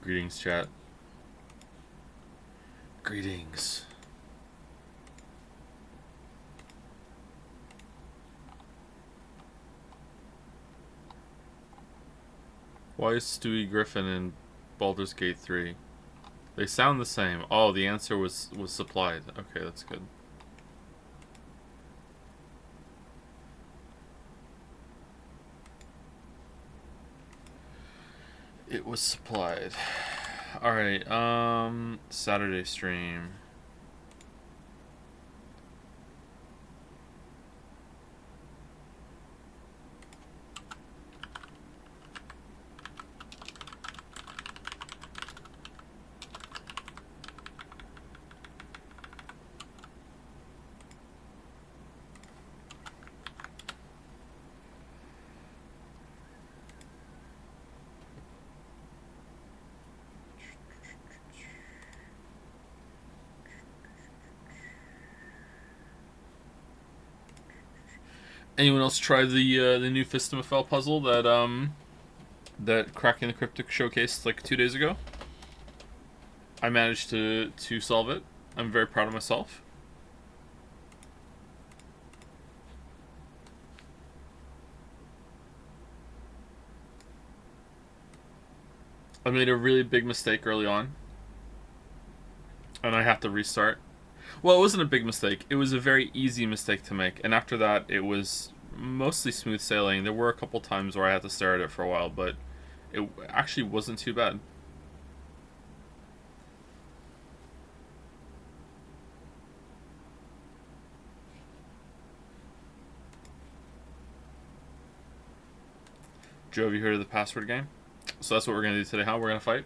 Greetings, chat. Greetings. Why is Stewie Griffin in Baldur's Gate 3? They sound the same. Oh, the answer was supplied. Okay, that's good. It was supplied. Alright, Saturday stream. Anyone else try the new Fistma Fell puzzle that Cracking the Cryptic showcased like 2 days ago? I managed to solve it. I'm very proud of myself. I made a really big mistake early on, and I have to restart. Well, it wasn't a big mistake. It was a very easy mistake to make, and after that, it was mostly smooth sailing. There were a couple times where I had to stare at it for a while, but it actually wasn't too bad. Joe, have you heard of the password game? So that's what we're going to do today, huh? We're going to fight?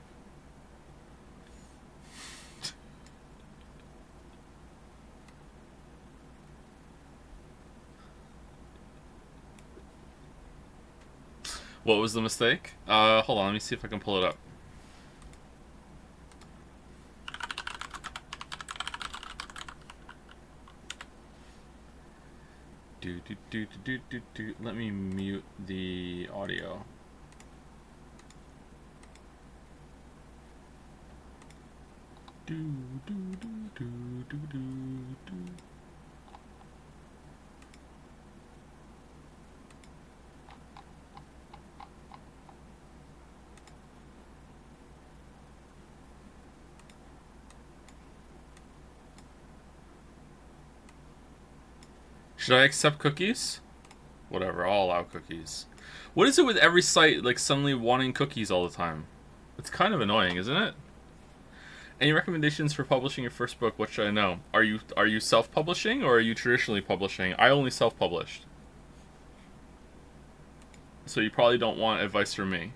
What was the mistake? Hold on, let me see if I can pull it up. Let me mute the audio. Should I accept cookies? Whatever, I'll allow cookies. What is it with every site like suddenly wanting cookies all the time? It's kind of annoying, isn't it? Any recommendations for publishing your first book? What should I know? Are you self-publishing or are you traditionally publishing? I only self-published. So you probably don't want advice from me.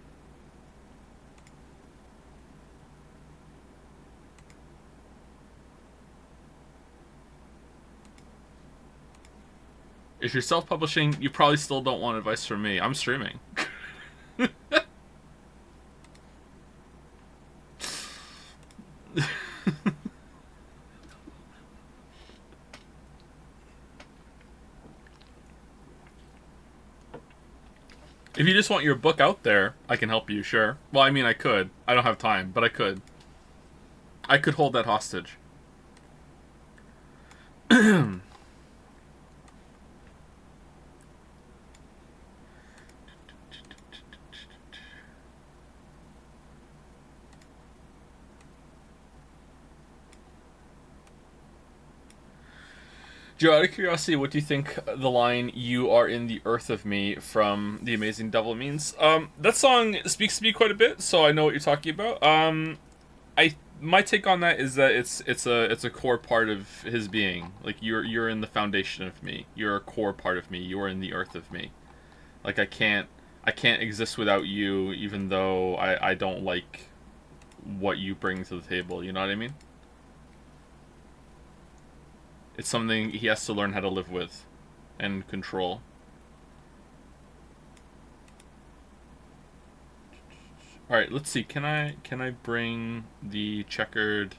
If you're self-publishing, you probably still don't want advice from me. I'm streaming. If you just want your book out there, I can help you, sure. Well, I mean, I could. I don't have time, but I could. I could hold that hostage. Joe, out of curiosity, what do you think the line "You are in the earth of me" from The Amazing Devil means? That song speaks to me quite a bit, so I know what you're talking about. My take on that is that it's a core part of his being. Like you're in the foundation of me. You're a core part of me. You're in the earth of me. Like I can't exist without you, even though I don't like what you bring to the table. You know what I mean? It's something he has to learn how to live with and control. All right, let's see. Can I bring the checkered?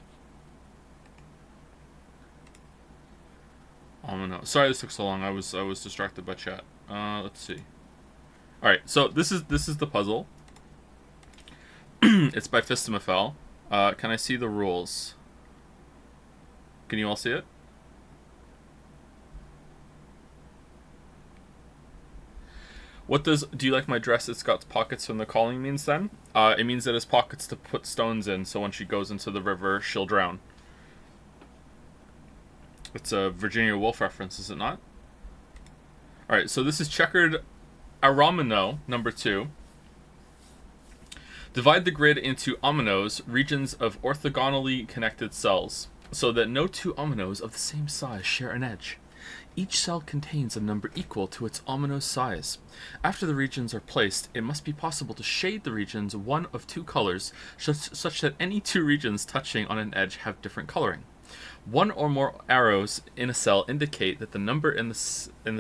Omino. Sorry this took so long. I was distracted by chat. Let's see. All right, so this is the puzzle. It's by Fistamafel. Can I see the rules? Can you all see it? What does "do you like my dress? It's got pockets from the calling" means then? It means that it's pockets to put stones in, so when she goes into the river, she'll drown. It's a Virginia Woolf reference, is it not? Alright, so this is checkered Aramino, number 2. Divide the grid into ominoes, regions of orthogonally connected cells, so that no two ominoes of the same size share an edge. Each cell contains a number equal to its omino size. After the regions are placed, it must be possible to shade the regions one of two colors, such that any two regions touching on an edge have different coloring. One or more arrows in a cell indicate that the number in the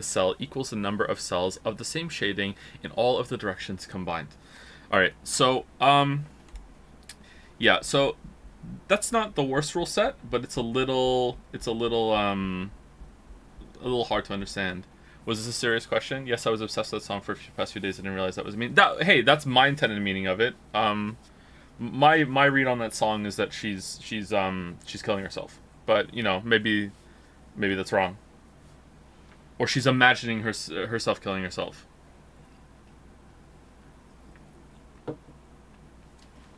cell equals the number of cells of the same shading in all of the directions combined. Alright, so, yeah, so that's not the worst rule set, but it's a little hard to understand. Was this a serious question? Yes, I was obsessed with that song for the past few days. I didn't realize that was a meaning. Hey, that's my intended meaning of it. My read on that song is that she's killing herself. But, you know, maybe that's wrong. Or she's imagining herself killing herself.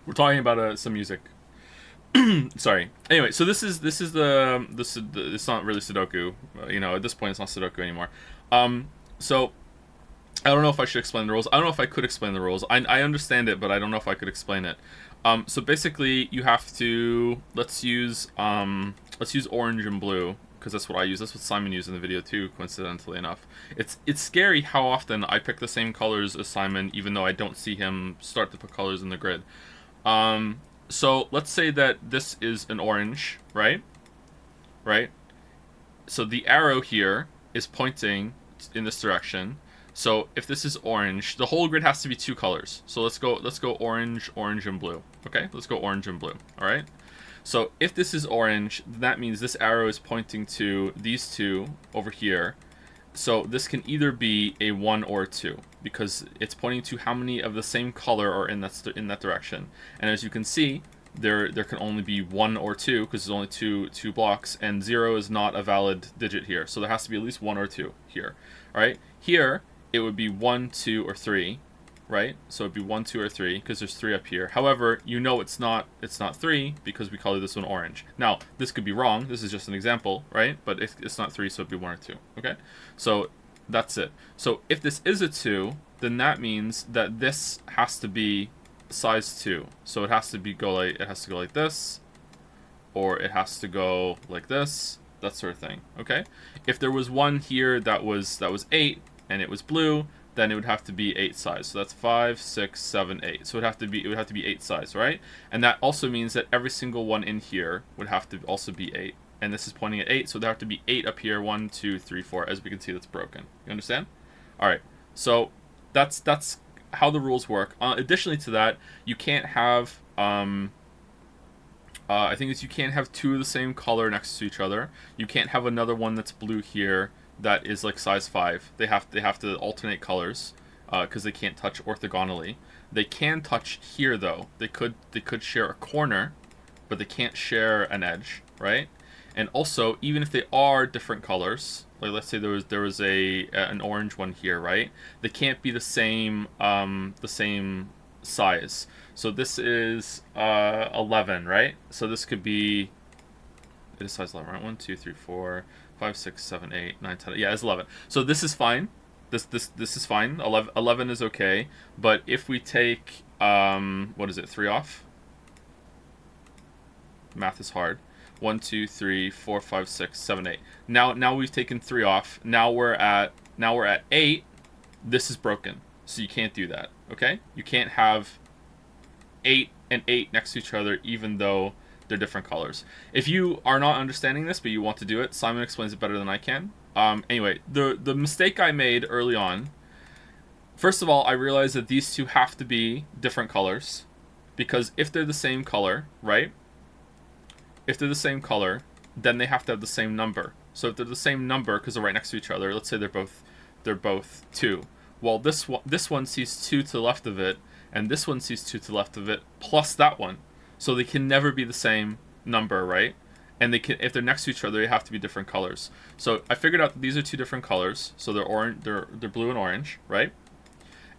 We're talking about some music. Sorry. Anyway, so this is it's not really Sudoku. You know, at this point, it's not Sudoku anymore. So I don't know if I should explain the rules. I don't know if I could explain the rules. I understand it, but I don't know if I could explain it. So basically, you have to let's use orange and blue because that's what I use. That's what Simon used in the video too. Coincidentally enough, it's scary how often I pick the same colors as Simon, even though I don't see him start to put colors in the grid. So let's say that this is an orange, right? Right? So the arrow here is pointing in this direction. So if this is orange, the whole grid has to be two colors. So let's go orange, orange, and blue. Okay? Let's go orange and blue. Alright? So if this is orange, that means this arrow is pointing to these two over here. So this can either be a 1 or a 2 because it's pointing to how many of the same color are in that direction. And as you can see, there can only be 1 or 2 because there's only two blocks, and 0 is not a valid digit here. So there has to be at least 1 or 2 here. All right? Here it would be 1, 2, or 3, right? So it'd be 1, 2, or 3 because there's 3 up here. However, you know it's not 3 because we color this one orange. Now, this could be wrong. This is just an example, right? But it's not 3, so it'd be 1 or 2, okay? So that's it. So if this is a 2, then that means that this has to be size 2. So it has to go like this, or it has to go like this, that sort of thing, okay? If there was one here that was 8 and it was blue, then it would have to be 8 size. So that's 5, 6, 7, 8. So it would have to be 8 size, right? And that also means that every single one in here would have to also be 8. And this is pointing at 8, so there have to be 8 up here. 1, 2, 3, 4. As we can see, that's broken. You understand? All right. So that's how the rules work. Additionally to that, you can't have I think you can't have two of the same color next to each other. You can't have another one that's blue here that is like size 5. They have to alternate colors because they can't touch orthogonally. They can touch here though. They could share a corner, but they can't share an edge, right? And also, even if they are different colors, like let's say there was an orange one here, right? They can't be the same size. So this is 11, right? So this could be, it is size 11, right? 1, 2, 3, 4, 5, 6, 7, 8, 9, 10. Yeah, it's 11. So this is fine. This is fine. 11 is okay. But if we take what is it? 3 off. Math is hard. 1, 2, 3, 4, 5, 6, 7, 8. Now we've taken 3 off. Now we're at 8. This is broken. So you can't do that. Okay? You can't have 8 and 8 next to each other even though they're different colors. If you are not understanding this but you want to do it, Simon explains it better than I can. Anyway, the mistake I made early on, first of all, I realized that these two have to be different colors because if they're the same color, right? If they're the same color, then they have to have the same number. So if they're the same number because they're right next to each other, let's say they're both 2. Well, this one sees 2 to the left of it, and this one sees 2 to the left of it, plus that one. So they can never be the same number, right? And they can, if they're next to each other, they have to be different colors. So I figured out that these are 2 different colors. So they're orange, they're blue and orange, right?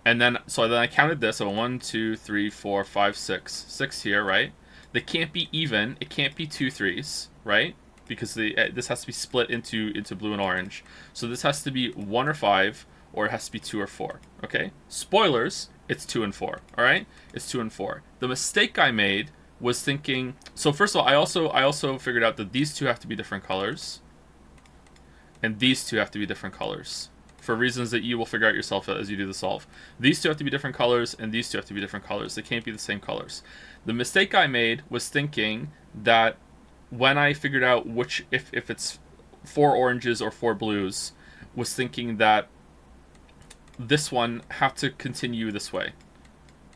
And then I counted this. So 1, 2, 3, 4, 5, 6, 6 here, right? They can't be even. It can't be 2 3s, right? Because this has to be split into blue and orange. So this has to be 1 or 5, or it has to be 2 or 4. Okay. Spoilers. It's 2 and 4. All right. It's 2 and 4. The mistake I made was thinking. So first of all, I also figured out that these 2 have to be different colors, and these 2 have to be different colors, for reasons that you will figure out yourself as you do the solve. These 2 have to be different colors, and these 2 have to be different colors. They can't be the same colors. The mistake I made was thinking that when I figured out which, if it's 4 oranges or 4 blues, was thinking that this one had to continue this way,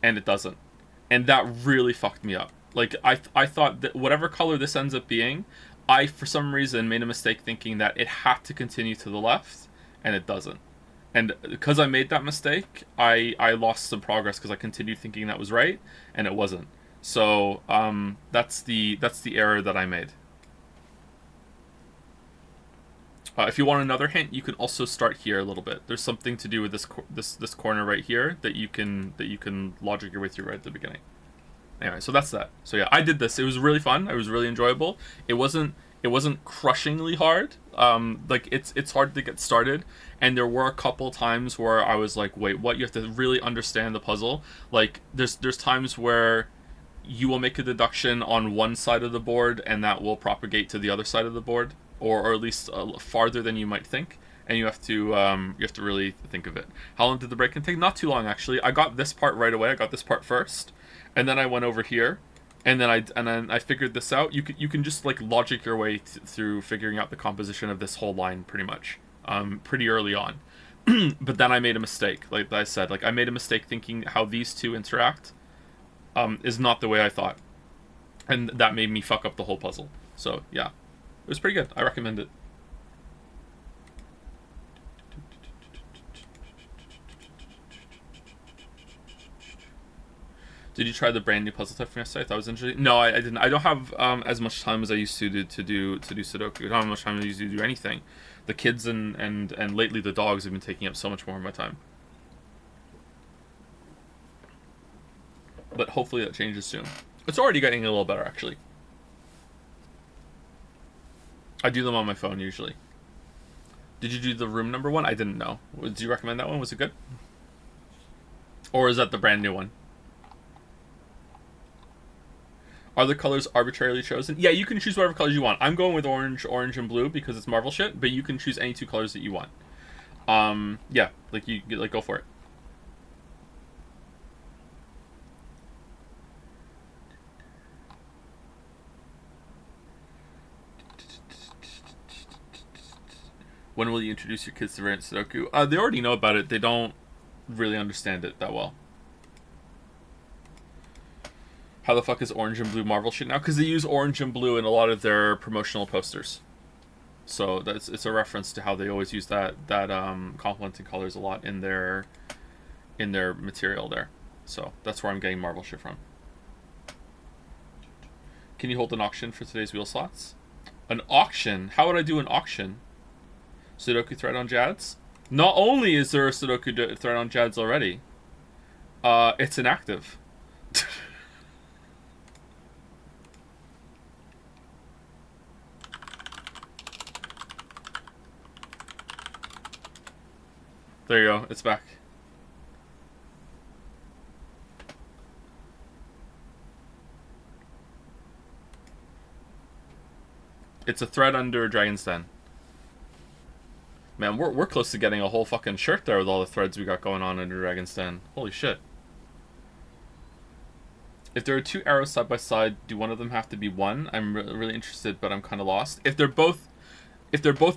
and it doesn't. And that really fucked me up. Like, I thought that whatever color this ends up being, I, for some reason, made a mistake thinking that it had to continue to the left, and it doesn't. And because I made that mistake, I lost some progress because I continued thinking that was right, and it wasn't. So that's the error that I made. If you want another hint, you can also start here a little bit. There's something to do with this corner right here that you can logic your way through right at the beginning. Anyway, so that's that. So yeah, I did this. It was really fun. It was really enjoyable. It wasn't crushingly hard. Like it's hard to get started, and there were a couple times where I was like, wait, what? You have to really understand the puzzle. Like there's times where you will make a deduction on one side of the board, and that will propagate to the other side of the board, or at least farther than you might think. And you have to really think of it. How long did the break take? Not too long, actually. I got this part right away. I got this part first, and then I went over here, and then I figured this out. You can just like logic your way through figuring out the composition of this whole line pretty much, pretty early on. But then I made a mistake. Like I said, like I made a mistake thinking how these 2 interact, is not the way I thought, and that made me fuck up the whole puzzle. So yeah, it was pretty good. I recommend it. Did you try the brand new puzzle type from yesterday? I thought it was interesting. No, I didn't. I don't have as much time as I used to do Sudoku. I don't have much time as I used to do anything. The kids and lately the dogs have been taking up so much more of my time. But hopefully that changes soon. It's already getting a little better, actually. I do them on my phone usually. Did you do the room number 1? I didn't know. Did you recommend that one? Was it good? Or is that the brand new one? Are the colors arbitrarily chosen? Yeah, you can choose whatever colors you want. I'm going with orange, and blue because it's Marvel shit, but you can choose any 2 colors that you want. Yeah, like go for it. When will you introduce your kids to variant Sudoku? They already know about it. They don't really understand it that well. How the fuck is orange and blue Marvel shit now? Because they use orange and blue in a lot of their promotional posters. So it's a reference to how they always use that complementing colors a lot in their material there. So that's where I'm getting Marvel shit from. Can you hold an auction for today's wheel slots? An auction? How would I do an auction? Sudoku thread on Jads? Not only is there a Sudoku thread on Jads already, it's inactive. There you go. It's back. It's a thread under Dragon's Den. Man, we're close to getting a whole fucking shirt there with all the threads we got going on under Dragon's Den. Holy shit. If there are 2 arrows side by side, do one of them have to be 1? I'm really interested, but I'm kind of lost. If they're both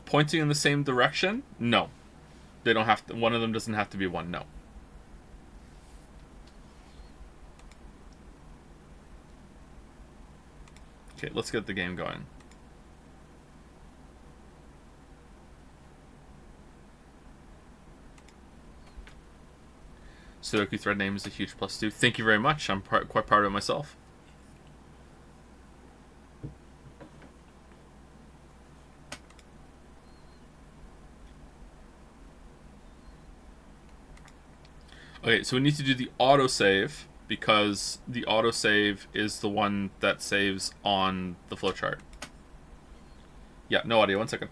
pointing in the same direction, no. They don't have to. One of them doesn't have to be 1. No. Okay, let's get the game going. Sudoku thread name is a huge plus too. Thank you very much. I'm quite proud of myself. Okay, so we need to do the autosave because the autosave is the one that saves on the flowchart. Yeah, no audio. 1 second.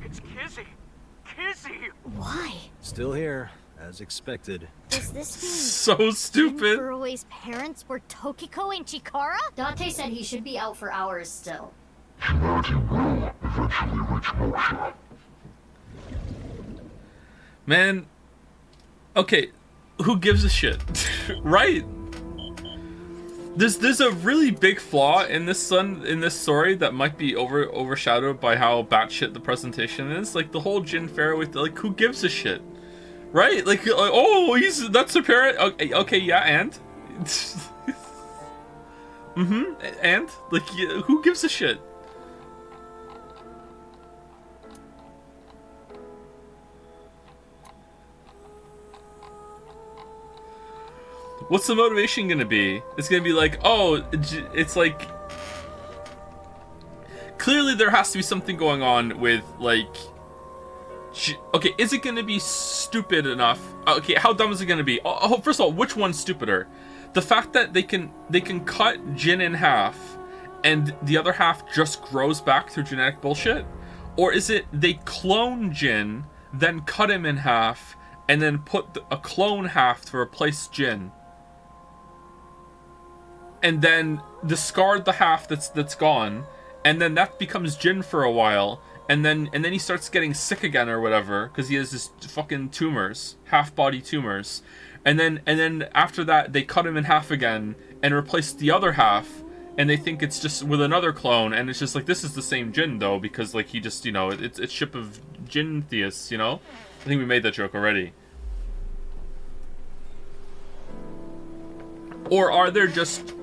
It's Kizzy! Kizzy! Why? Still here, as expected. Does this mean So stupid. Furue's parents were Tokiko and Chikara? Dante said he should be out for hours still. Humanity will eventually reach moksha. Man, okay, who gives a shit? Right? There's a really big flaw in this story that might be overshadowed by how batshit the presentation is. Like the whole Jin Pharaoh, like who gives a shit? Right? Like oh, that's their parent. Okay, yeah, and and like who gives a shit? What's the motivation gonna be? It's gonna be like, oh, it's like... Clearly there has to be something going on with, like... Okay, is it gonna be stupid enough? Okay, how dumb is it gonna be? Oh, first of all, which one's stupider? The fact that they can cut Jin in half, and the other half just grows back through genetic bullshit? Or is it they clone Jin, then cut him in half, and then put a clone half to replace Jin? And then discard the half that's gone, and then that becomes Jin for a while, and then he starts getting sick again or whatever because he has this fucking tumors, half body tumors, and then after that they cut him in half again and replace the other half, and they think it's just with another clone, and it's just like this is the same Jin though because like he just it's ship of Jin theists, I think we made that joke already. Or are there just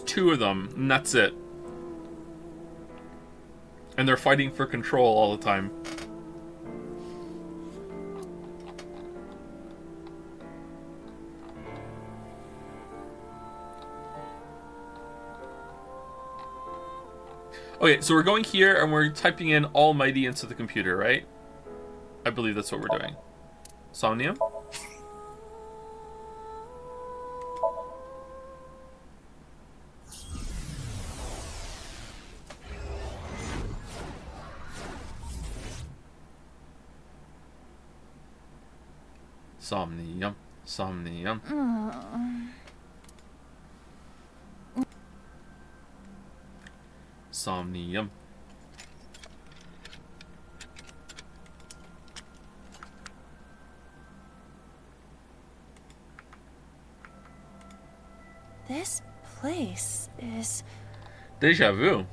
two of them, and that's it? And they're fighting for control all the time. Okay, so we're going here and we're typing in Almighty into the computer, right? I believe that's what we're doing. Somnium? Somnium. Somnium. Somnium. This place is... Deja vu.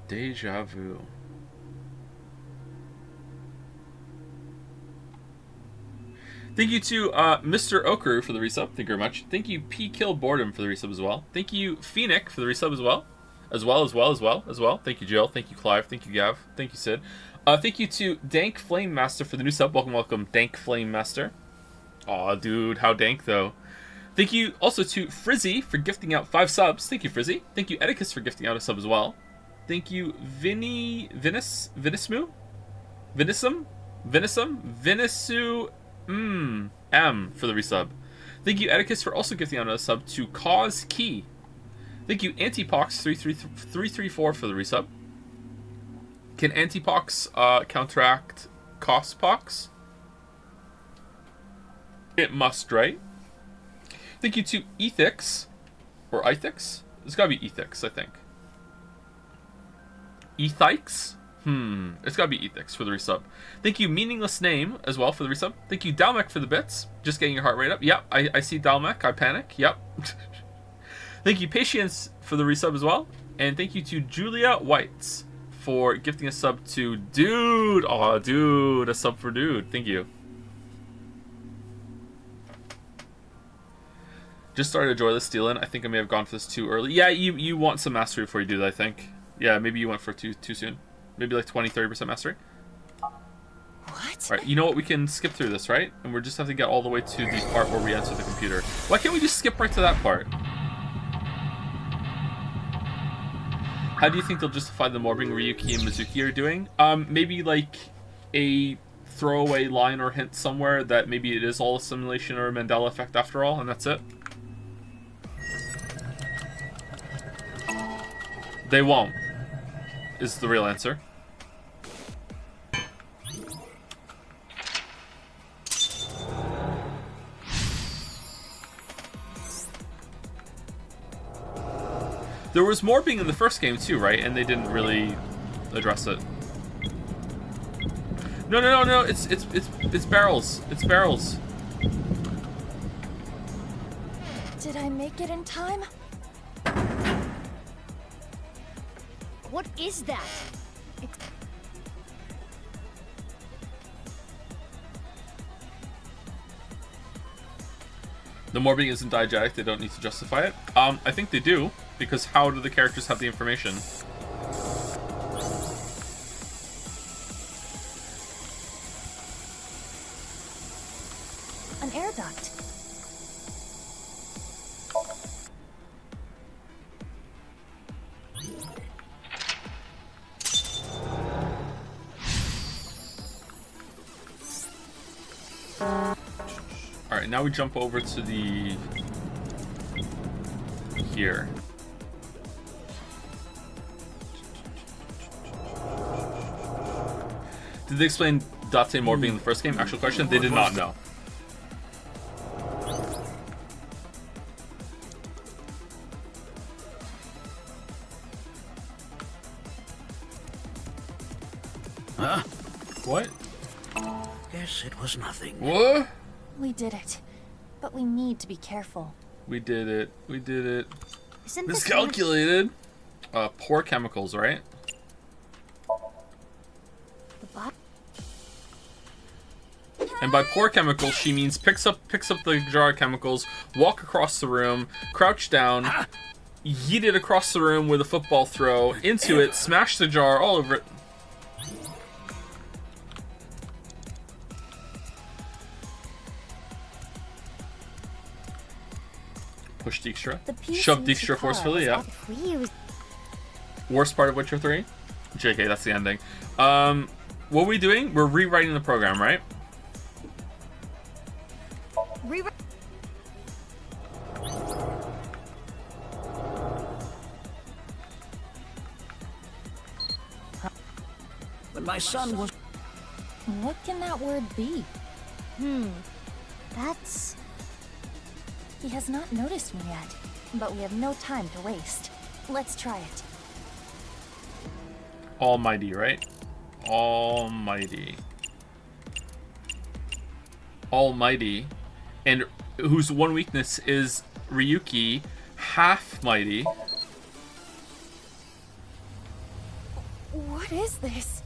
Deja vu. Thank you to Mr. Okru for the resub. Thank you very much. Thank you P Kill Boredom for the resub as well. Thank you Phoenix for the resub as well. As well. Thank you Jill. Thank you Clive. Thank you Gav. Thank you Sid. Thank you to Dank Flame Master for the new sub. Welcome, Dank Flame Master. Aw, dude, how dank though. Thank you also to Frizzy for gifting out 5 subs. Thank you, Frizzy. Thank you, Edicus, for gifting out a sub as well. Thank you, Vinisu M for the resub. Thank you, Edicus, for also gifting out a sub to Cause Key. Thank you, Antipox334 for the resub. Can Antipox counteract Cospox? It must, right? Thank you to Ethix, or Ethix? It's gotta be Ethix, I think. Ethix? It's gotta be Ethix for the resub. Thank you, Meaningless Name, as well, for the resub. Thank you, Dalmec, for the bits. Just getting your heart rate up. Yep, I see Dalmec. I panic. Yep. Thank you, Patience, for the resub as well. And thank you to Julia Whites for gifting a sub to Dude. Aw, Dude. A sub for Dude. Thank you. Just started a joyless steal-in. I think I may have gone for this too early. Yeah, you want some mastery before you do that, I think. Yeah, maybe you went for too soon. Maybe like 20-30% mastery. What? Alright, you know what? We can skip through this, right? And we just have to get all the way to the part where we enter the computer. Why can't we just skip right to that part? How do you think they'll justify the mobbing Ryuki and Mizuki are doing? Maybe like a throwaway line or hint somewhere that maybe it is all a simulation or a Mandela effect after all, and that's it. They won't, is the real answer. There was more being in the first game too, right? And they didn't really address it. No, it's barrels. It's barrels. Did I make it in time? What is that? The morbing isn't diegetic, they don't need to justify it. I think they do, because how do the characters have the information? An air duct. Alright, now we jump over to the... here. Did they explain Date morbing in the first game? Actual question, they did not know. Huh? What? Guess it was nothing. What? We did it. But we need to be careful. We did it. We did it. Isn't this Miscalculated. Poor chemicals, right? The bot. And by poor chemicals, she means picks up the jar of chemicals, walk across the room, crouch down, yeet it across the room with a football throw, into it, smash the jar all over it. Push Dijkstra. Shove Dijkstra forcefully, yeah. If we use Worst part of Witcher 3? JK, that's the ending. What are we doing? We're rewriting the program, right? When my son was... What can that word be? That's... He has not noticed me yet, but we have no time to waste. Let's try it. Almighty, right? Almighty. Almighty. And whose one weakness is Ryuki, half mighty. What is this?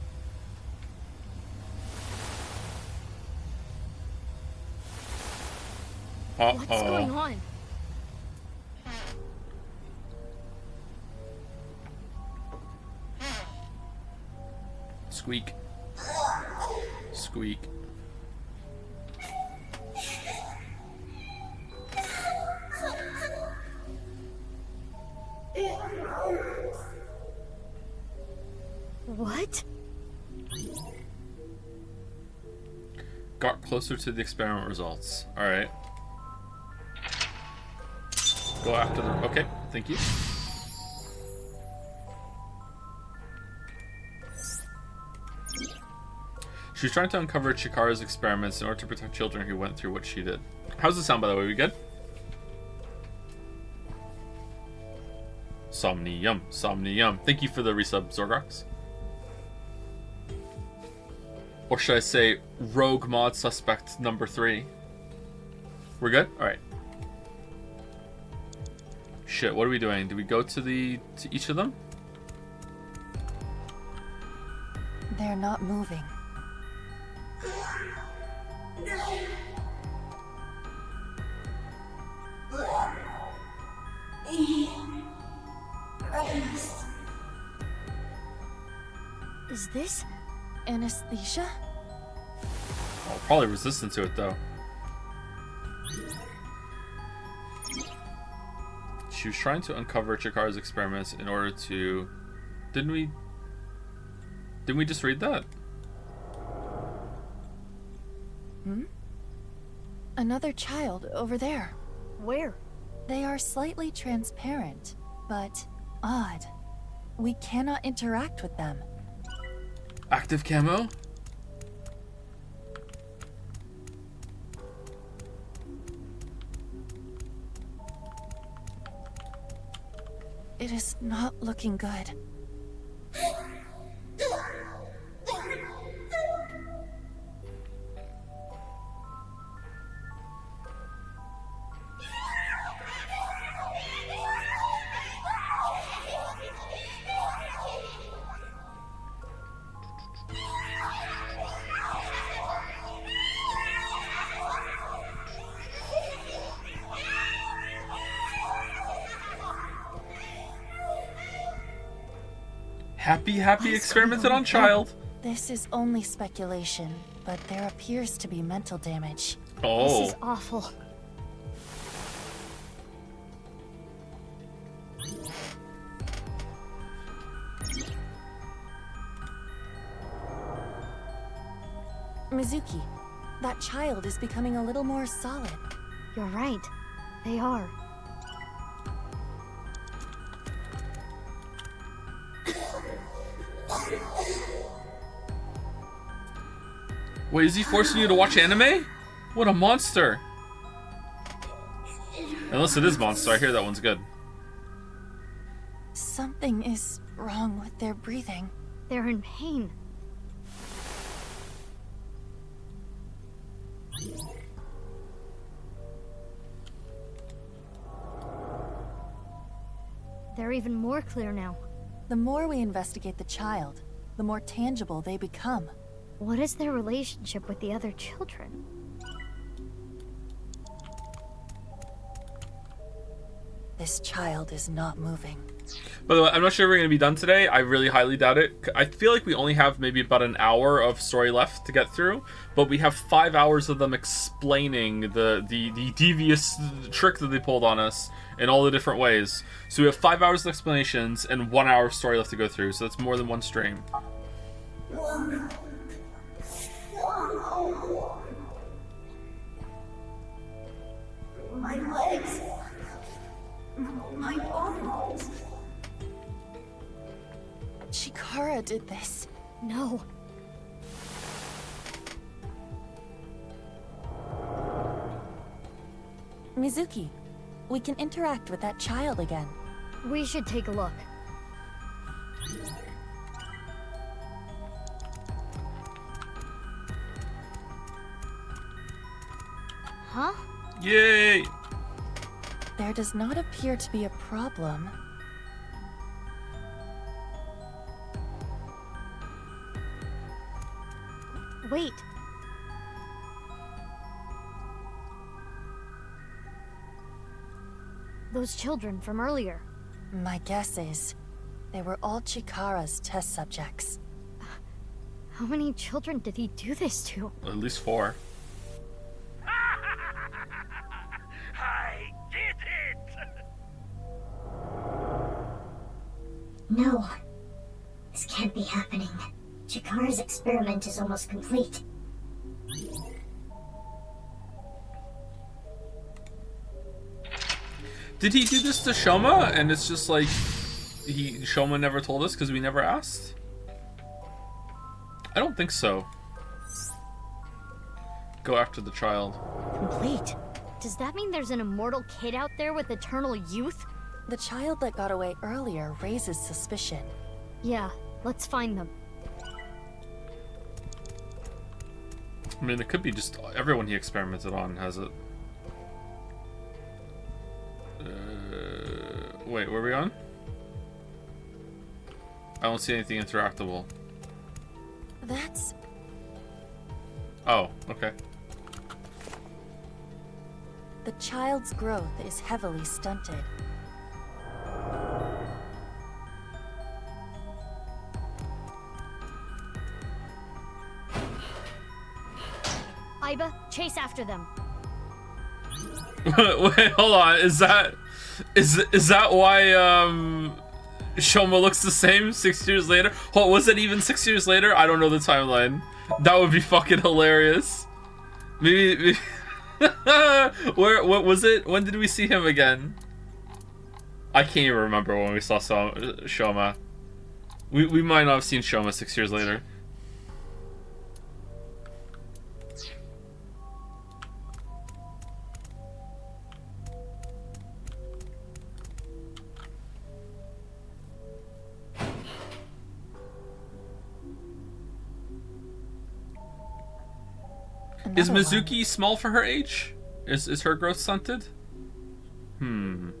What's going on? Squeak. Squeak. What? Got closer to the experiment results. Alright. Go after the... Okay, thank you. She was trying to uncover Chikara's experiments in order to protect children who went through what she did. How's it sound, by the way? We good? Somnium. Somnium. Thank you for the resub, Zorgox. Or should I say, Rogue Mod Suspect number 3. We're good? Alright. Shit, what are we doing? Do we go to each of them? They're not moving. Is this? Anesthesia? Oh, probably resistant to it though. She was trying to uncover Chikara's experiments in order to... Didn't we just read that? Another child over there. Where? They are slightly transparent, but odd. We cannot interact with them. Active camo? It is not looking good. Happy experimented on child. This is only speculation, but there appears to be mental damage. Oh. This is awful. Mizuki, that child is becoming a little more solid. You're right. They are. Wait, is he forcing you to watch anime? What a monster. Unless it is monster, I hear that one's good. Something is wrong with their breathing. They're in pain. They're even more clear now. The more we investigate the child, the more tangible they become. What is their relationship with the other children? This child is not moving. By the way, I'm not sure we're going to be done today. I really highly doubt it. I feel like we only have maybe about an hour of story left to get through, but we have 5 hours of them explaining the devious trick that they pulled on us in all the different ways. So we have 5 hours of explanations and 1 hour of story left to go through, so that's more than one stream. My legs. My arms. Chikara did this. No. Mizuki, we can interact with that child again. We should take a look. Huh? Yay! There does not appear to be a problem. Wait. Those children from earlier. My guess is they were all Chikara's test subjects. How many children did he do this to? At least 4. I did it! No. This can't be happening. Chikara's experiment is almost complete. Did he do this to Shoma, and it's just like Shoma never told us because we never asked? I don't think so. Go after the child. Complete. Does that mean there's an immortal kid out there with eternal youth? The child that got away earlier raises suspicion. Yeah, let's find them. I mean, it could be just everyone he experimented on has it. Wait, where are we on? I don't see anything interactable. That's... Oh, okay. The child's growth is heavily stunted. Chase after them. Wait, hold on. Is that why Shoma looks the same 6 years later? Hold, was it even 6 years later? I don't know the timeline. That would be fucking hilarious. Maybe what was it? When did we see him again? I can't even remember when we saw Shoma. We might not have seen Shoma 6 years later. Is Mizuki small for her age? Is her growth stunted? In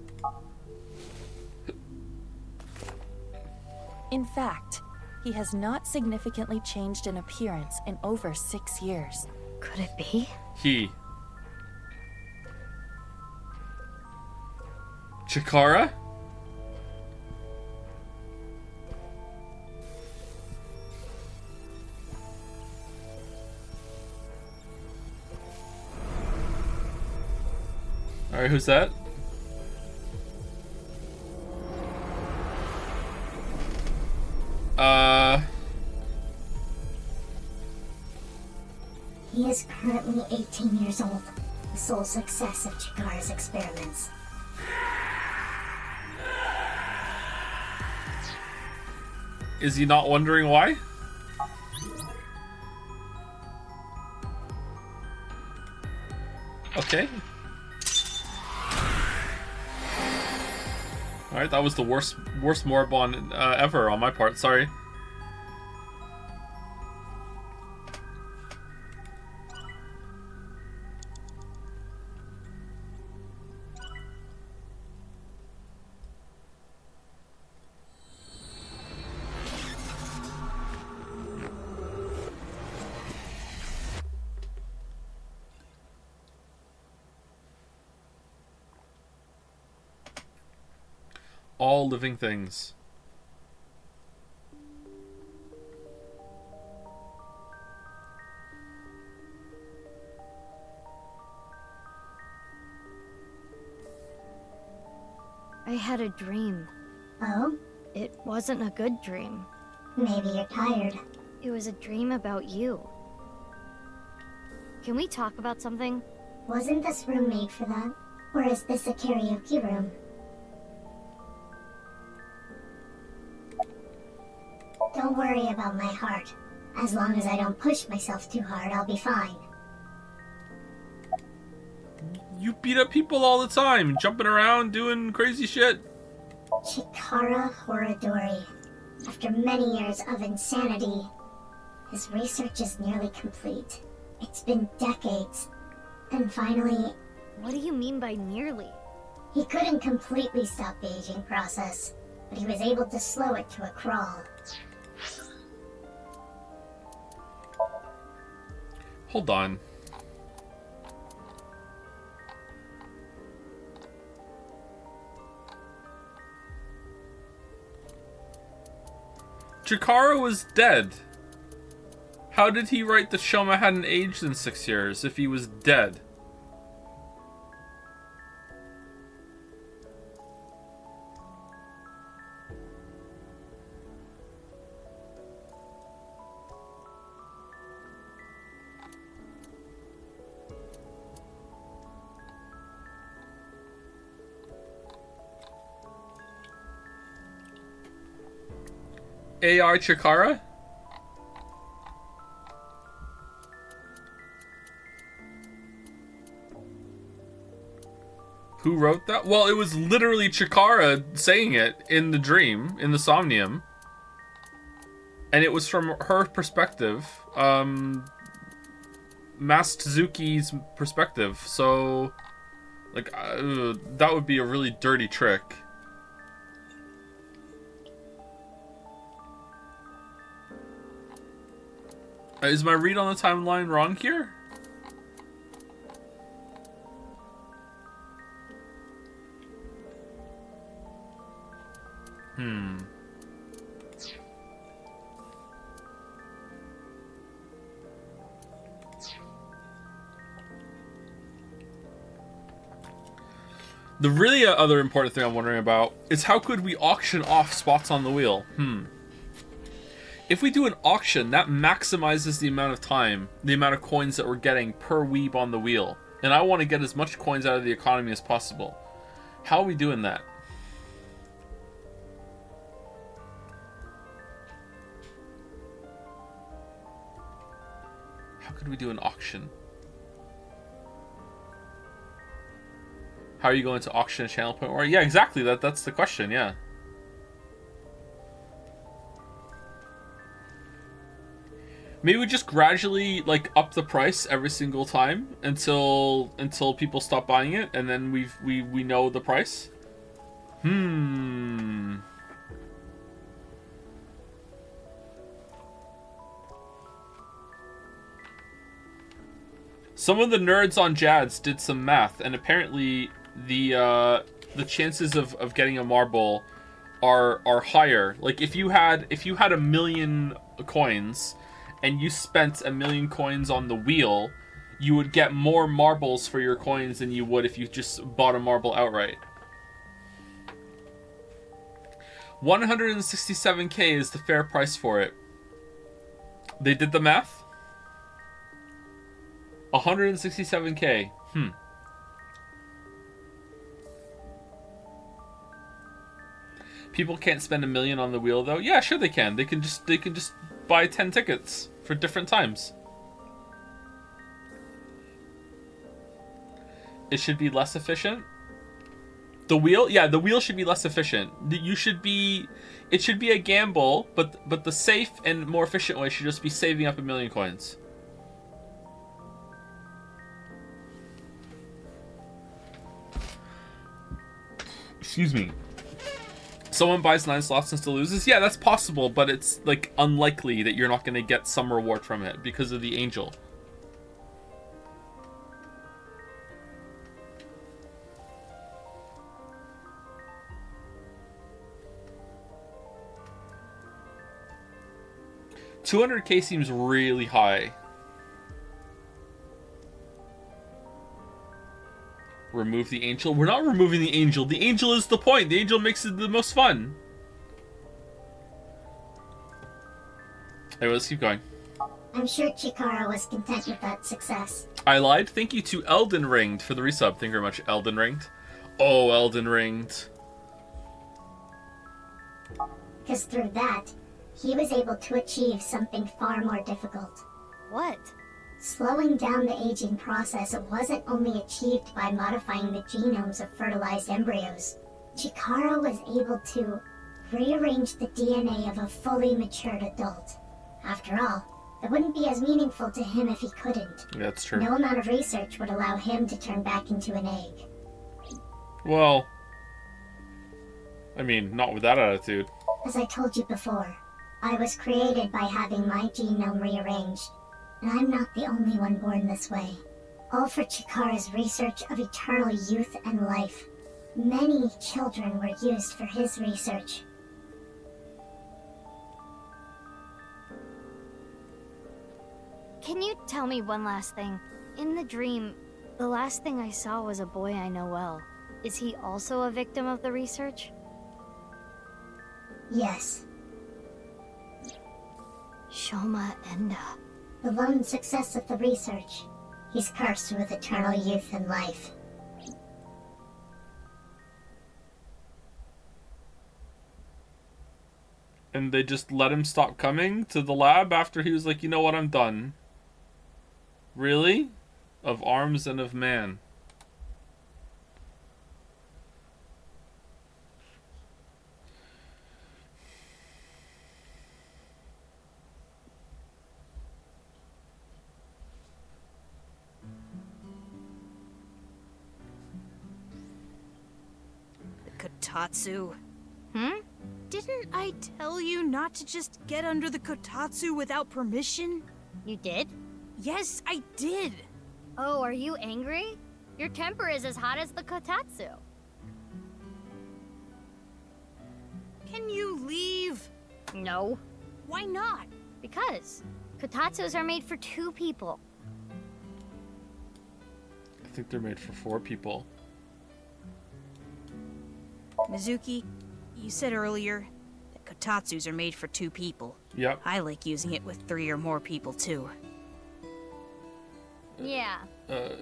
fact, he has not significantly changed in appearance in over 6 years. Could it be? He. Chikara? Alright, who's that? He is currently 18 years old, the sole success of Chikara's experiments. Is he not wondering why? Okay. Alright, that was the worst Moribond ever on my part, sorry. All living things. I had a dream. Oh? It wasn't a good dream. Maybe you're tired. It was a dream about you. Can we talk about something? Wasn't this room made for that? Or is this a karaoke room? Don't worry about my heart. As long as I don't push myself too hard, I'll be fine. You beat up people all the time, jumping around, doing crazy shit. Chikara Horadori. After many years of insanity, his research is nearly complete. It's been decades. And finally, What do you mean by nearly? he couldn't completely stop the aging process, but he was able to slow it to a crawl. Hold on. Chikara was dead. How did he write that Shoma hadn't aged in 6 years if he was dead? AI Chikara? Who wrote that? Well, it was literally Chikara saying it in the dream, in the Somnium. And it was from her perspective. Mas-Tsuki's perspective. So, like, that would be a really dirty trick. Is my read on the timeline wrong here? The really other important thing I'm wondering about is how could we auction off spots on the wheel? If we do an auction, that maximizes the amount of time, the amount of coins that we're getting per weeb on the wheel. And I want to get as much coins out of the economy as possible. How are we doing that? How could we do an auction? How are you going to auction a channel point? Or yeah, exactly. That's the question. Yeah. Maybe we just gradually like up the price every single time until people stop buying it, and then we know the price. Some of the nerds on Jads did some math, and apparently the chances of getting a marble are higher. Like if you had a million coins and you spent 1,000,000 coins on the wheel, you would get more marbles for your coins than you would if you just bought a marble outright. 167k is the fair price for it. They did the math. 167k. People can't spend 1,000,000 on the wheel though. Yeah, sure they can. They can just buy 10 tickets for different times. It should be less efficient. The wheel, yeah, the wheel should be less efficient. It should be a gamble, but the safe and more efficient way should just be saving up 1,000,000 coins. Excuse me. Someone buys 9 slots and still loses? Yeah, that's possible, but it's like unlikely that you're not going to get some reward from it because of the angel. $200k seems really high. Remove the angel? We're not removing the angel. The angel is the point. The angel makes it the most fun. Anyway, let's keep going. I'm sure Chikara was content with that success. I lied. Thank you to Elden Ringed for the resub. Thank you very much, Elden Ringed. Oh, Elden Ringed. Because through that, he was able to achieve something far more difficult. What? Slowing down the aging process wasn't only achieved by modifying the genomes of fertilized embryos. Chikara was able to rearrange the DNA of a fully matured adult. After all, it wouldn't be as meaningful to him if he couldn't. Yeah, that's true. No amount of research would allow him to turn back into an egg. Well, I mean, not with that attitude. As I told you before, I was created by having my genome rearranged. And I'm not the only one born this way. All for Chikara's research of eternal youth and life. Many children were used for his research. Can you tell me one last thing? In the dream, the last thing I saw was a boy I know well. Is he also a victim of the research? Yes. Shoma Enda. The lone success of the research. He's cursed with eternal youth and life. And they just let him stop coming to the lab after he was like, you know what, I'm done. Really? Of arms and of man. Kotatsu. Didn't I tell you not to just get under the Kotatsu without permission? you did? Yes, I did. Oh, are you angry? Your temper is as hot as the kotatsu. Can you leave? No. Why not? Because kotatsus are made for 2 people. I think they're made for 4 people. Mizuki, you said earlier that kotatsus are made for 2 people. Yep. I like using it with 3 or more people too. Yeah. I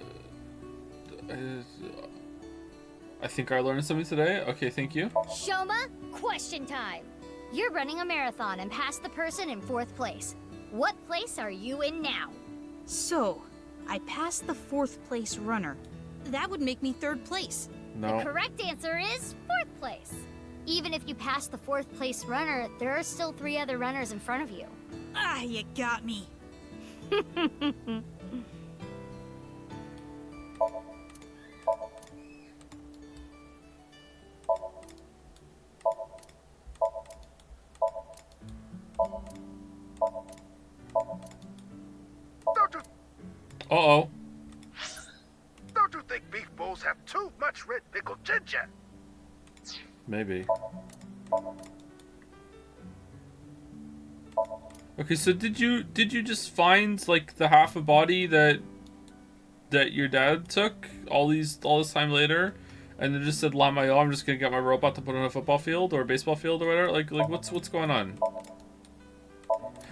think I learned something today. Okay, thank you. Shoma, question time. You're running a marathon and passed the person in 4th place. What place are you in now? So, I passed the 4th place runner. That would make me 3rd place. No. The correct answer is 4th place. Even if you pass the 4th place runner, there are still 3 other runners in front of you. Ah, you got me. Uh-oh. Don't you think beef bowls have too much red pickled ginger? Maybe. Okay, so did you just find like the half a body that your dad took all this time later, and then just said, "Lamayo, I'm just gonna get my robot to put on a football field or a baseball field or whatever"? Like what's going on?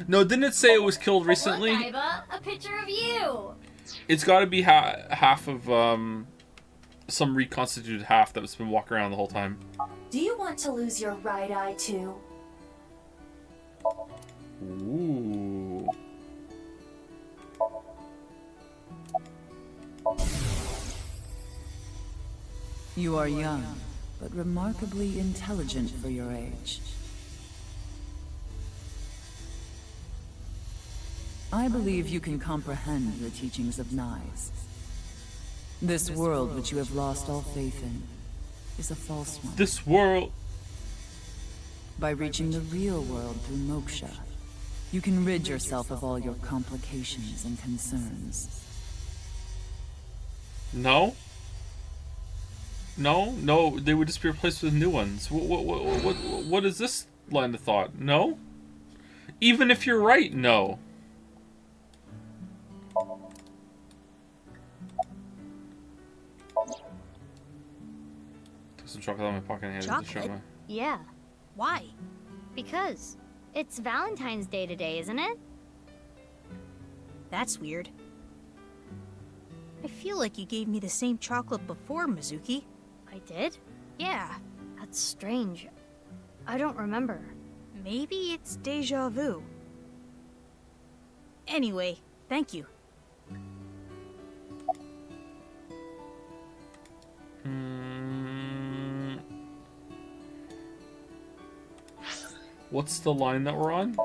No, didn't it say it was killed recently? Look, Iba, a picture of you. It's got to be half of some reconstituted half that's been walking around the whole time. Do you want to lose your right eye too? Ooh. You are young, but remarkably intelligent for your age. I believe you can comprehend the teachings of Nyes. This world which you have lost all faith in is a false one. This world. By reaching the real world through moksha, you can rid yourself of all your complications and concerns. No. No, they would just be replaced with new ones. What is this line of thought? No? Even if you're right, no. Took some chocolate out of my pocket and handed it to Chocolate? Shoma. Yeah, Why? because it's Valentine's Day today, isn't it? That's weird. I feel like you gave me the same chocolate before, Mizuki. I did? Yeah, That's strange. I don't remember. maybe it's deja vu. Anyway, thank you. What's the line that we're on?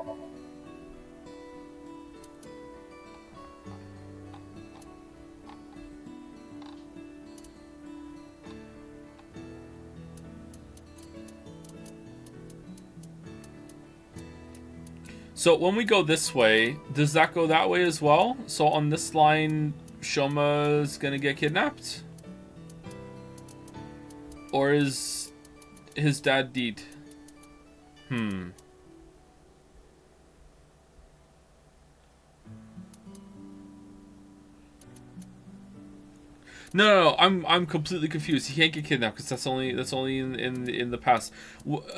So when we go this way, does that go that way as well? So on this line, Shoma's gonna get kidnapped? Or is his dad dead? No, I'm completely confused. He can't get kidnapped because that's only in the past.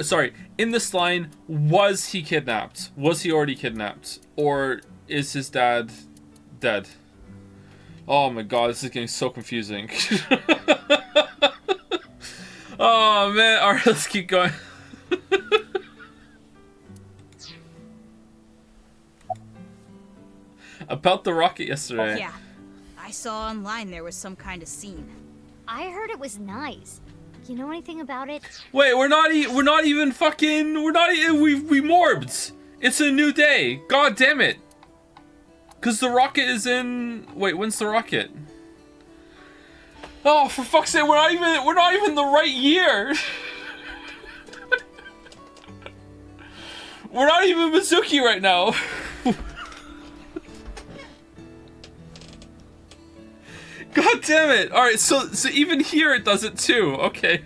Sorry, in this line, was he kidnapped? Was he already kidnapped, or is his dad dead? Oh my god, this is getting so confusing. Oh man, all right, let's keep going. About the rocket yesterday. Yeah, I saw online there was some kind of scene. I heard it was nice. You know anything about it? Wait, we're not even we morbed. It's a new day. God damn it. Cause the rocket is in. Wait, when's the rocket? Oh, for fuck's sake, we're not even the right year. We're not even Mizuki right now. God damn it! All right, so even here it does it too. Okay.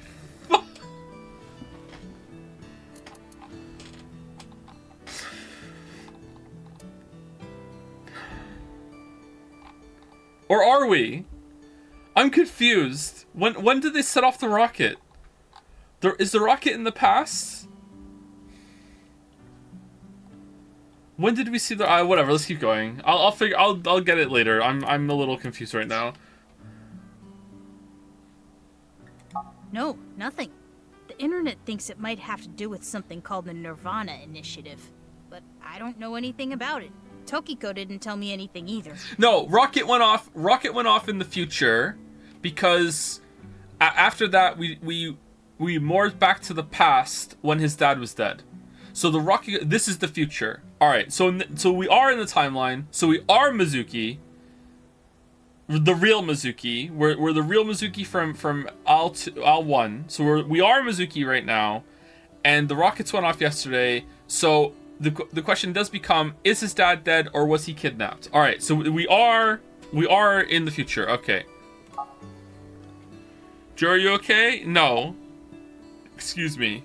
Or are we? I'm confused. When did they set off the rocket? Is the rocket in the past? When did we see the? Whatever. Let's keep going. I'll figure. I'll get it later. I'm a little confused right now. No, nothing. The internet thinks it might have to do with something called the Nirvana initiative, but I don't know anything about it. Tokiko didn't tell me anything either. No, rocket went off. Rocket went off in the future, because after that we morphed back to the past when his dad was dead. So the rocket. This is the future. All right. So we are in the timeline. So we are Mizuki. The real Mizuki. We're the real Mizuki from Al 1. So we are Mizuki right now, and the rockets went off yesterday. So the question does become: is his dad dead or was he kidnapped? All right. So we are in the future. Okay. Joe, are you okay? No. Excuse me.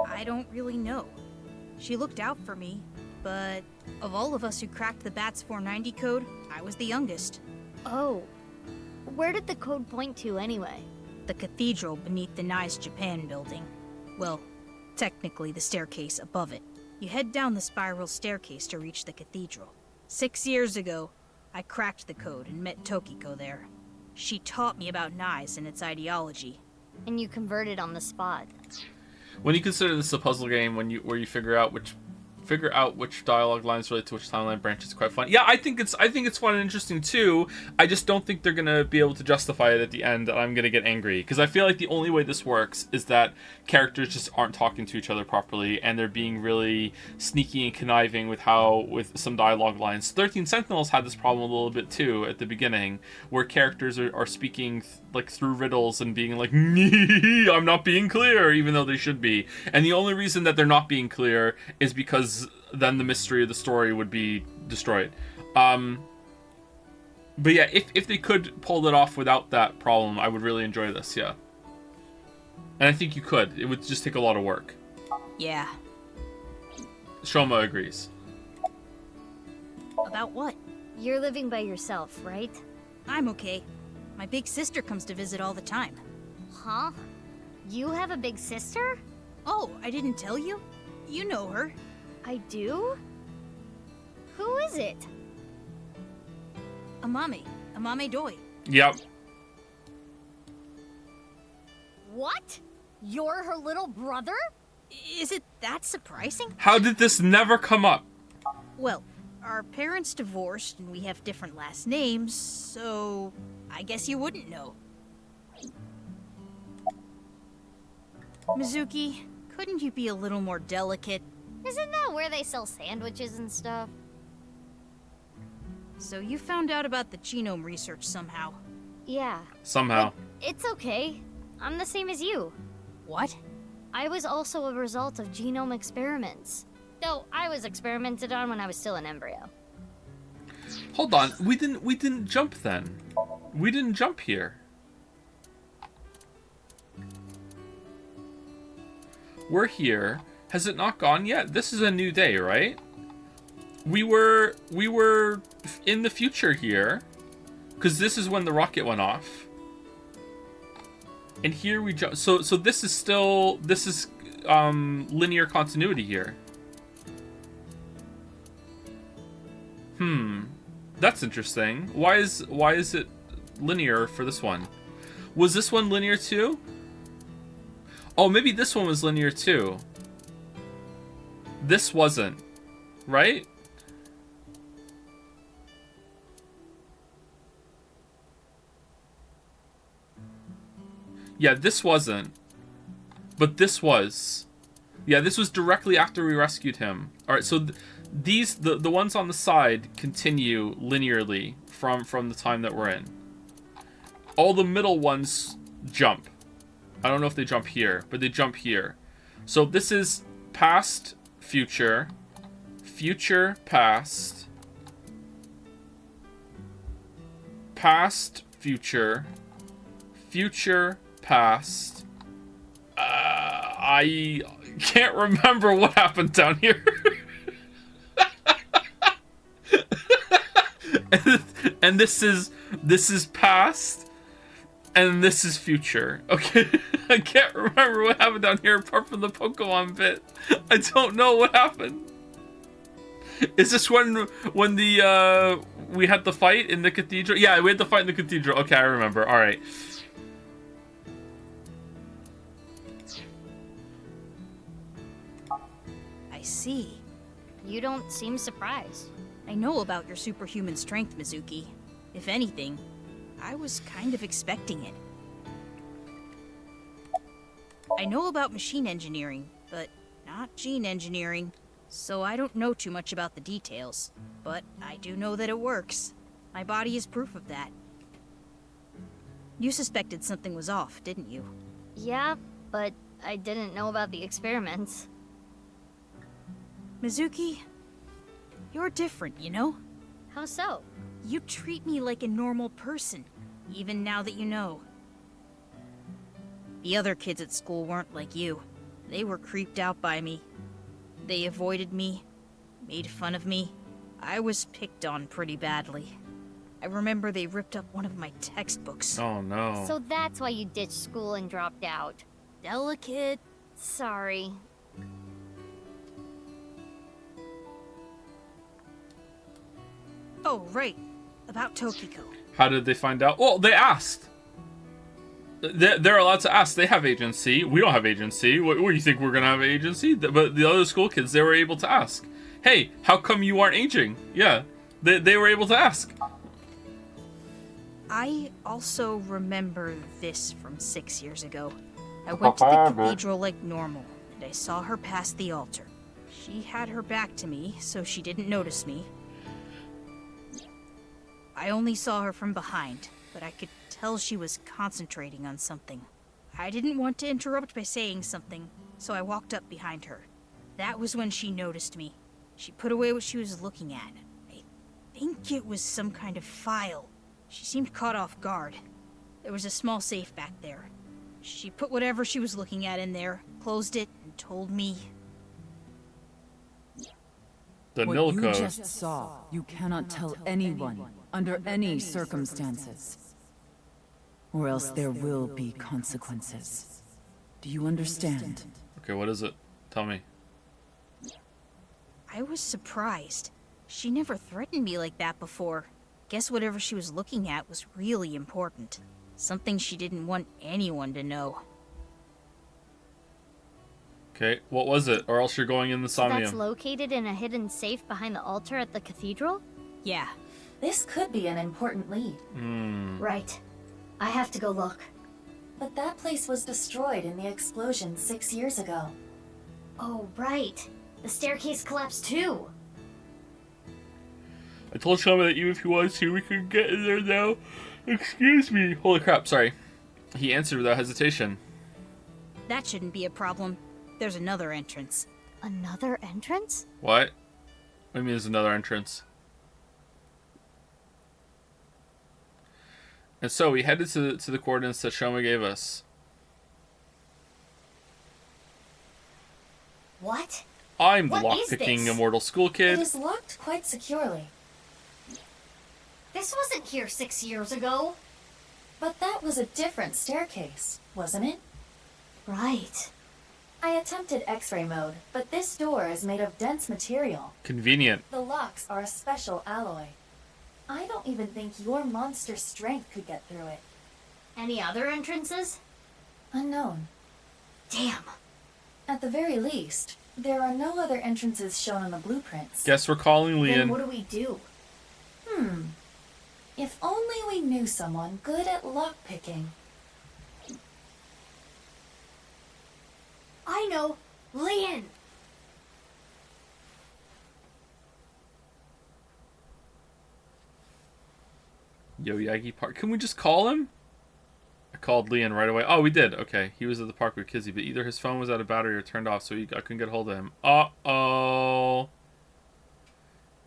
I don't really know. She looked out for me, but of all of us who cracked the BATS 490 code, I was the youngest. Oh. Where did the code point to anyway? The cathedral beneath the Nice Japan building. Well, technically the staircase above it. You head down the spiral staircase to reach the cathedral. 6 years ago, I cracked the code and met Tokiko there. She taught me about Nice and its ideology. And you converted on the spot. When you consider this a puzzle game, where you figure out which dialogue lines relate to which timeline branch, is quite fun. Yeah, I think it's fun and interesting too. I just don't think they're gonna be able to justify it at the end, and I'm gonna get angry because I feel like the only way this works is that characters just aren't talking to each other properly, and they're being really sneaky and conniving with some dialogue lines. 13 Sentinels had this problem a little bit too at the beginning, where characters are speaking like through riddles and being like, I'm not being clear, even though they should be. And the only reason that they're not being clear is because then the mystery of the story would be destroyed. But yeah, if they could pull it off without that problem, I would really enjoy this, yeah. And I think you could. It would just take a lot of work. Yeah. Shoma agrees. About what? You're living by yourself, right? I'm okay. My big sister comes to visit all the time. Huh? You have a big sister? Oh, I didn't tell you? You know her. I do? Who is it? Amame Doi. Yep. What? You're her little brother? Is it that surprising? How did this never come up? Well, our parents divorced and we have different last names, so I guess you wouldn't know. Mizuki, couldn't you be a little more delicate? Isn't that where they sell sandwiches and stuff? So you found out about the genome research somehow? Yeah. Somehow. But it's okay. I'm the same as you. What? I was also a result of genome experiments. Though I was experimented on when I was still an embryo. Hold on. We didn't jump then. We didn't jump here. We're here. Has it not gone yet? This is a new day, right? We were in the future here, because this is when the rocket went off. And here we jump. So this is linear continuity here. That's interesting. Why is it linear for this one? Was this one linear too? Oh, maybe this one was linear too. This wasn't, right? Yeah, this wasn't. But this was. Yeah, this was directly after we rescued him. Alright, so the ones on the side continue linearly from the time that we're in. All the middle ones jump. I don't know if they jump here, but they jump here. So this is past, future, future, past, past, future, future, past. I can't remember what happened down here. and this is past, And this is future. Okay, I can't remember what happened down here apart from the Pokemon bit. I don't know what happened. Is this when the we had the fight in the cathedral? Yeah, we had the fight in the cathedral. Okay, I remember. All right. I see. You don't seem surprised. I know about your superhuman strength, Mizuki. If anything, I was kind of expecting it. I know about machine engineering, but not gene engineering, so I don't know too much about the details. But I do know that it works. My body is proof of that. You suspected something was off, didn't you? Yeah, but I didn't know about the experiments. Mizuki, you're different, you know? How so? You treat me like a normal person, even now that you know. The other kids at school weren't like you. They were creeped out by me. They avoided me, made fun of me. I was picked on pretty badly. I remember they ripped up one of my textbooks. Oh no. So that's why you ditched school and dropped out. Delicate. Sorry. Oh, right. About Tokiko. How did they find out? Well, they asked. They're allowed to ask. They have agency. We don't have agency. What do you think we're gonna have agency? But the other school kids, they were able to ask. Hey, how come you aren't aging? Yeah, they were able to ask. I also remember this from 6 years ago. I went to the cathedral like normal, and I saw her past the altar. She had her back to me, so she didn't notice me. I only saw her from behind, but I could tell she was concentrating on something. I didn't want to interrupt by saying something, so I walked up behind her. That was when she noticed me. She put away what she was looking at. I think it was some kind of file. She seemed caught off guard. There was a small safe back there. She put whatever she was looking at in there, closed it, and told me... The What Nil you Code. just saw, you cannot tell anyone, under any circumstances. Or else there will be consequences. Do you understand? Okay, what is it? Tell me. I was surprised. She never threatened me like that before. Guess whatever she was looking at was really important. Something she didn't want anyone to know. Okay, what was it? Or else you're going in the So that's Somnium. located in a hidden safe behind the altar at the cathedral? Yeah. This could be an important lead. Right. I have to go look. But that place was destroyed in the explosion 6 years ago. Oh, right. The staircase collapsed too. I told Shama that even if he wanted to, we could get in there now. Excuse me. Holy crap, sorry. He answered without hesitation. That shouldn't be a problem. There's another entrance. Another entrance? What? What do you mean there's another entrance? And so we headed to the coordinates that Shoma gave us. What? I'm the What is lockpicking this? immortal school It kid. is locked quite securely. This wasn't here 6 years ago. But that was a different staircase, wasn't it? Right. I attempted X-ray mode, but this door is made of dense material. Convenient. The locks are a special alloy. I don't even think your monster strength could get through it. Any other entrances? Unknown. Damn. At the very least, there are no other entrances shown on the blueprints. Guess we're calling Then Leon. what do we do? If only we knew someone good at lockpicking. I know. Lian! Yo Yagi Park. Can we just call him? I called Leon right away. Oh, we did. Okay. He was at the park with Kizzy, but either his phone was out of battery or turned off, so I couldn't get hold of him. Uh-oh.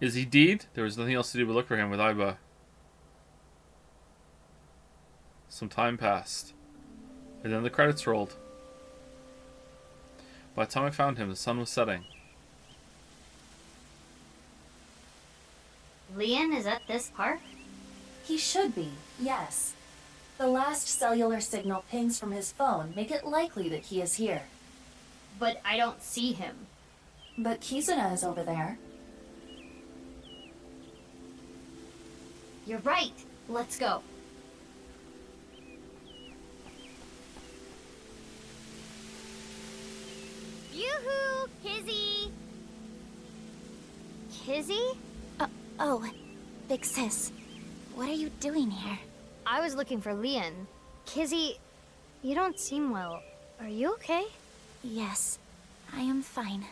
Is he deed? There was nothing else to do but look for him with Aiba. Some time passed. And then the credits rolled. By the time I found him, the sun was setting. Lian is at this park? He should be, yes. The last cellular signal pings from his phone make it likely that he is here. But I don't see him. But Kizuna is over there. You're right. Let's go. Yoo-hoo! Kizzy! Kizzy? Oh, Big Sis. What are you doing here? I was looking for Leon. Kizzy, you don't seem well. Are you okay? Yes, I am fine.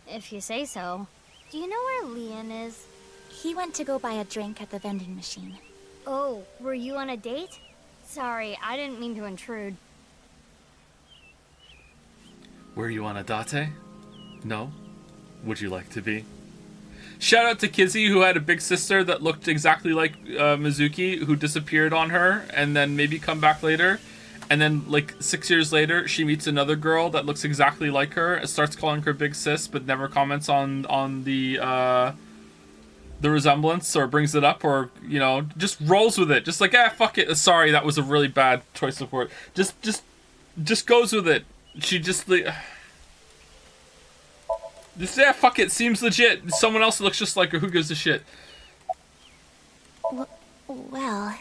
If you say so. Do you know where Leon is? He went to go buy a drink at the vending machine. Oh, were you on a date? Sorry, I didn't mean to intrude. Were you on a date? No? Would you like to be? Shout out to Kizzy, who had a big sister that looked exactly like Mizuki, who disappeared on her and then maybe come back later. And then, like, 6 years later, she meets another girl that looks exactly like her and starts calling her big sis, but never comments on the resemblance or brings it up or, you know, just rolls with it. Just like, fuck it. Sorry, that was a really bad choice of word. Just goes with it. She just, like... fuck it, seems legit. Someone else looks just like her, who gives a shit? Well...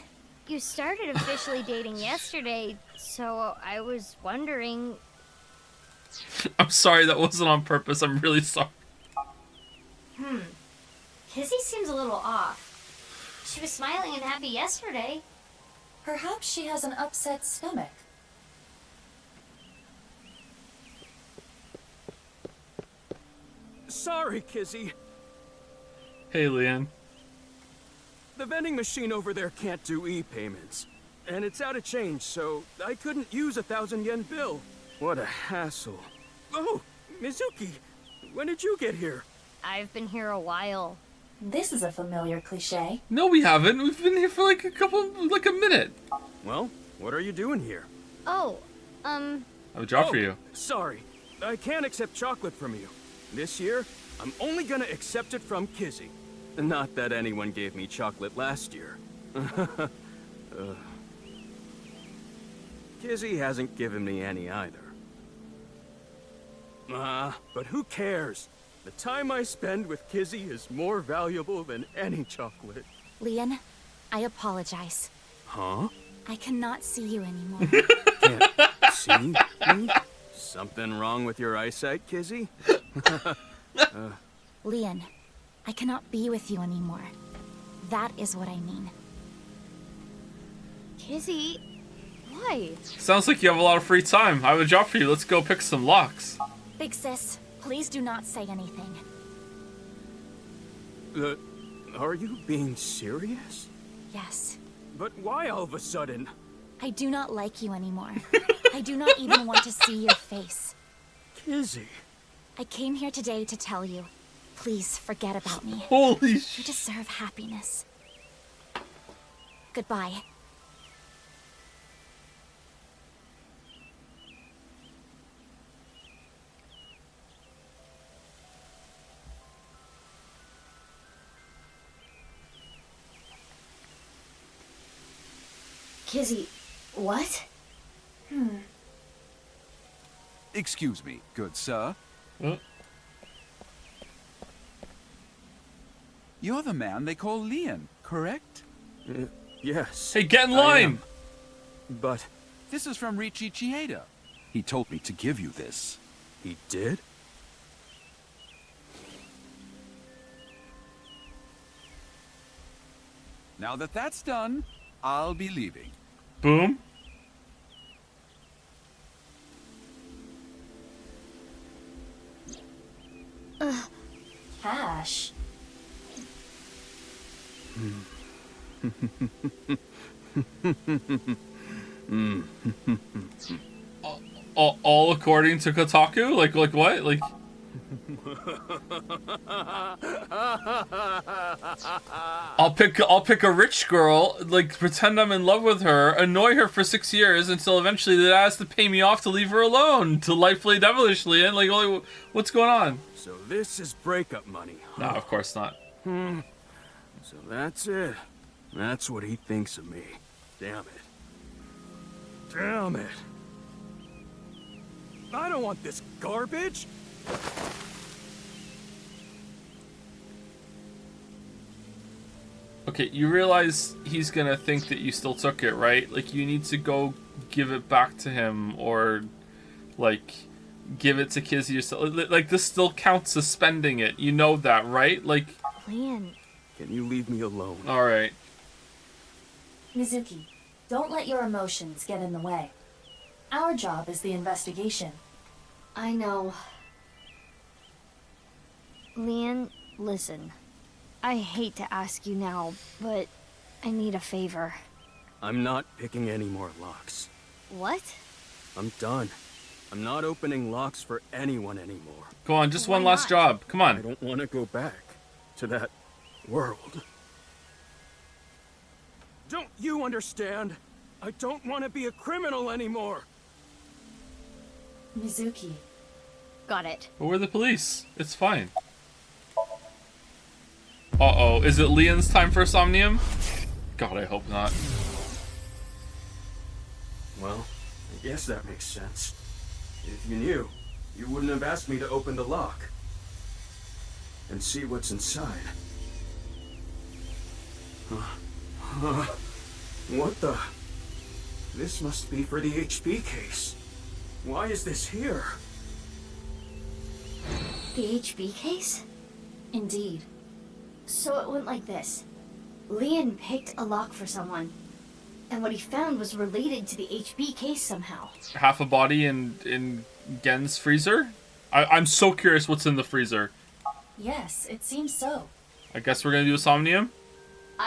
You started officially dating yesterday, so I was wondering... I'm sorry, that wasn't on purpose. I'm really sorry. Kizzy seems a little off. She was smiling and happy yesterday. Perhaps she has an upset stomach. Sorry, Kizzy. Hey, Leanne. The vending machine over there can't do e-payments. And it's out of change, so I couldn't use a 1,000-yen bill. What a hassle. Oh, Mizuki, when did you get here? I've been here a while. This is a familiar cliche. No, we haven't. We've been here for like a minute. Well, what are you doing here? Oh, I have a job for you. Sorry, I can't accept chocolate from you. This year, I'm only gonna accept it from Kizzy. Not that anyone gave me chocolate last year. Kizzy hasn't given me any either. But who cares? The time I spend with Kizzy is more valuable than any chocolate. Leon, I apologize. Huh? I cannot see you anymore. Can't see me? Something wrong with your eyesight, Kizzy? Leon, I cannot be with you anymore. That is what I mean. Kizzy, why? Sounds like you have a lot of free time. I have a job for you. Let's go pick some locks. Big Sis, please do not say anything. Are you being serious? Yes. But why all of a sudden? I do not like you anymore. I do not even want to see your face. Kizzy. I came here today to tell you. Please forget about me. Holy You shit. deserve happiness. Goodbye. Kizzy, what? Excuse me, good sir. Huh? You're the man they call Leon, correct? Yes. Hey, get in I line! am. But This is from Richi Chieda. He told me to give you this. he did? Now that that's done, I'll be leaving. Boom. Cash. All according to Kotaku? Like what? Like... I'll pick a rich girl, like pretend I'm in love with her, annoy her for 6 years until eventually that has to pay me off to leave her alone, delightfully devilishly, and like, what's going on? So this is breakup money, No, huh? of course not. So that's it. That's what he thinks of me. Damn it. Damn it. I don't want this garbage. Okay, you realize he's gonna think that you still took it, right? Like, you need to go give it back to him, or, like, give it to Kizzy yourself. Like, this still counts as spending it. You know that, right? Like... Leon. Can you leave me alone? Alright. Mizuki, don't let your emotions get in the way. Our job is the investigation. I know. Leon, listen. I hate to ask you now, but I need a favor. I'm not picking any more locks. What? I'm done. I'm not opening locks for anyone anymore. Go on, just one last job. Come on. I don't want to go back to that world. Don't you understand? I don't want to be a criminal anymore. Mizuki. Got it. But we're the police. It's fine. Uh-oh. Is it Leon's time for Somnium? God, I hope not. Well, I guess that makes sense. If you knew, you wouldn't have asked me to open the lock and see what's inside. What the? This must be for the HP case. Why is this here? The HB case? Indeed. So it went like this. Leon picked a lock for someone, and what he found was related to the HB case somehow. Half a body in Gen's freezer? I'm so curious what's in the freezer. Yes, it seems so. I guess we're gonna do a Somnium?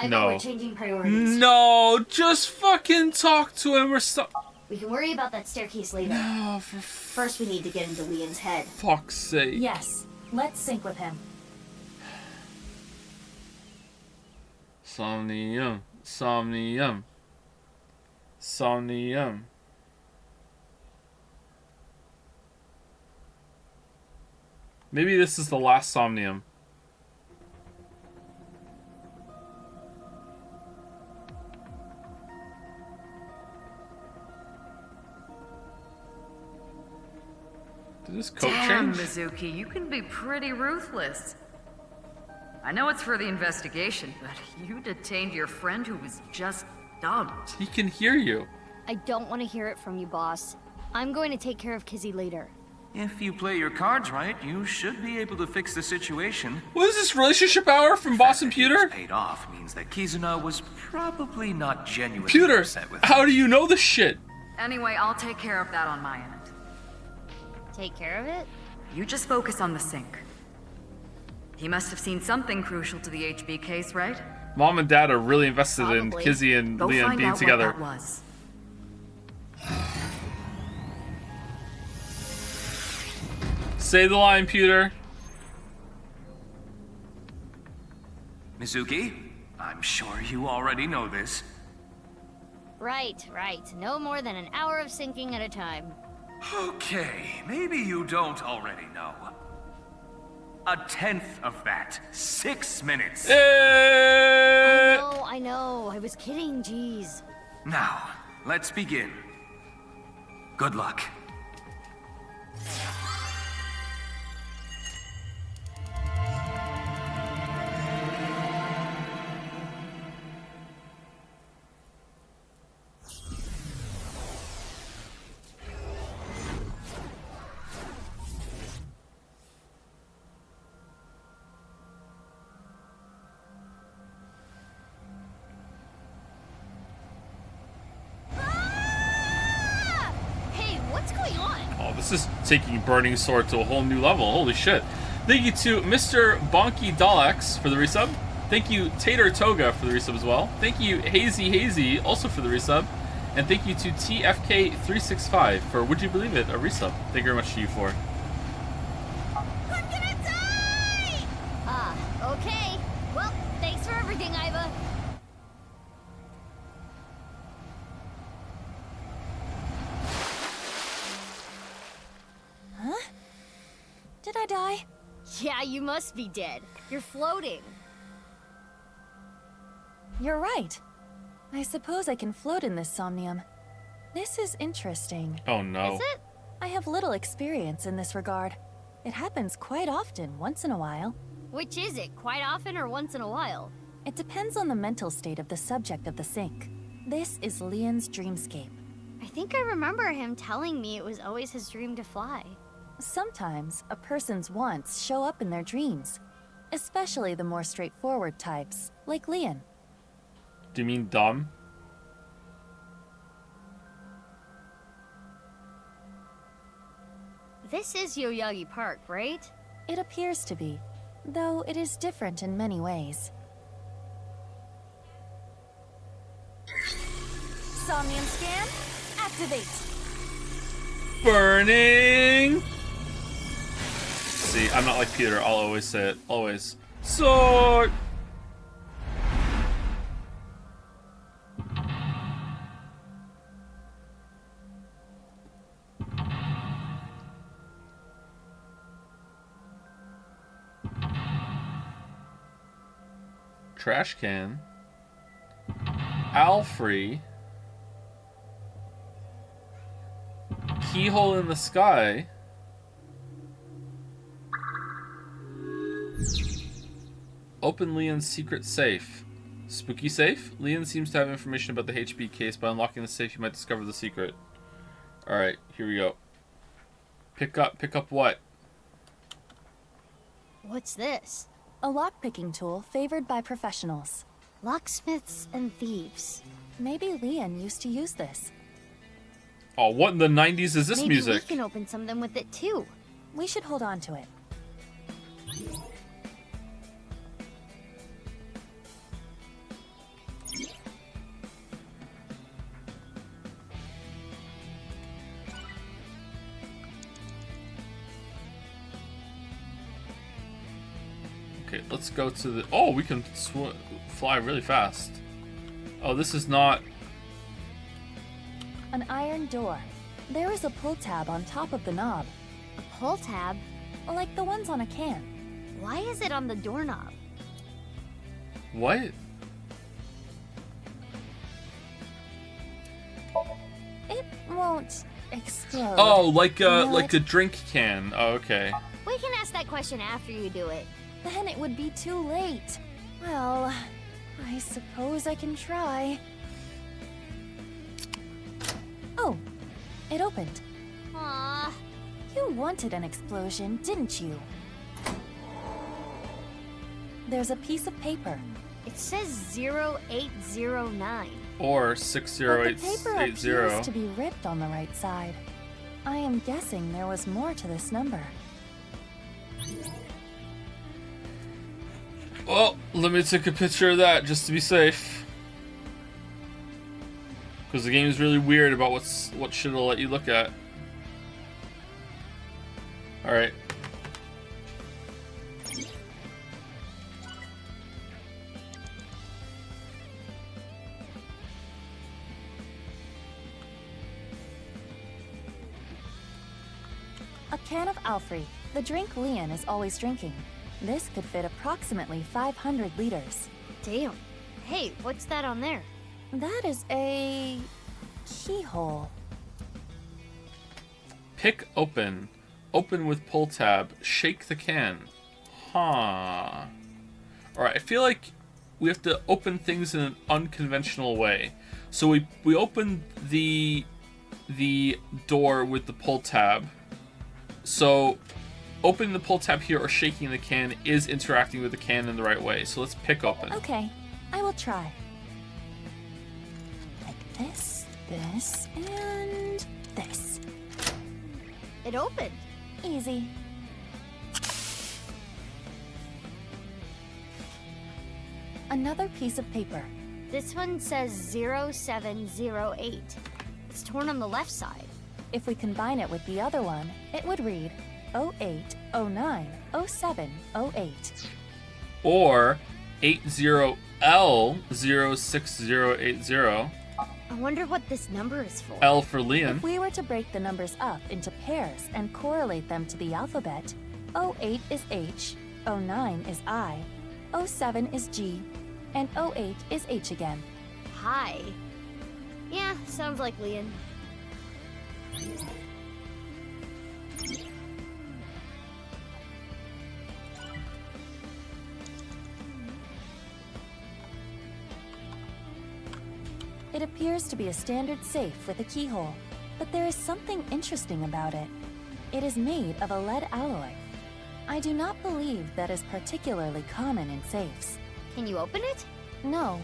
No. We're changing priorities. No, just fucking talk to him or something. We can worry about that staircase later. No, First we need to get into Leon's head. Fuck's sake. Yes, let's sync with him. Somnium. Somnium. Somnium. Maybe this is the last Somnium. Did this coat Damn, change? Mizuki, you can be pretty ruthless. I know it's for the investigation, but you detained your friend who was just dumped. He can hear you. I don't want to hear it from you, boss. I'm going to take care of Kizzy later. If you play your cards right, you should be able to fix the situation. What is this relationship hour from Boss and Pewter? Paid off means that Kizuna was probably not genuinely Pewter, upset with how do you know this shit? Anyway, I'll take care of that on my end. Take care of it? You just focus on the sink. He must have seen something crucial to the HB case, right? Mom and Dad are really invested in Probably. Kizzy and Go Leon find being out together. What that was. Say the line, Pewter. Mizuki, I'm sure you already know this. Right. No more than an hour of syncing at a time. Okay, maybe you don't already know. 1/10 of that. 6 minutes. I know. I was kidding, jeez. Now, let's begin. Good luck. What's This is taking Burning Sword to a whole new level. Holy shit. Thank you to Mr. Bonky Dalex for the resub. Thank you Tater Toga for the resub as well. Thank you Hazy also for the resub. And thank you to TFK365 for, would you believe it, a resub. Thank you very much to you for. I'm gonna die! Okay. Well, thanks for everything, Iva. Huh? Did I die? Yeah, you must be dead. You're floating. You're right. I suppose I can float in this Somnium. This is interesting. Oh no. Is it? I have little experience in this regard. It happens quite often, once in a while. Which is it? Quite often or once in a while? It depends on the mental state of the subject of the sync. This is Leon's dreamscape. I think I remember him telling me it was always his dream to fly. Sometimes, a person's wants show up in their dreams. Especially the more straightforward types, like Leon. Do you mean dumb? This is Yoyagi Park, right? It appears to be, though it is different in many ways. Somnium scan, activate! Burning! See, I'm not like Peter, I'll always say it. Always. Sword! Trash can. Alfrey. Keyhole in the sky. Open Leon's secret safe. Spooky safe? Leon seems to have information about the HB case. By unlocking the safe, you might discover the secret. Alright, here we go. Pick up what? What's this? A lockpicking tool favored by professionals. Locksmiths and thieves. Maybe Leon used to use this. Oh, what in the 90s is this Maybe music? we can open something with it too. We should hold on to it. Okay, let's go to the... Oh, we can fly really fast. Oh, this is not... An iron door. There is a pull tab on top of the knob. A pull tab? Like the ones on a can. Why is it on the doorknob? What? It won't explode. Oh, like a drink can. Oh, okay. We can ask that question after you do it. Then it would be too late. Well, I suppose I can try. Oh, it opened. Aww. You wanted an explosion, didn't you? There's a piece of paper. It says 0809. Or But the 60880. paper appears to be ripped on the right side. I am guessing there was more to this number. Well, let me take a picture of that just to be safe. Because the game is really weird about what shit it'll let you look at. Alright. A can of Alfrey, the drink Leon is always drinking. This could fit approximately 500 liters. Damn. Hey, what's that on there? That is a keyhole. Pick open. Open with pull tab. Shake the can. Huh. Alright, I feel like we have to open things in an unconventional way. So we open the door with the pull tab. So opening the pull tab here or shaking the can is interacting with the can in the right way. So let's pick open. Okay, I will try. Like this, this, and this. It opened. Easy. Another piece of paper. This one says 0708. It's torn on the left side. If we combine it with the other one, it would read 08090708. Or 80L06080. I wonder what this number is for. L for Leon. If we were to break the numbers up into pairs and correlate them to the alphabet, 08 is H, 09 is I, 07 is G, and 08 is H again. Hi. Yeah, sounds like Leon. It appears to be a standard safe with a keyhole, but there is something interesting about it. It is made of a lead alloy. I do not believe that is particularly common in safes. Can you open it? No,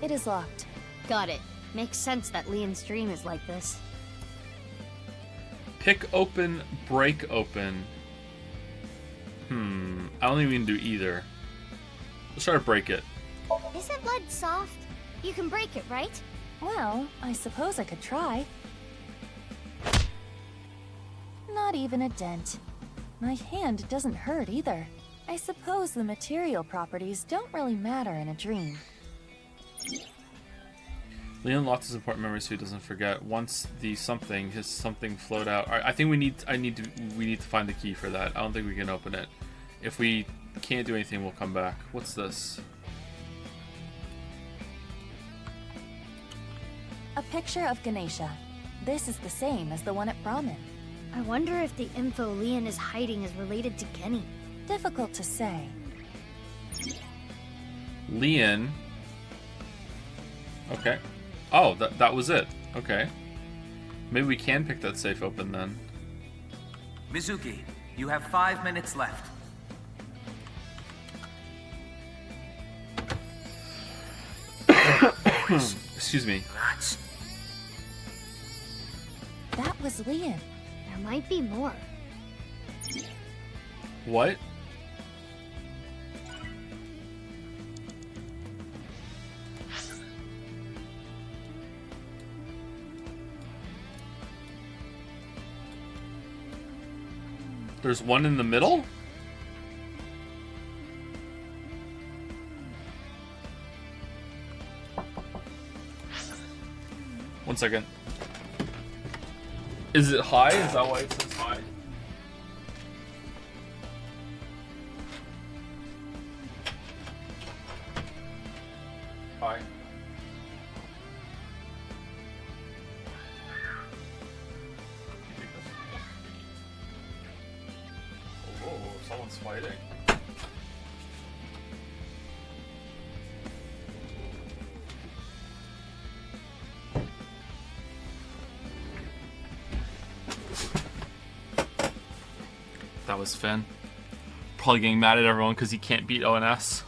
it is locked. Got it. Makes sense that Leon's dream is like this. Pick open, break open. I don't think we can do either. Let's try to break it. Isn't lead soft? You can break it, right? Well, I suppose I could try. Not even a dent. My hand doesn't hurt either. I suppose the material properties don't really matter in a dream. Leon lost his important memories so he doesn't forget. Once his something flowed out. I think we need to find the key for that. I don't think we can open it. If we can't do anything, we'll come back. What's this? A picture of Ganesha. This is the same as the one at Brahmin. I wonder if the info Leon is hiding is related to Kenny. Difficult to say. Leon. Okay. Oh, that was it. Okay. Maybe we can pick that safe open then. Mizuki, you have 5 minutes left. Excuse me. That was Leon. There might be more. What? There's one in the middle? One second. Is it high? Is that why it says high? High. Oh, someone's fighting. That was Finn. Probably getting mad at everyone because he can't beat ONS.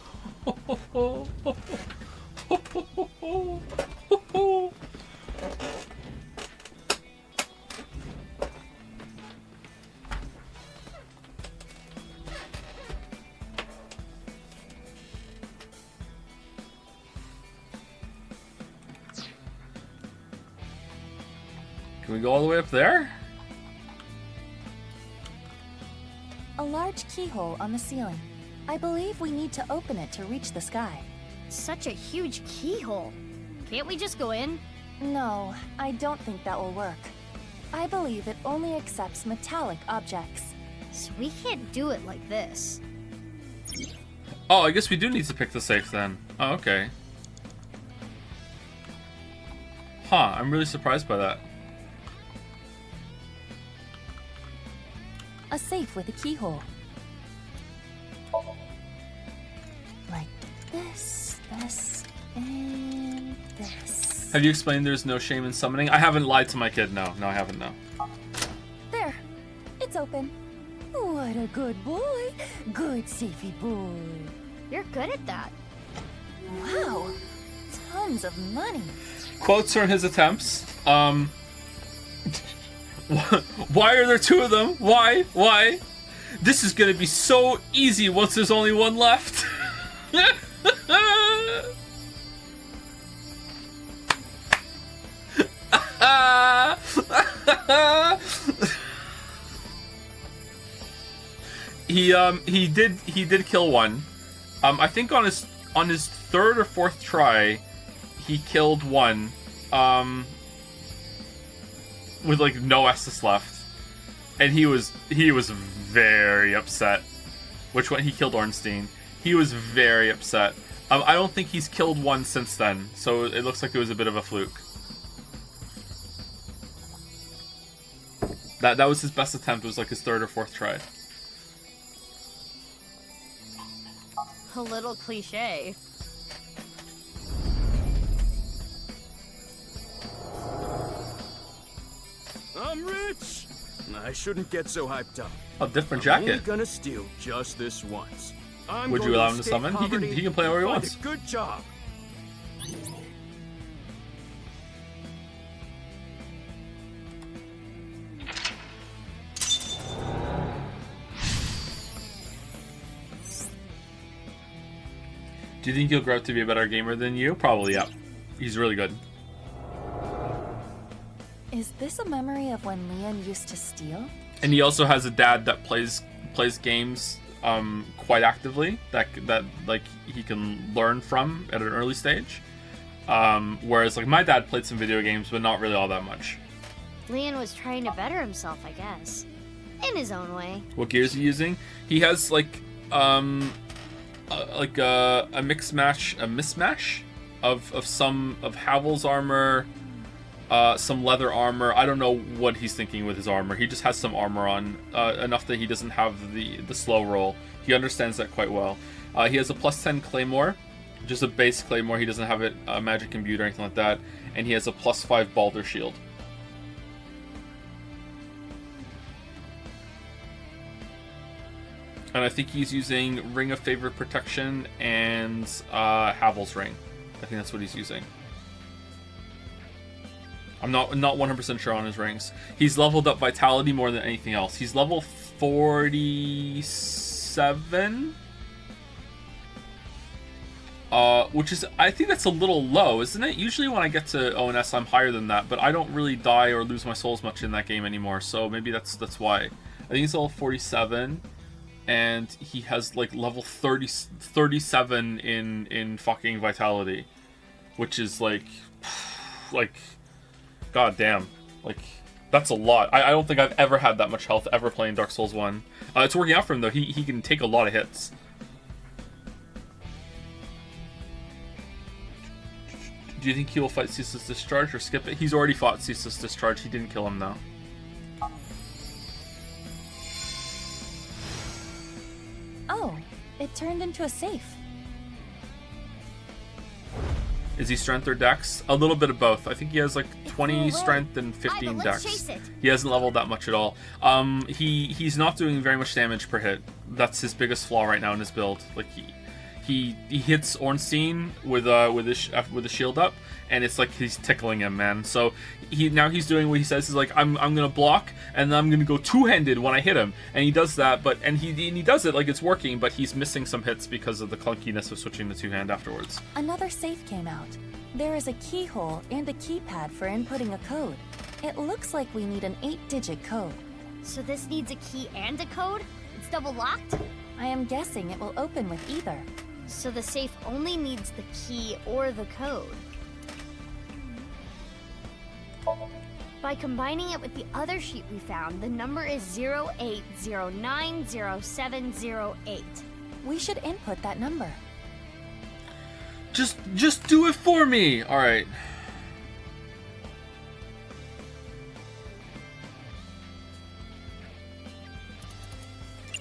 Can we go all the way up there? A large keyhole on the ceiling. I believe we need to open it to reach the sky. Such a huge keyhole. Can't we just go in? No, I don't think that will work. I believe it only accepts metallic objects. So we can't do it like this. Oh, I guess we do need to pick the safe then. Oh, okay. Huh, I'm really surprised by that. A safe with a keyhole. Like this, and this. Have you explained there's no shame in summoning? I haven't lied to my kid, no. No, I haven't, no. There, it's open. What a good boy. Good safety boy. You're good at that. Wow, tons of money. Quotes from his attempts. Why are there two of them? Why? Why? This is gonna be so easy once there's only one left. He did kill one. I think on his third or fourth try, he killed one. With like no Estus left, and he was very upset. Which one? He killed Ornstein. He was very upset. I don't think he's killed one since then, so it looks like it was a bit of a fluke. That was his best attempt. It was like his third or fourth try. A little cliche. I'm rich! I shouldn't get so hyped up. A different I'm only jacket. gonna steal just this once. Would you allow him to summon? He can play where he wants. Good job. Do you think he'll grow up to be a better gamer than you? Probably, yeah. He's really good. Is this a memory of when Leon used to steal? And he also has a dad that plays games quite actively that like he can learn from at an early stage. Whereas like my dad played some video games, but not really all that much. Leon was trying to better himself, I guess. In his own way. What gear is he using? He has like a mismatch of some of Havel's armor, some leather armor. I don't know what he's thinking with his armor. He just has some armor on, enough that he doesn't have the slow roll. He understands that quite well. He has a +10 claymore, just a base claymore. He doesn't have it magic imbued or anything like that. And he has a +5 Balder shield. And I think he's using Ring of Favor Protection and Havel's Ring. I think that's what he's using. I'm not 100% sure on his rings. He's leveled up Vitality more than anything else. He's level 47? Which is, I think that's a little low, isn't it? Usually when I get to ONS, I'm higher than that, but I don't really die or lose my souls much in that game anymore, so maybe that's why. I think he's level 47. And he has like level 37 in fucking Vitality, which is like god damn, like that's a lot. I don't think I've ever had that much health ever playing Dark Souls 1. It's working out for him though. He can take a lot of hits. Do you think he will fight Ceaseless Discharge or skip it? He's already fought Ceaseless Discharge. He didn't kill him though. Oh, it turned into a safe. Is he strength or dex? A little bit of both. I think he has like 20 strength and 15 dex. He hasn't leveled that much at all. He's not doing very much damage per hit. That's his biggest flaw right now in his build. Like he hits Ornstein with a shield up, and it's like he's tickling him, man. So he's doing what he says is like I'm gonna block and then I'm gonna go two-handed when I hit him, and he does that. But he does it like it's working, but he's missing some hits because of the clunkiness of switching to two-hand afterwards. Another safe came out. There is a keyhole and a keypad for inputting a code. It looks like we need an 8-digit code. So this needs a key and a code? It's double locked? I am guessing it will open with either. So the safe only needs the key or the code. By combining it with the other sheet we found, the number is 08090708. We should input that number. Just do it for me. All right.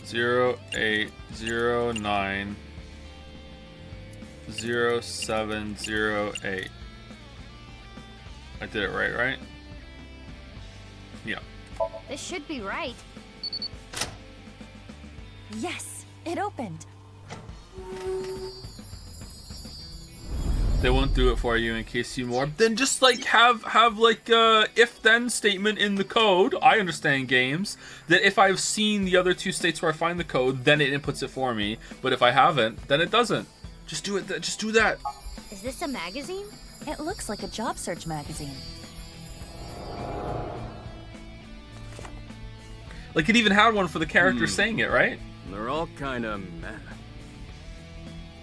Zero 0809 0708. I did it right? Yeah. This should be right. Yes, it opened. They won't do it for you in case you more. Then just like have like a if-then statement in the code. I understand games that if I've seen the other two states where I find the code, then it inputs it for me. But if I haven't, then it doesn't. Just do it. Just do that. Is this a magazine? It looks like a job search magazine. Like it even had one for the character saying it, right? They're all kind of meh.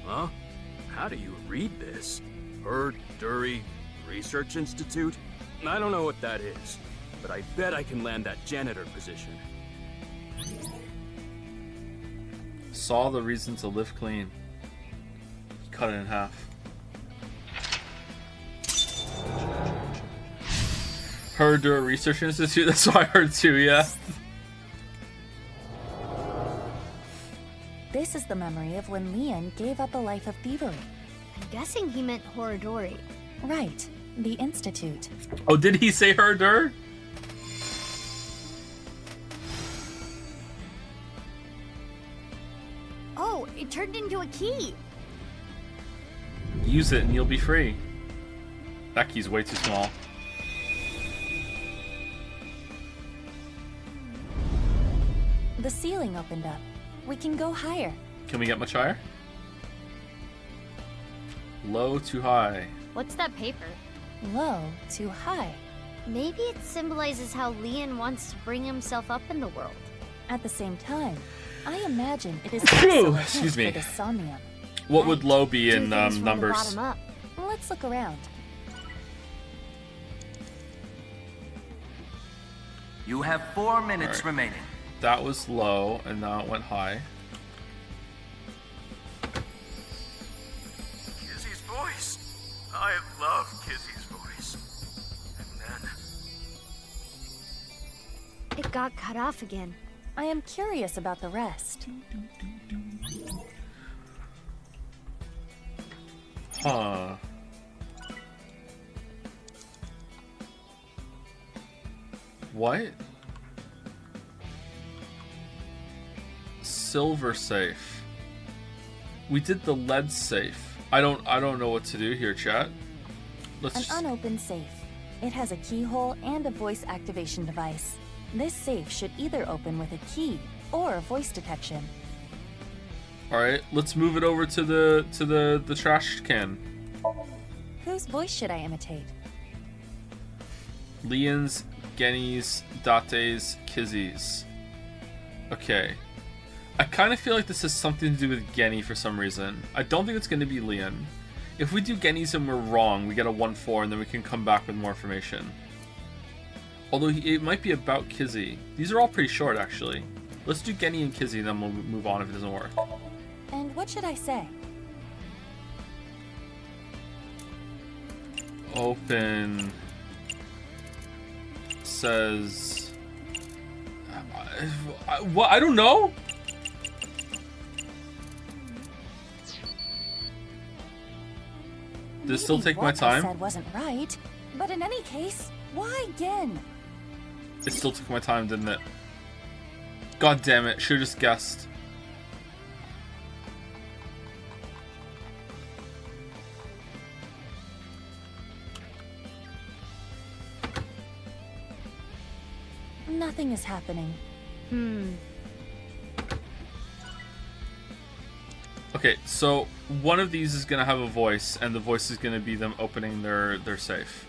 Huh? How do you read this? Dury Research Institute? I don't know what that is, but I bet I can land that janitor position. Saw the reason to live clean. Cut it in half. Herder Research Institute. That's what I heard too. Yeah. This is the memory of when Leon gave up a life of thievery. I'm guessing he meant Horadori. Right. The Institute. Oh, did he say Herder? Oh, it turned into a key. Use it and you'll be free. That key's way too small. The ceiling opened up. We can go higher. Can we get much higher? Low to high. What's that paper? Low to high. Maybe it symbolizes how Leon wants to bring himself up in the world. At the same time, I imagine it is also a Excuse hint me. for the Somnium. What would low be in Two things from the numbers? bottom up. Let's look around. You have 4 minutes remaining. That was low, and now it went high. Kizzy's voice. I love Kizzy's voice. And then... It got cut off again. I am curious about the rest. Huh. What? Silver safe. We did the lead safe. I don't know what to do here, chat. Let's An unopened safe. It has a keyhole and a voice activation device. This safe should either open with a key or voice detection. All right, let's move it over to the trash can. Whose voice should I imitate? Leon's, Genny's, Date's, Kizzy's. Okay. I kind of feel like this has something to do with Genny for some reason. I don't think it's going to be Leon. If we do Genny's and we're wrong, we get a 1-4 and then we can come back with more information. Although it might be about Kizzy. These are all pretty short, actually. Let's do Genny and Kizzy, then we'll move on if it doesn't work. And what should I say? Open says what? I don't know. Does it still take my time? What I said wasn't right, but in any case, why again? It still took my time, didn't it? God damn it! Should have just guessed. Nothing is happening. Okay, so one of these is gonna have a voice, and the voice is gonna be them opening their safe.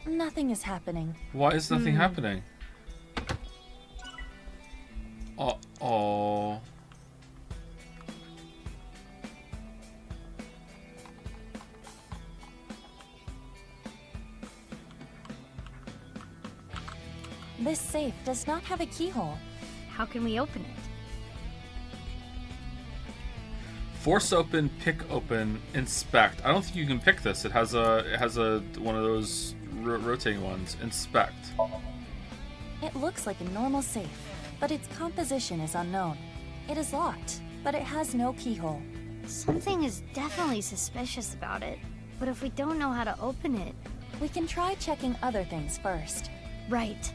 Nothing is happening. Why is nothing happening? Uh-oh. This safe does not have a keyhole. How can we open it? Force open, pick open, inspect. I don't think you can pick this. It has a one of those rotating ones. Inspect. It looks like a normal safe, but its composition is unknown. It is locked, but it has no keyhole. Something is definitely suspicious about it. But if we don't know how to open it... We can try checking other things first. Right.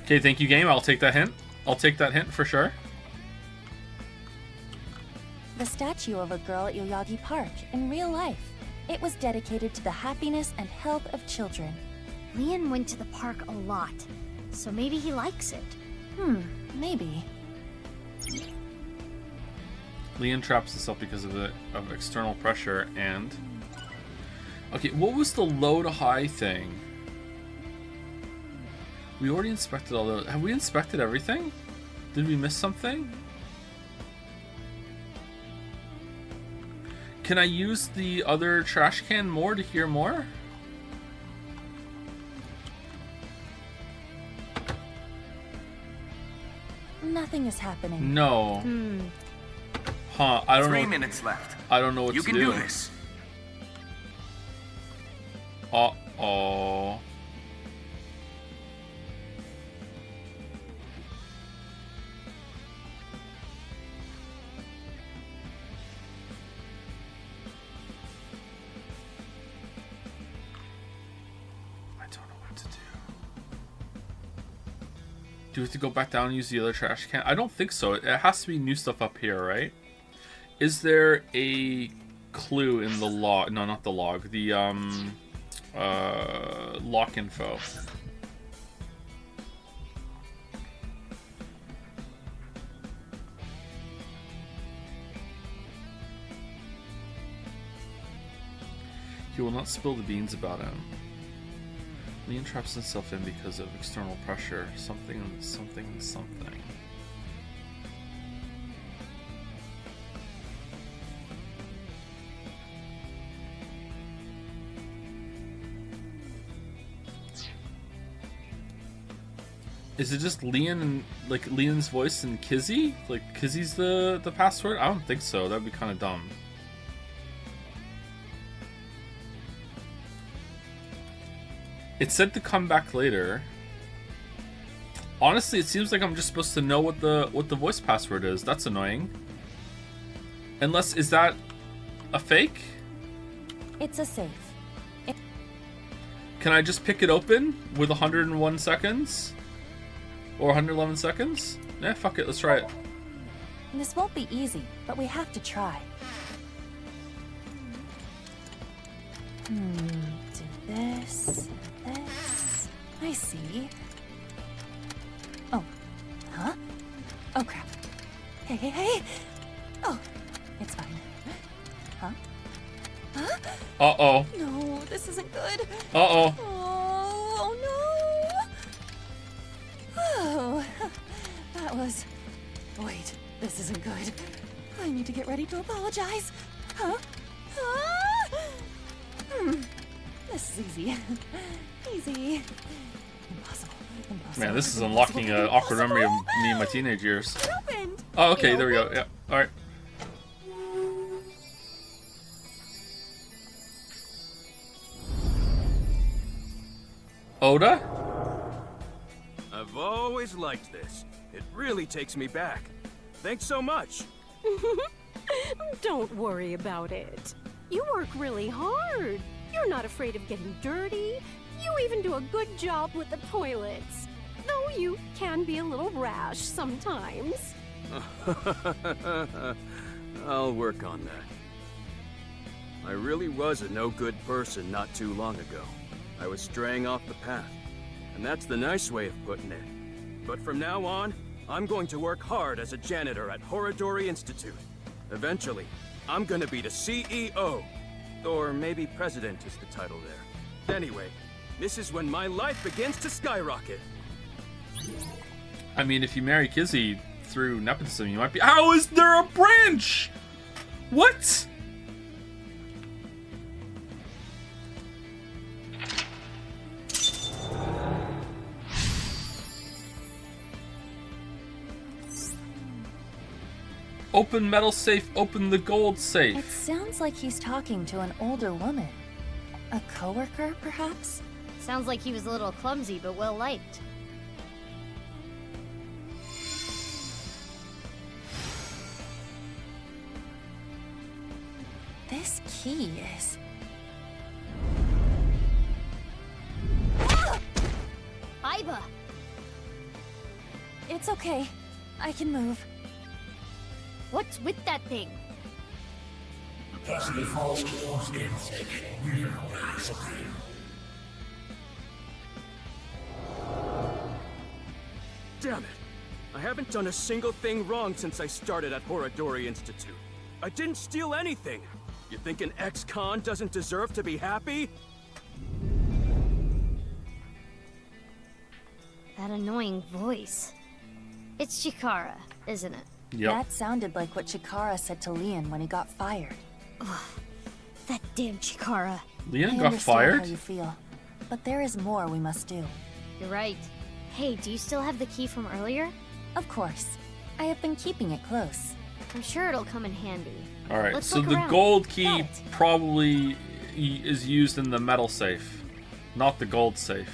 Okay, thank you, game. I'll take that hint. I'll take that hint for sure. The statue of a girl at Yoyagi Park in real life. It was dedicated to the happiness and health of children. Leon went to the park a lot, so maybe he likes it. Maybe. Leon traps himself because of external pressure and... Okay, what was the low to high thing? We already inspected all those. Have we inspected everything? Did we miss something? Can I use the other trash can more to hear more? Nothing is happening. No. Huh, I don't know. 3 minutes left. I don't know what you to can do. do this. Uh-oh. Do we have to go back down and use the other trash can? I don't think so. It has to be new stuff up here, right? Is there a clue in the log? No, not the log. The lock info. He will not spill the beans about him. Leon traps himself in because of external pressure. Something. Is it just Leon and like Leon's voice and Kizzy? Like Kizzy's the password? I don't think so. That'd be kind of dumb. It said to come back later. Honestly, it seems like I'm just supposed to know what the voice password is. That's annoying. Unless, is that a fake? It's a safe. Can I just pick it open with 101 seconds? Or 111 seconds? Eh, fuck it, let's try it. This won't be easy, but we have to try. Do this. I see. Oh. Huh? Oh, crap. Hey. Oh, it's fine. Huh? Huh? Uh-oh. No, this isn't good. Uh-oh. Oh, no. Oh, that was... Wait, this isn't good. I need to get ready to apologize. Huh? This is easy. Easy. Impossible. Man, this is unlocking an awkward memory of me in my teenage years. It opened. Oh, okay, there we go. Yeah, alright. Oda? I've always liked this. It really takes me back. Thanks so much. Don't worry about it. You work really hard. You're not afraid of getting dirty. You even do a good job with the toilets. Though you can be a little rash sometimes. I'll work on that. I really was a no-good person not too long ago. I was straying off the path, and that's the nice way of putting it. But from now on, I'm going to work hard as a janitor at Horadori Institute. Eventually, I'm gonna be the CEO. Or maybe president is the title there. Anyway, this is when my life begins to skyrocket. I mean, if you marry Kizzy through nepotism, you might be... How is there a branch? What? Open metal safe, open the gold safe. It sounds like he's talking to an older woman. A coworker, perhaps? Sounds like he was a little clumsy, but well liked. This key is... Aiba! It's okay. I can move. What's with that thing? Damn it! I haven't done a single thing wrong since I started at Horadori Institute. I didn't steal anything. You think an ex-con doesn't deserve to be happy? That annoying voice. It's Chikara, isn't it? Yep. That sounded like what Chikara said to Leon when he got fired. Ugh, that damn Chikara. Leon I got understand fired? how you feel, but there is more we must do. You're right. Hey, do you still have the key from earlier? Of course. I have been keeping it close. I'm sure it'll come in handy. All right, Let's so look the around. gold key probably is used in the metal safe, not the gold safe.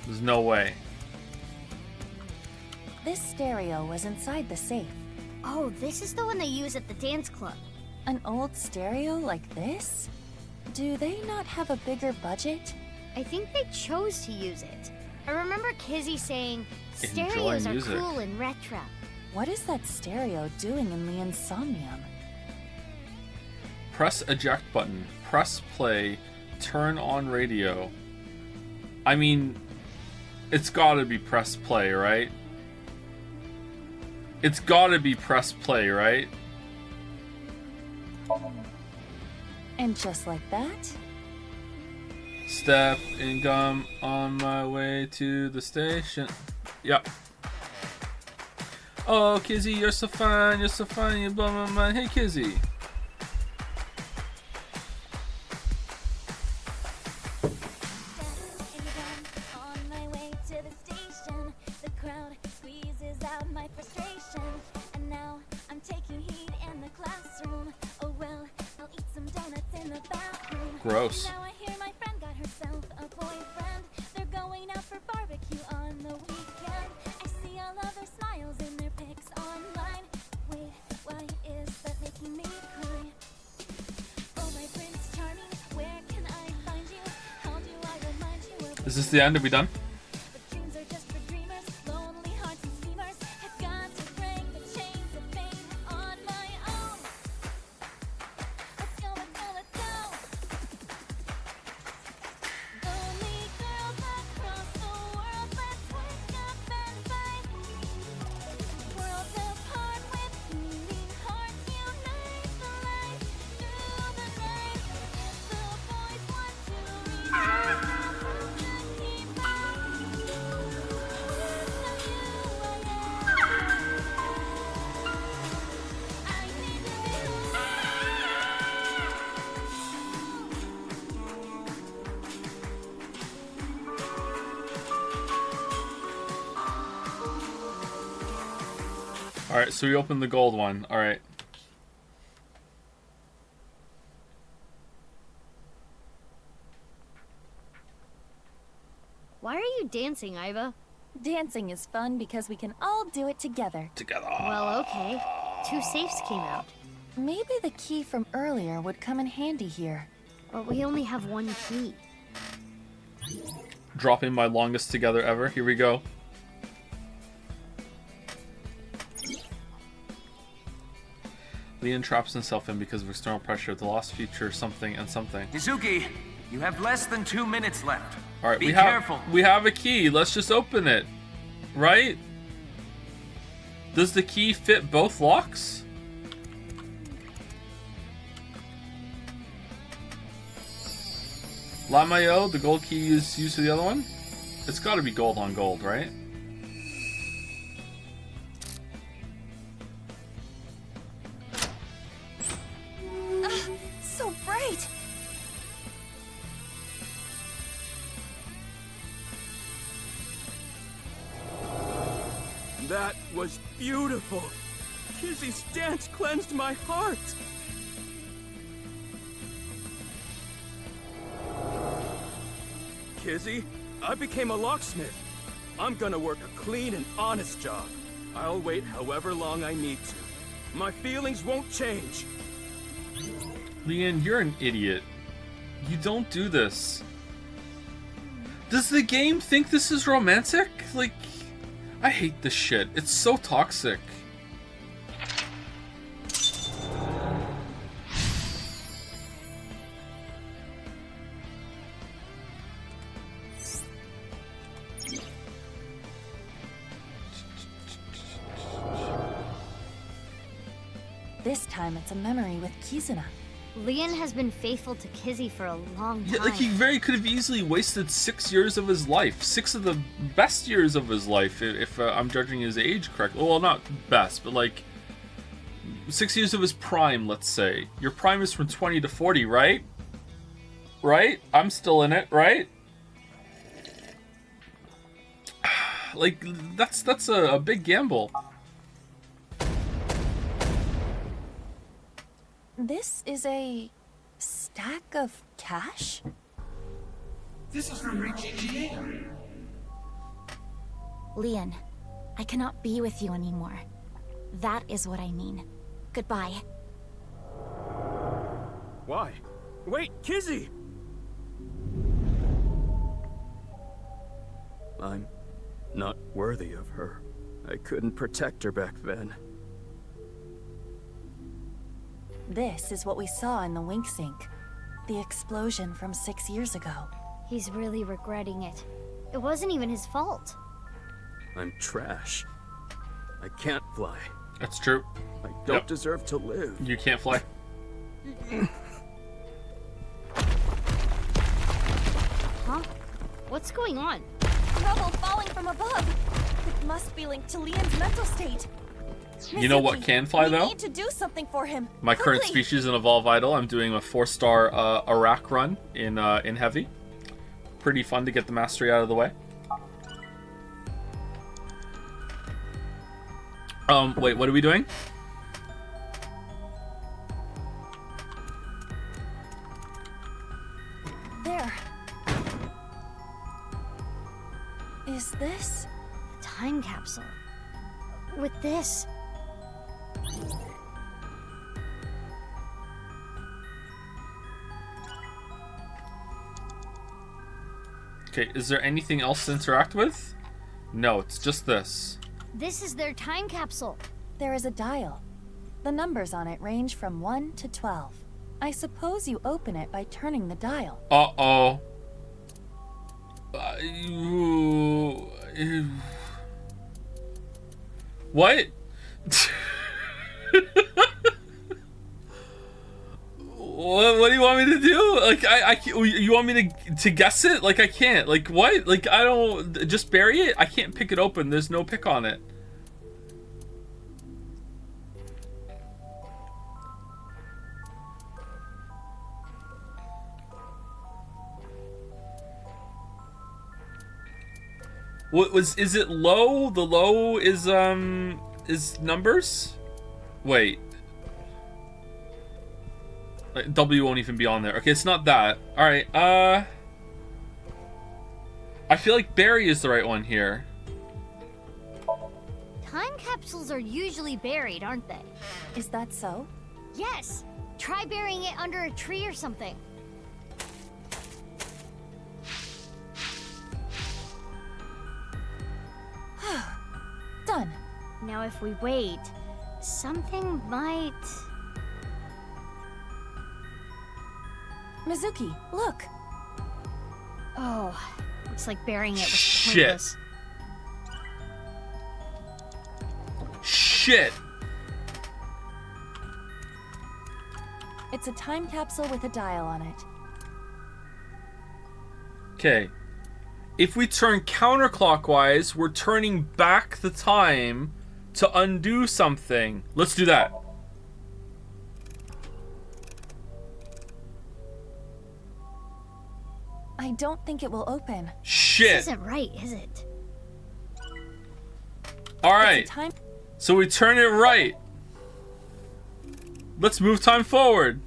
There's no way. This stereo was inside the safe. Oh, this is the one they use at the dance club. An old stereo like this? Do they not have a bigger budget? I think they chose to use it. I remember Kizzy saying, Enjoy stereos are music. cool and retro. What is that stereo doing in Leon's Somnium? Press eject button, press play, turn on radio. I mean, it's gotta be press play, right? It's gotta be press play, right? And just like that, Step and gum on my way to the station. Yep. Oh, Kizzy, you're so fine, you blow my mind. Hey, Kizzy. Gross. Now I hear my friend got herself a boyfriend. They're going out for barbecue on the weekend. I see all of their smiles in their pics online. Wait, why is that making me cry? Oh, my Prince Charming, where can I find you? How do I remind you of Is this the end? Are we done? but dreams are just for dreamers, lonely hearts and schemers. Have got to break the chains of fame on my own. Let's go, let's go, let's go. Lonely girls across the world, let's wake up and fight. Worlds apart with beating hearts, unite the light through the night. The boys want to reach us, to keep up. Without you, I need Alright, so we opened the gold one. Alright. Why are you dancing, Iva? dancing is fun because we can all do it together. Together. Well, okay. 2 safes came out. Maybe the key from earlier would come in handy here. But we only have 1 key. Dropping my longest together ever. Here we go. Leon traps himself in because of external pressure, the lost future, something, and something. Izuki, you have less than 2 minutes left. All right, Be careful. We have a key. Let's just open it, right? Does the key fit both locks? Lamayo, the gold key is used to the other one. It's got to be gold on gold, right? So bright! That was beautiful. Kizzy's dance cleansed my heart. Kizzy, I became a locksmith. I'm gonna work a clean and honest job. I'll wait however long I need to. My feelings won't change. Leon, you're an idiot. You don't do this. Does the game think this is romantic? Like, I hate this shit. It's so toxic. This time it's a memory with Kizuna. Leon has been faithful to Kizzy for a long time. Yeah, like he very could have easily wasted 6 years of his life. 6 of the best years of his life, if I'm judging his age correctly. Well, not best, but like 6 years of his prime, let's say. Your prime is from 20 to 40, right? Right? I'm still in it, right? Like, that's a big gamble. This is a stack of cash? This is from GGA. Leon, I cannot be with you anymore. That is what I mean. Goodbye. Why? Wait, Kizzy! I'm not worthy of her. I couldn't protect her back then. This is what we saw in the wink sink. The explosion from 6 years ago. He's really regretting it. It wasn't even his fault. I'm trash. I can't fly. That's true. I don't deserve to live. You can't fly. Huh? What's going on? Rubble falling from above. It must be linked to Leon's mental state. You know what can fly, though? We need to do something for him. My Quickly. current species in Evolve Idol, I'm doing a 4-star Iraq run in Heavy. Pretty fun to get the mastery out of the way. Wait, what are we doing? There. Is this a time capsule? With this? Okay, is there anything else to interact with? No, it's just this. This is their time capsule. There is a dial. The numbers on it range from 1 to 12. I suppose you open it by turning the dial. Uh-oh. What? What do you want me to do? Like, you want me to guess it? Like, I can't. Like, what? Like, I don't... Just bury it? I can't pick it open. There's no pick on it. What was... Is it low? The low is numbers? Wait. Like, W won't even be on there. Okay, it's not that. Alright, I feel like Barry is the right one here. Time capsules are usually buried, aren't they? Is that so? Yes. Try burying it under a tree or something. Done. Now if we wait, something might... Mizuki, look. Oh, looks like burying it was Shit. pointless. Shit. It's a time capsule with a dial on it. Okay. If we turn counterclockwise, we're turning back the time to undo something. Let's do that. I don't think it will open. Shit. This isn't right, is it? Alright. So we turn it right. Let's move time forward.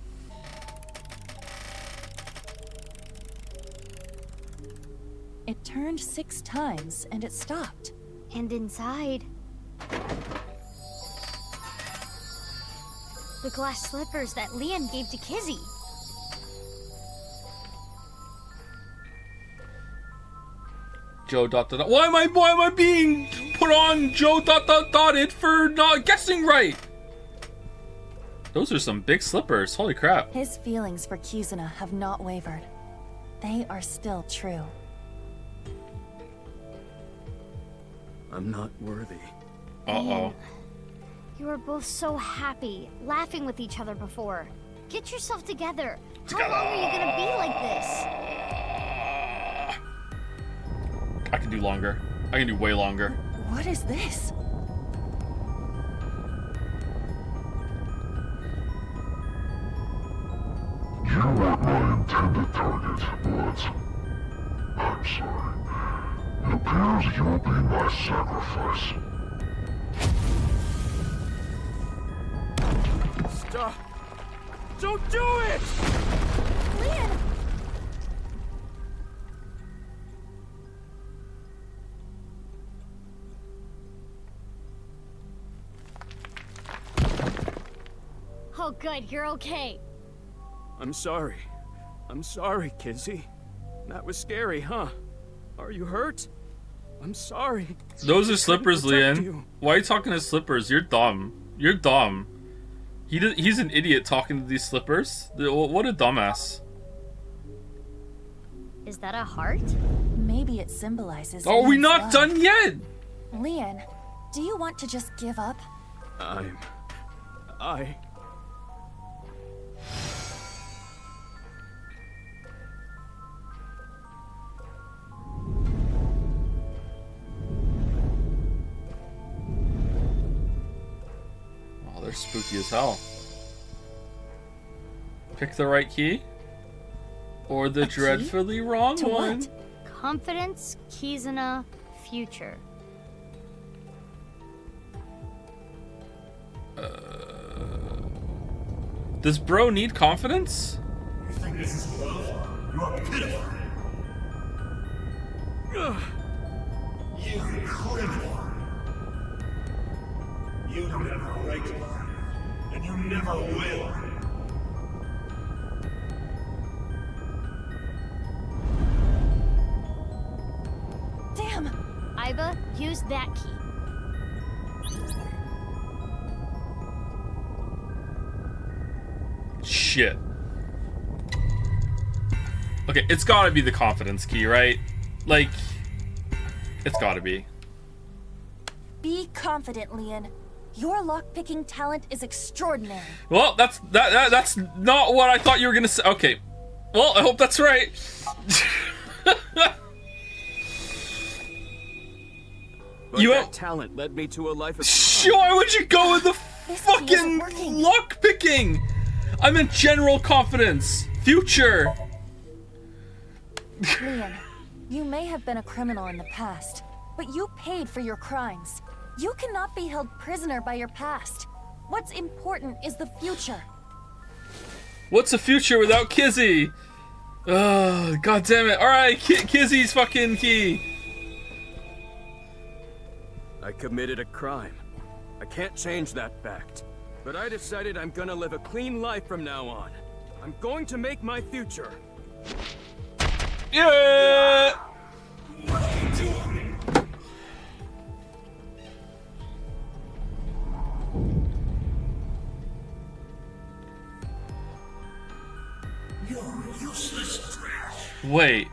It turned 6 times and it stopped. And inside... the glass slippers that Leon gave to Kizzy. Joe ... Why am I being put on Joe ... it for not guessing right? Those are some big slippers. Holy crap. His feelings for Kizuna have not wavered. They are still true. I'm not worthy. Uh-oh. You were both so happy, laughing with each other before. Get yourself together. How long are you gonna be like this? I can do longer. I can do way longer. What is this? You weren't my intended target, but I'm sorry. It appears you'll be my sacrifice. Stop! Don't do it! Leon! Oh, good, you're okay. I'm sorry. I'm sorry, Kizzy. That was scary, huh? Are you hurt? I'm sorry. Those are I slippers, couldn't protect Leon. you. Why are you talking to slippers? You're dumb. You're dumb. He's an idiot talking to these slippers. What a dumbass. Is that a heart? Maybe it symbolizes. Are we Leon's not love. done yet? Leon, do you want to just give up? Oh, they're spooky as hell. Pick the right key? Or the dreadfully wrong To one? what? Confidence, Kizuna, future. Does bro need confidence? You think this is love? You are pitiful. You criminal. You don't have a right to lie, and you never will. Damn! Iba, use that key. Shit. Okay, it's gotta be the confidence key, right? Like, it's gotta be. Be confident, Leon. Your lockpicking talent is extraordinary. Well, that's not what I thought you were gonna say. Okay. Well, I hope that's right. But You that won't- talent led me to a life of Why would you go with the fucking luck picking? I meant general confidence. Future. Leon, you may have been a criminal in the past, but you paid for your crimes. You cannot be held prisoner by your past. What's important is the future. What's a future without Kizzy? Oh, god damn it. Alright, Kizzy's fucking key. I committed a crime. I can't change that fact. But I decided I'm gonna live a clean life from now on. I'm going to make my future. Yeah! You're useless trash. Wait.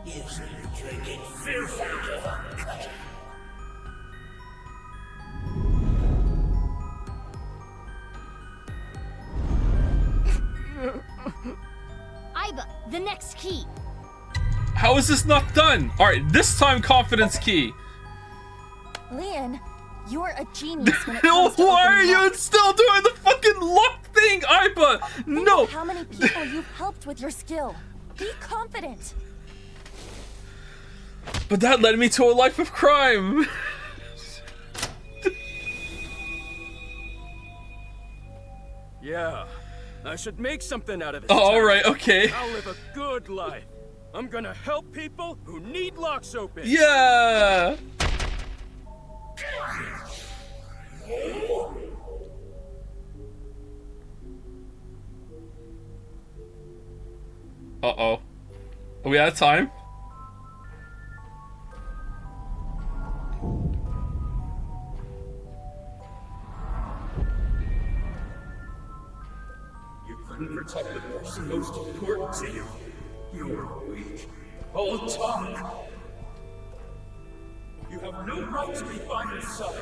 Usually drinking fearful of uncut. Iba, the next key. How is this not done? Alright, this time confidence key. Leon, you're a genius when it comes to Why are opening you up. still doing the fucking luck thing, Iba? Think No! of how many people you've helped with your skill. Be confident. But that led me to a life of crime. Yeah, I should make something out of it. Oh, alright, okay. I'll live a good life. I'm gonna help people who need locks open. Yeah! Uh-oh. Are we out of time? You couldn't protect the person most important to you. You're weak. Hold tongue. You have no right to be by your side.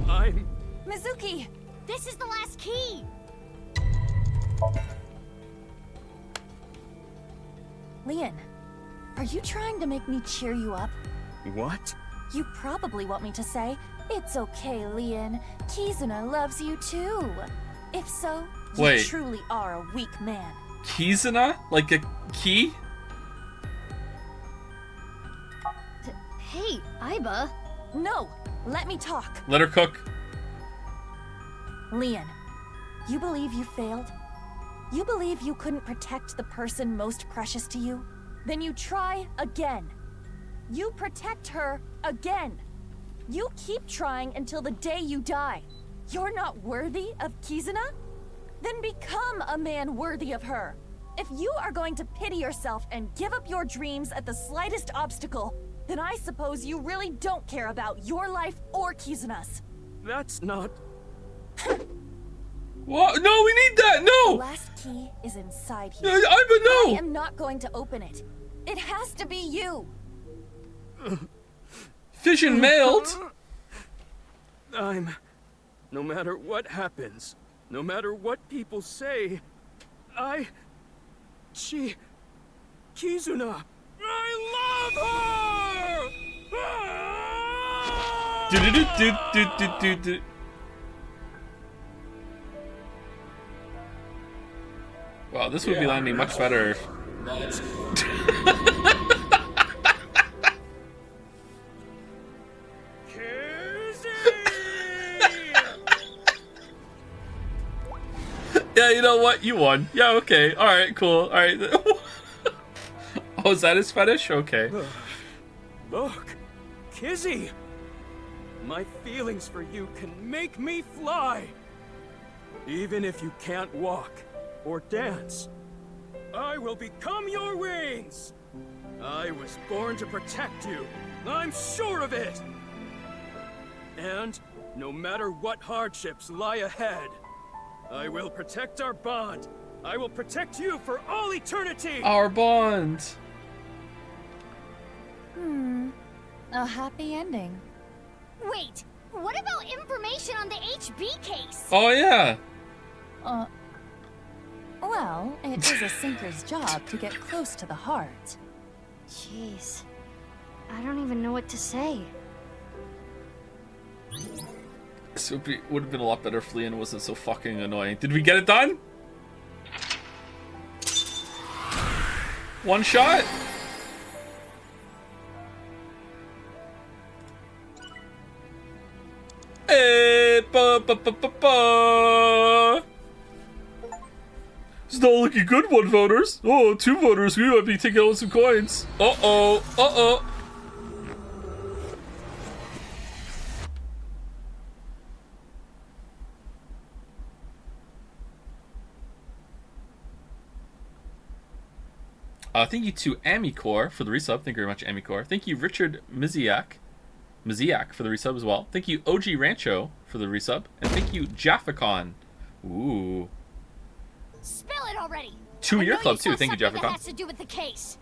I'm... Mizuki! This is the last key. Leon, are you trying to make me cheer you up? What? You probably want me to say, "It's okay, Leon. Kizuna loves you too." If so, you Wait. truly are a weak man. Kizuna? Like a key? Hey, Iba. No! Let me talk! Let her cook. Leon, you believe you failed? You believe you couldn't protect the person most precious to you? Then you try again. You protect her again. You keep trying until the day you die. You're not worthy of Kizuna? Then become a man worthy of her. If you are going to pity yourself and give up your dreams at the slightest obstacle, then I suppose you really don't care about your life or Kizuna's. That's not... What? No, we need that! No! The last key is inside here. Iba, no! I am not going to open it. It has to be you. Fission mailed? No matter what happens, no matter what people say, Kizuna, I love her! Wow, this would be landing much better. That's Yeah, you know what? You won. Yeah, okay. Alright, cool. Alright. Oh, is that his fetish? Okay. Look, Kizzy! My feelings for you can make me fly! Even if you can't walk or dance, I will become your wings! I was born to protect you. I'm sure of it! And no matter what hardships lie ahead, I will protect our bond. I will protect you for all eternity! Our bond! A happy ending. Wait, what about information on the HB case? Oh, yeah! Well, it is a sinker's job to get close to the heart. Jeez. I don't even know what to say. This would have been a lot better if Leon wasn't so fucking annoying. Did we get it done? One shot? Hey, It's not looking good, one voters. Oh, two voters. We might be taking out some coins. Uh-oh. Uh-oh. Thank you to Amicor for the resub. Thank you very much, Amicor. Thank you, Richard Miziak for the resub as well. Thank you, OG Rancho for the resub. And thank you, Jaffacon. Ooh. Spill it already! 2 in your club, saw too. Thank you, something that Jaffacon. has to do with the case.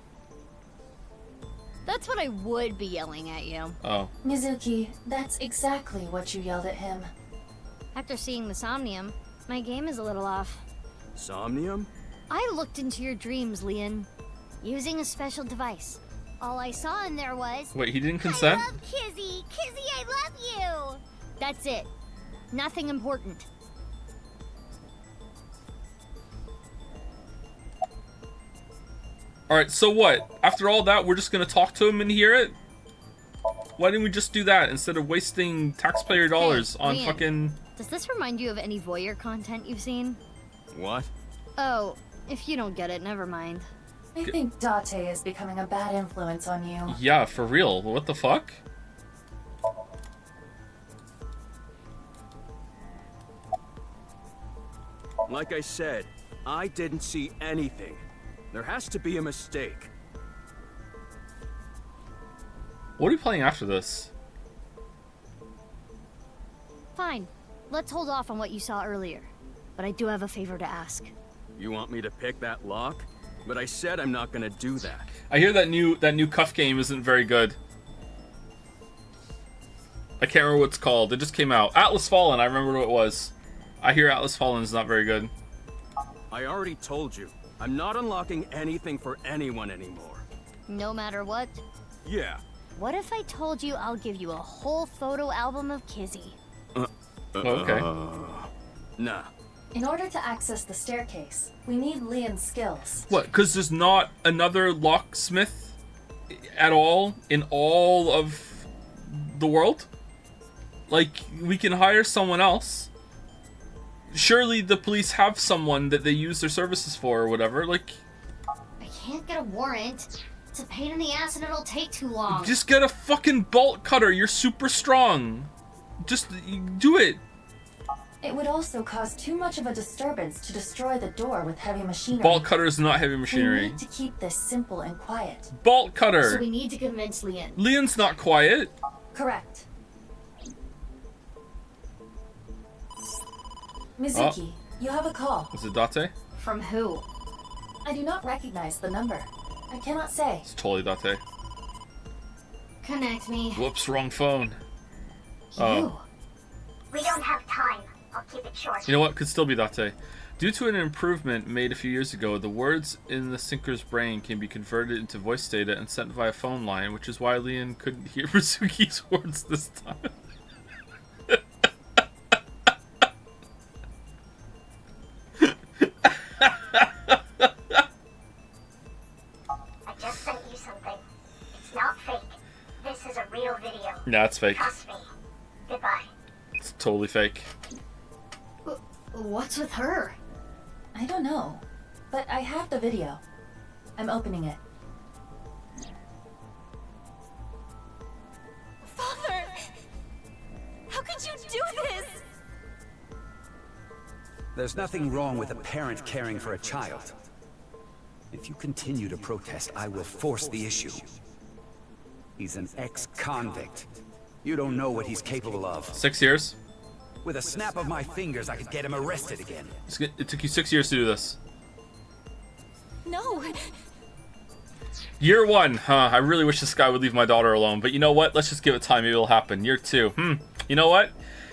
That's what I would be yelling at you. Oh. Mizuki, that's exactly what you yelled at him. After seeing the Somnium, my game is a little off. Somnium? I looked into your dreams, Leon, using a special device. All I saw in there was... Wait, he didn't consent? I love Kizzy! Kizzy, I love you! That's it. Nothing important. Alright, so what? After all that, we're just gonna talk to him and hear it? Why didn't we just do that instead of wasting taxpayer dollars on Leon, fucking... Does this remind you of any voyeur content you've seen? What? Oh, if you don't get it, never mind. I think Date is becoming a bad influence on you. Yeah, for real. What the fuck? Like I said, I didn't see anything. There has to be a mistake. What are we playing after this? Fine. Let's hold off on what you saw earlier. But I do have a favor to ask. You want me to pick that lock? But I said I'm not gonna do that. I hear that new cuff game isn't very good. I can't remember what it's called. It just came out. Atlas Fallen, I remember what it was. I hear Atlas Fallen is not very good. I already told you. I'm not unlocking anything for anyone anymore. No matter what? Yeah. What if I told you I'll give you a whole photo album of Kizzy? Okay. Nah. In order to access the staircase, we need Leon's skills. What, because there's not another locksmith at all in all of the world? Like, we can hire someone else. Surely the police have someone that they use their services for or whatever. Like, I can't get a warrant. It's a pain in the ass and it'll take too long. just get a fucking bolt cutter. You're super strong. Just do it. It would also cause too much of a disturbance to destroy the door with heavy machinery. Bolt cutter is not heavy We machinery. need to keep this simple and quiet. Bolt cutter. So we need to convince Leon. Leon's not quiet. Correct. Mizuki, you have a call. Is it Date? From who? I do not recognize the number. I cannot say. It's totally Date. Connect me. Whoops, wrong phone. Oh. We don't have time. I'll keep it short. You know what? Could still be Date. Due to an improvement made a few years ago, the words in the sinker's brain can be converted into voice data and sent via phone line, which is why Leon couldn't hear Mizuki's words this time. I just sent you something. It's not fake. This is a real video. Nah, it's fake. Trust me. Goodbye. It's totally fake. What's with her? I don't know, but I have the video. I'm opening it. Father! How could you do this? There's nothing wrong with a parent caring for a child. If you continue to protest, I will force the issue. He's an ex-convict. You don't know what he's capable of. 6 years. With a snap of my fingers, I could get him arrested again. It took you 6 years to do this. No. Year 1, huh? I really wish this guy would leave my daughter alone, but you know what? Let's just give it time. Maybe it'll happen. Year 2, You know what?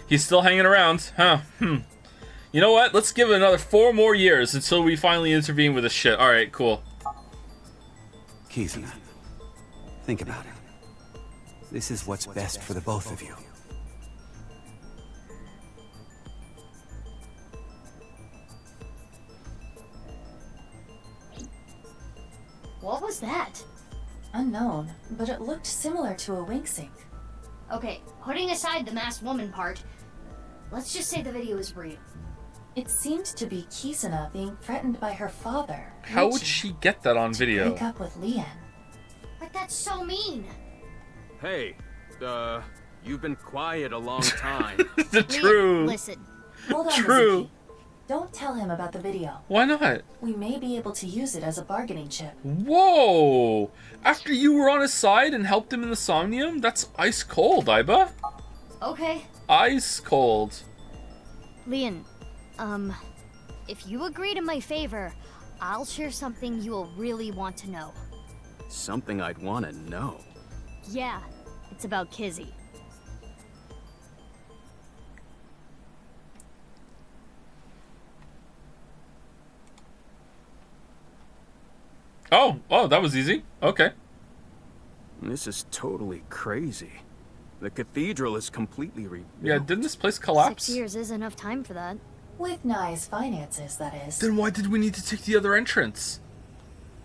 He's still hanging around, huh? You know what? Let's give it another 4 more years until we finally intervene with this shit. All right, cool. Kizuna, think about it. This is what's best for the both of you. What was that? Unknown, but it looked similar to a wink sync. Okay, putting aside the masked woman part, let's just say the video is real. It seemed to be Kizuna being threatened by her father. How would she get that on video? Break up with Leon. But that's so mean. Hey, you've been quiet a long time. True. Listen. Hold on, True. Mizuki. Don't tell him about the video. Why not? We may be able to use it as a bargaining chip. Whoa! After you were on his side and helped him in the Somnium? That's ice cold, Aiba. Okay. Ice cold. Leon, if you agree to my favor, I'll share something you will really want to know. Something I'd want to know. Yeah, it's about Kizzy. Oh, that was easy. Okay. This is totally crazy. The cathedral is completely rebuilt. Yeah, didn't this place collapse? 6 years is enough time for that. With Nye's finances, that is. Then why did we need to take the other entrance?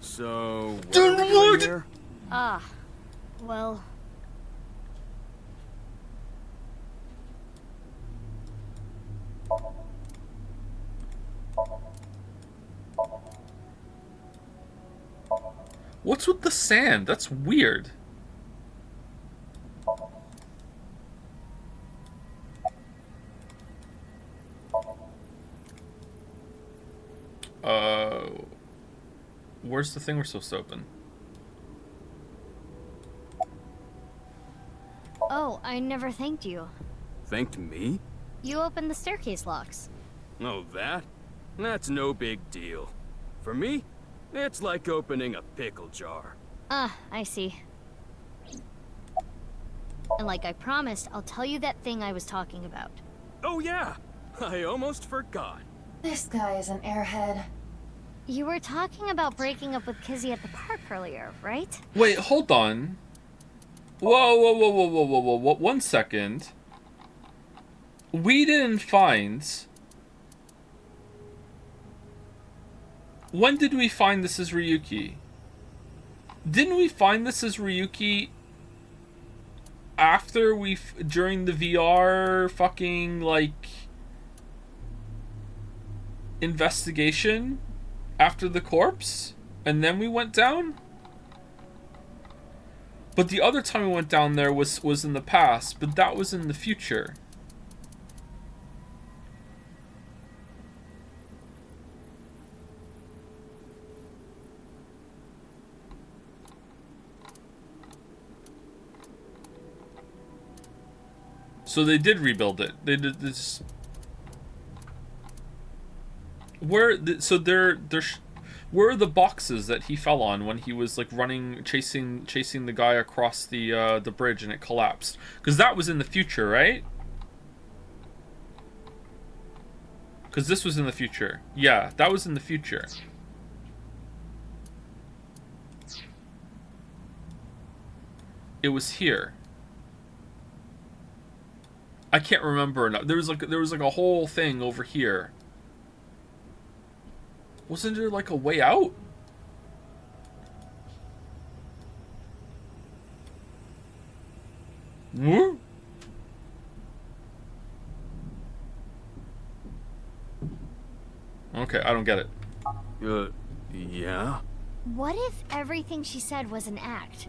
So, Then what are we what? doing here? Well... What's with the sand? That's weird. Where's the thing we're supposed to open? Oh, I never thanked you. Thanked me? You opened the staircase locks. Oh, that? That's no big deal. For me, it's like opening a pickle jar. I see. And like I promised, I'll tell you that thing I was talking about. Oh yeah! I almost forgot. This guy is an airhead. You were talking about breaking up with Kizzy at the park earlier, right? Wait, hold on. Whoa, 1 second. We didn't find... When did we find this is Ryuki? Didn't we find this as Ryuki after during the VR fucking like investigation after the corpse, and then we went down? But the other time we went down there was in the past, but that was in the future. So they did rebuild it. They did this. Where are the boxes that he fell on when he was like running, chasing the guy across the bridge and it collapsed? Because that was in the future, right? Because this was in the future. Yeah, that was in the future. It was here. I can't remember enough. There was like a whole thing over here. Wasn't there like a way out? What? Okay, I don't get it. Yeah? What if everything she said was an act?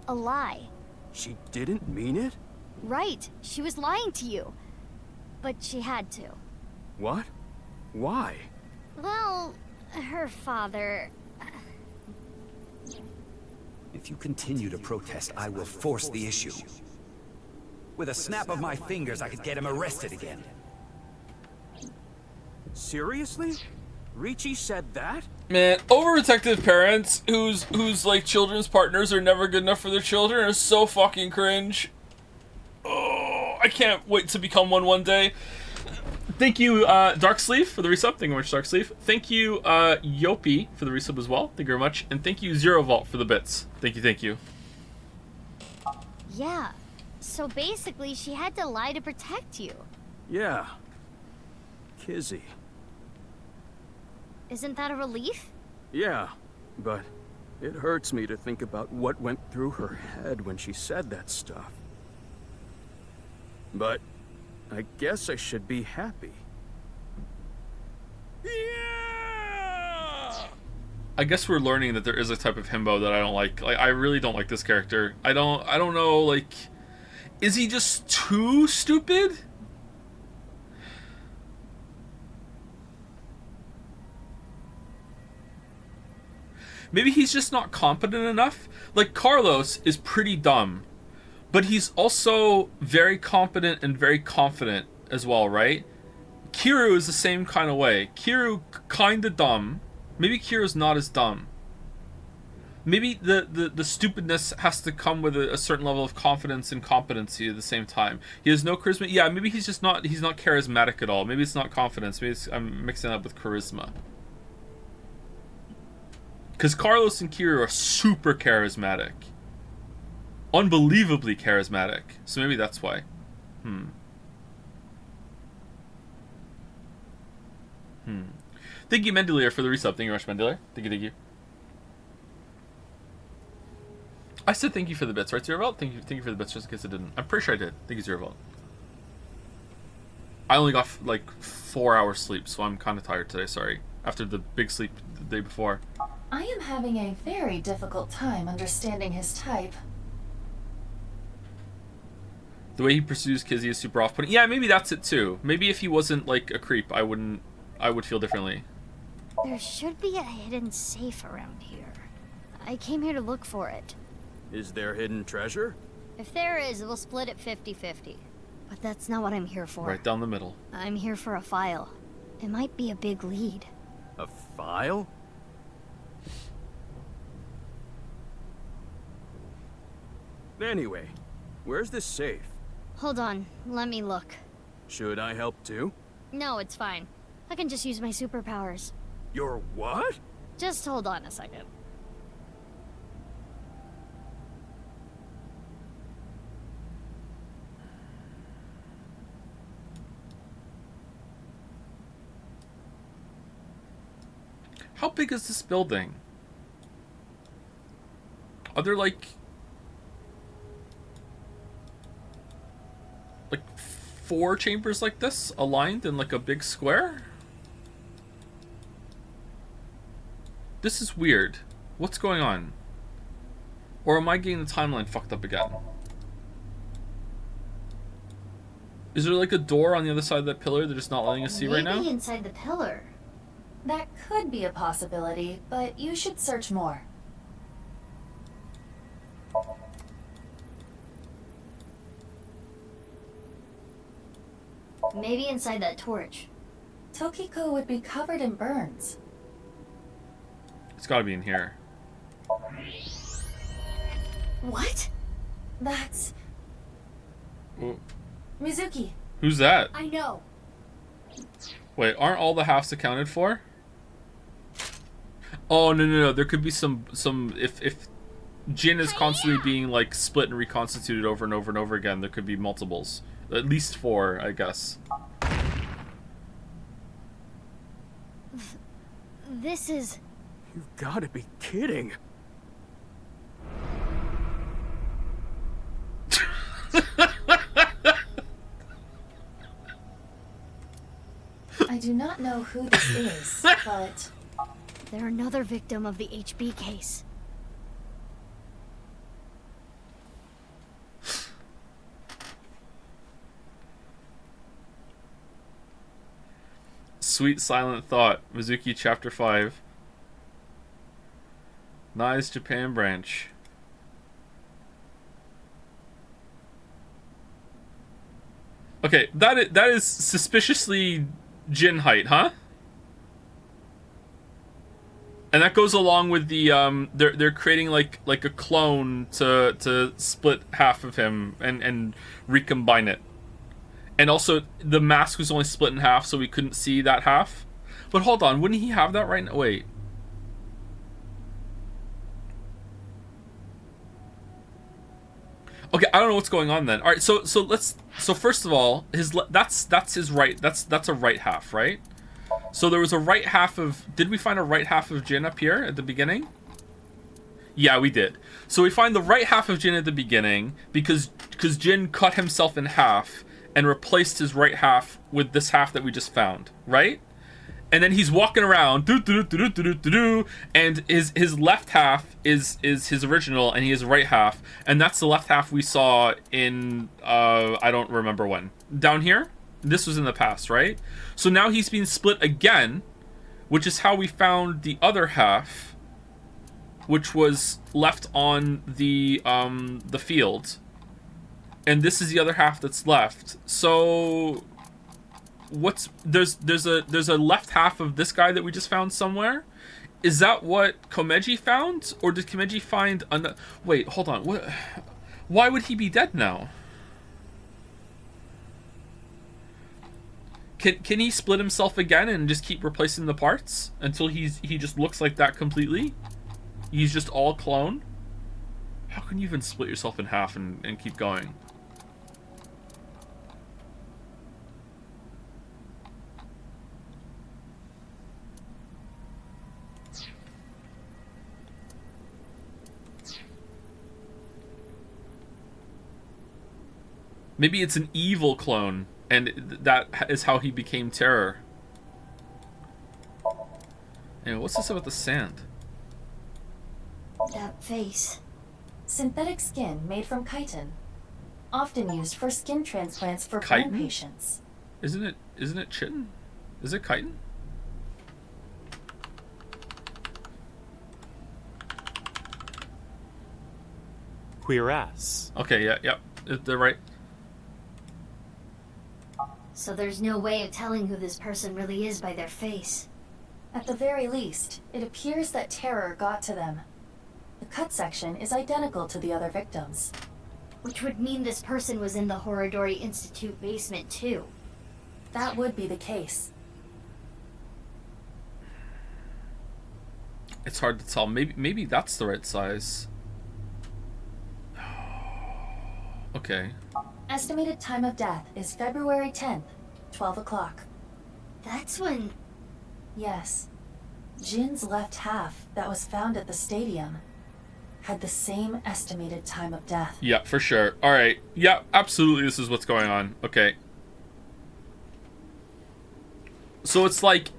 A lie? She didn't mean it? Right, she was lying to you. But she had to. What? Why? Well, her father... If you continue to protest, I will force the issue. With a snap of my fingers, I could get him arrested again. Seriously? Ricci said that? Man, overprotective parents whose like children's partners are never good enough for their children are so fucking cringe. Oh, I can't wait to become one day. Thank you, Dark Sleeve, for the resub. Thank you very much, Dark Sleeve. Thank you, Yopi, for the resub as well. Thank you very much. And thank you, Zero Vault, for the bits. Thank you, thank you. Yeah, so basically she had to lie to protect you. Yeah. Kizzy. Isn't that a relief? Yeah, but it hurts me to think about what went through her head when she said that stuff. But I guess I should be happy. I guess we're learning that there is a type of himbo that I don't like. Like, I really don't like this character. I don't know, like... Is he just too stupid? Maybe he's just not competent enough. Like, Carlos is pretty dumb. But he's also very competent and very confident as well, right? Kiryu is the same kind of way. Kiryu kinda dumb. Maybe Kiryu's not as dumb. Maybe the stupidness has to come with a certain level of confidence and competency at the same time. He has no charisma. Yeah, maybe he's not charismatic at all. Maybe it's not confidence. Maybe I'm mixing it up with charisma. Because Carlos and Kiryu are super charismatic. Unbelievably charismatic. So maybe that's why. Thank you, Mendelier, for the resub. Thank you very much, Mendelier. Thank you. I said thank you for the bits, right, Zero Vault? Thank you for the bits, just in case I didn't. I'm pretty sure I did. Thank you, Zero Vault. I only got like 4 hours sleep, so I'm kind of tired today. Sorry. After the big sleep the day before. I am having a very difficult time understanding his type. The way he pursues Kizzy is super off-putting. Yeah, maybe that's it too. Maybe if he wasn't like a creep, I would feel differently. There should be a hidden safe around here. I came here to look for it. Is there hidden treasure? If there is, we'll split it 50-50. But that's not what I'm here for. Right down the middle. I'm here for a file. It might be a big lead. A file? Anyway, where's this safe? Hold on, let me look. Should I help too? No, it's fine. I can just use my superpowers. Your what? Just hold on a second. How big is this building? Are there like 4 chambers like this aligned in like a big square? This is weird. What's going on? Or am I getting the timeline fucked up again? Is there like a door on the other side of that pillar they're just not letting us see right now? Maybe inside the pillar. That could be a possibility, but you should search more. Maybe inside that torch. Tokiko would be covered in burns. It's gotta be in here. What? That's... Whoa. Mizuki. Who's that? I know. Wait, aren't all the halves accounted for? Oh, no. There could be some if Jin is constantly being like split and reconstituted over and over and over again, there could be multiples. At least 4, I guess. This is... You've got to be kidding. I do not know who this is, but... They're another victim of the HB case. Sweet Silent Thought, Mizuki Chapter 5. Nice Japan branch. Okay, that is suspiciously Jin height, huh? And that goes along with the they're creating like a clone to split half of him and recombine it. And also the mask was only split in half, so we couldn't see that half. But hold on, wouldn't he have that right now? Wait. Okay, I don't know what's going on then. All right, so first of all, that's his right. That's a right half, right? So there was a right half of... Did we find a right half of Jin up here at the beginning? Yeah, we did. So we find the right half of Jin at the beginning because Jin cut himself in half and replaced his right half with this half that we just found, right? And then he's walking around, and his left half is his original, and he has right half, and that's the left half we saw in I don't remember when. Down here? This was in the past, right? So now he's being split again, which is how we found the other half, which was left on the field. And this is the other half that's left. So there's a left half of this guy that we just found somewhere. Is that what Komeji found, or did Komeji find another? Wait, hold on. What? Why would he be dead now? Can he split himself again and just keep replacing the parts until he just looks like that completely? He's just all clone? How can you even split yourself in half and keep going? Maybe it's an evil clone, and that is how he became Terror. Anyway, what's this about the sand? That face. Synthetic skin made from chitin. Often used for skin transplants for Chitin? burn patients. Isn't it chitin? Is it chitin? Queer ass. Okay, yeah. They're right. So there's no way of telling who this person really is by their face. At the very least, it appears that terror got to them. The cut section is identical to the other victims. Which would mean this person was in the Horodori Institute basement too. That would be the case. It's hard to tell. Maybe that's the right size. Okay. Estimated time of death is February 10th, 12 o'clock. That's when... Yes. Jin's left half that was found at the stadium. had the same estimated time of death. Yeah, for sure. All right. Yeah, absolutely. This is what's going on. Okay. So it's like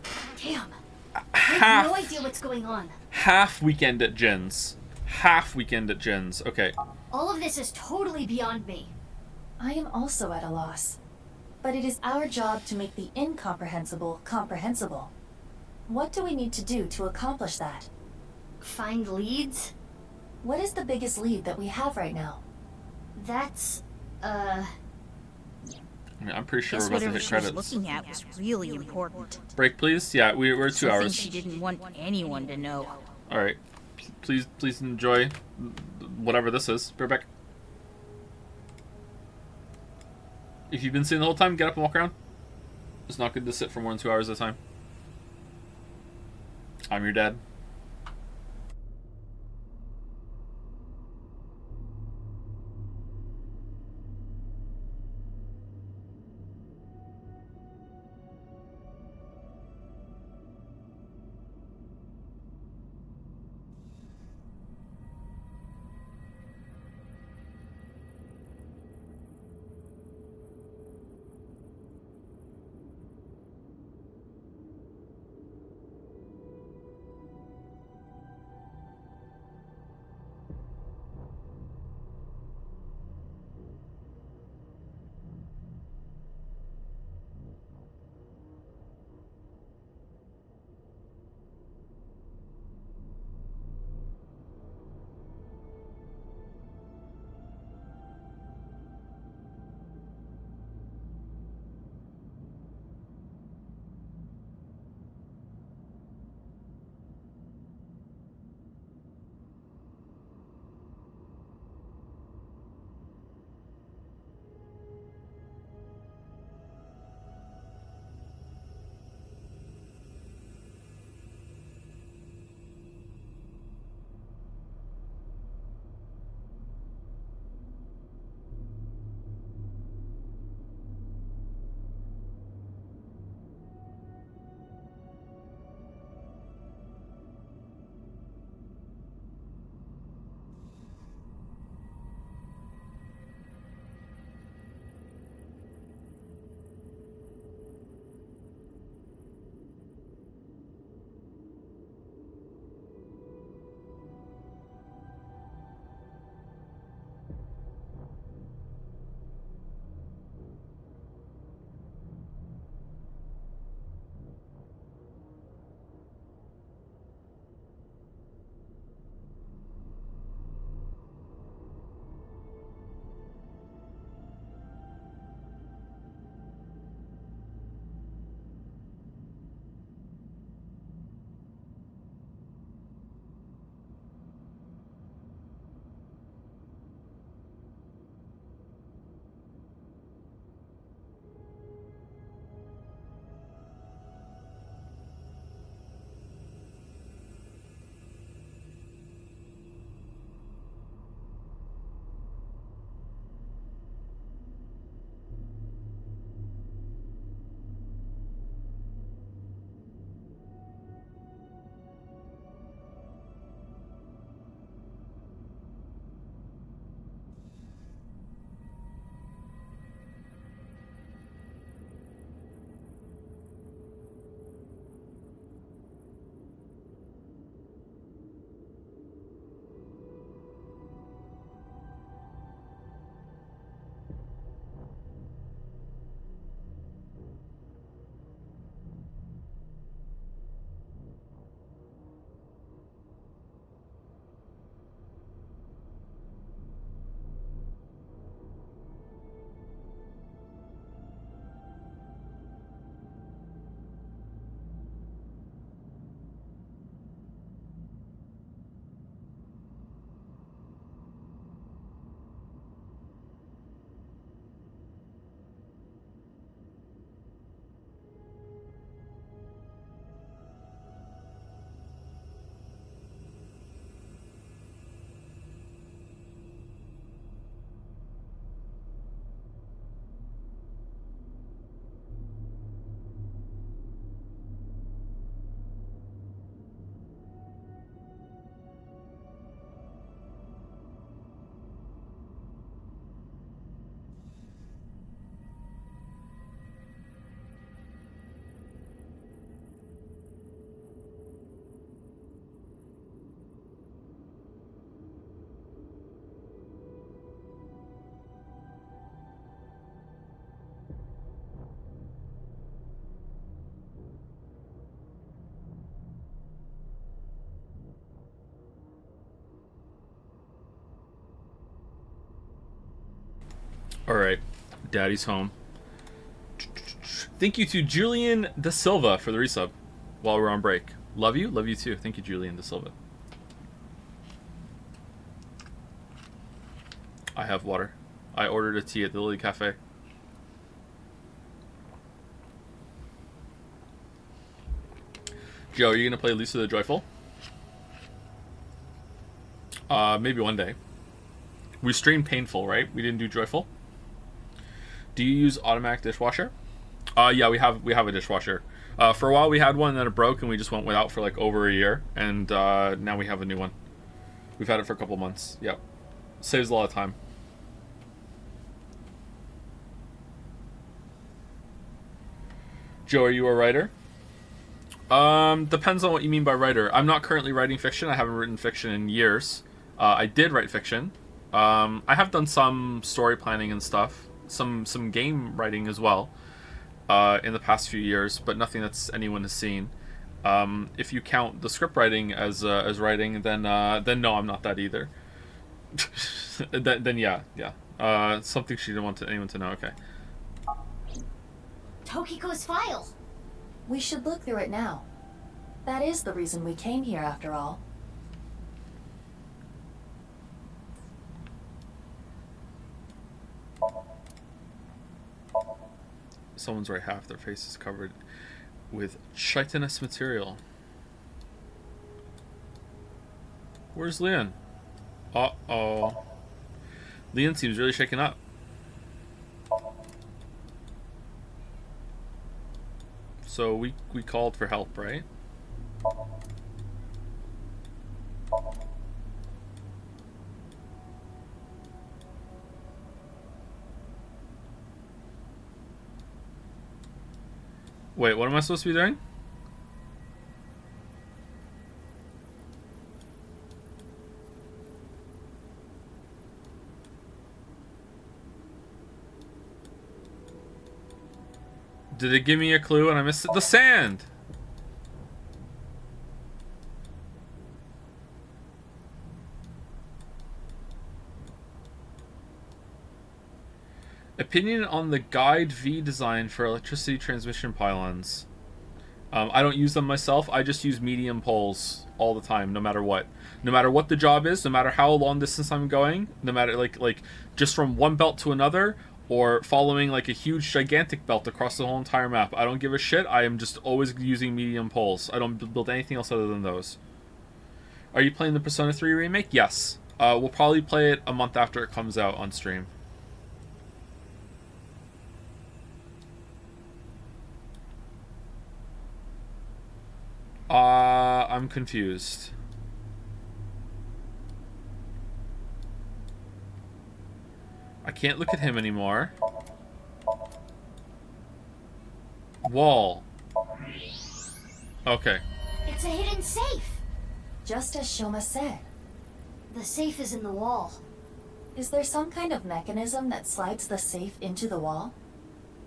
Damn. I half have no idea what's going on. half weekend at Jin's. Half weekend at Jin's. Okay. All of this is totally beyond me. I am also at a loss. But it is our job to make the incomprehensible comprehensible. What do we need to do to accomplish that? Find leads? What is the biggest lead that we have right now? That's, I mean, I'm pretty sure Guess we're about to whatever hit she was credits. looking at was really important. Break, please. Yeah, we're 2 Something hours. she didn't want anyone to know. All right. Please enjoy whatever this is. Be right back. If you've been sitting the whole time, get up and walk around. It's not good to sit for more than 2 hours at a time. I'm your dad. Alright. Daddy's home. Thank you to Julian Da Silva for the resub while we're on break. Love you. Love you too. Thank you, Julian Da Silva. I have water. I ordered a tea at the Lily Cafe. Joe, are you going to play Lisa the Joyful? Maybe one day. We streamed Painful, right? We didn't do Joyful. Do you use automatic dishwasher? Yeah, we have a dishwasher. For a while we had one, and then it broke, and we just went without for like over a year, and now we have a new one. We've had it for a couple months. Yep. Saves a lot of time. Joe, are you a writer? Depends on what you mean by writer. I'm not currently writing fiction. I haven't written fiction in years. I did write fiction. I have done some story planning and stuff. Some game writing as well. In the past few years, but nothing that's anyone has seen. If you count the script writing as writing, then no, I'm not that either. then yeah. Something she didn't want anyone to know. Okay. Tokiko's file. We should look through it now. That is the reason we came here, after all. Someone's right half their face is covered with chitinous material. Where's Leon? Uh-oh. Leon seems really shaken up. So we called for help, right? Wait, what am I supposed to be doing? Did it give me a clue and I missed it? The sand! Opinion on the Guide V design for electricity transmission pylons. I don't use them myself. I just use medium poles all the time, no matter what. No matter what the job is, no matter how long distance I'm going, no matter like just from one belt to another, or following like a huge gigantic belt across the whole entire map. I don't give a shit. I am just always using medium poles. I don't build anything else other than those. Are you playing the Persona 3 remake? Yes. We'll probably play it a month after it comes out on stream. I'm confused. I can't look at him anymore. Wall. Okay. It's a hidden safe. Just as Shoma said. The safe is in the wall. Is there some kind of mechanism that slides the safe into the wall?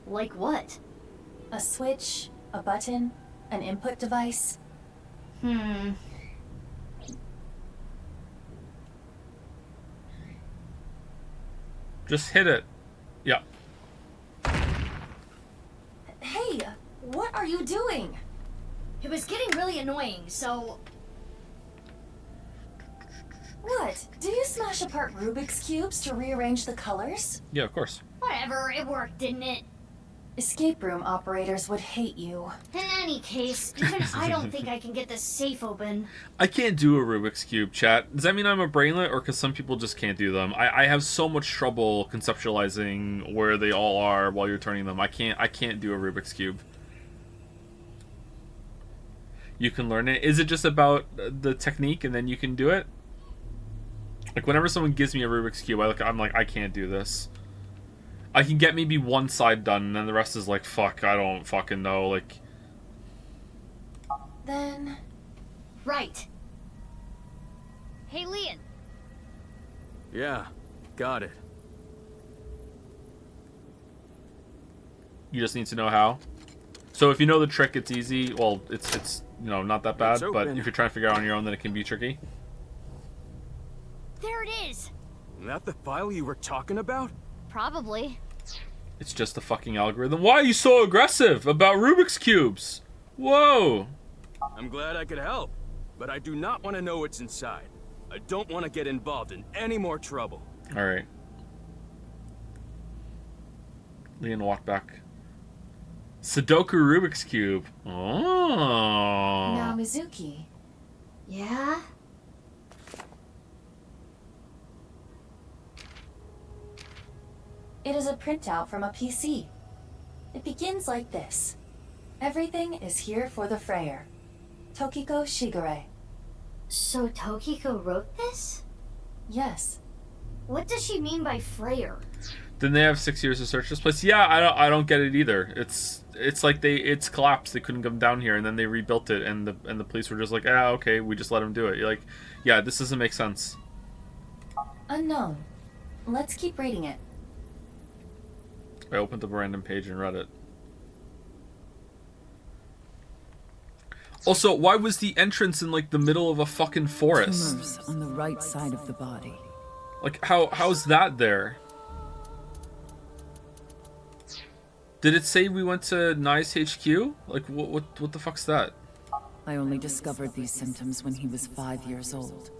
Like what? A switch, a button, an input device? Just hit it. Yeah. Hey, what are you doing? It was getting really annoying, so... What? Do you smash apart Rubik's Cubes to rearrange the colors? Yeah, of course. Whatever, it worked, didn't it? Escape room operators would hate you. In any case, even I don't think I can get this safe open. I can't do a Rubik's Cube, chat. Does that mean I'm a brainlet, or because some people just can't do them? I have so much trouble conceptualizing where they all are while you're turning them. I can't do a Rubik's Cube. You can learn it. Is it just about the technique and then you can do it? Like, whenever someone gives me a Rubik's Cube, I'm like, I can't do this. I can get maybe one side done, and then the rest is like, fuck, I don't fucking know, like... Then... Right. Hey, Leon. Yeah, got it. You just need to know how. So if you know the trick, it's easy. Well, it's you know, not that bad, but if you're trying to figure out on your own, then it can be tricky. There it is. That the file you were talking about? Probably. It's just a fucking algorithm. Why are you so aggressive about Rubik's Cubes? Whoa. I'm glad I could help, but I do not want to know what's inside. I don't want to get involved in any more trouble. Alright. Leon walked back. Sudoku Rubik's Cube. Oh. Now, Mizuki. Yeah? It is a printout from a PC. It begins like this. Everything is here for the Freyer. Tokiko Shigure. So Tokiko wrote this? Yes. What does she mean by Freyer? Didn't they have 6 years to search this place? Yeah, I don't get it either. It's like it's collapsed. They couldn't come down here, and then they rebuilt it, and the police were just like, okay, we just let them do it. You're like, yeah, this doesn't make sense. Unknown. Let's keep reading it. I opened up a random page and read it. Also, why was the entrance in like the middle of a fucking forest? Tumors on the right side of the body. Like how's that there? Did it say we went to Nye's HQ? Like what the fuck's that? I only discovered these symptoms when he was 5 years old.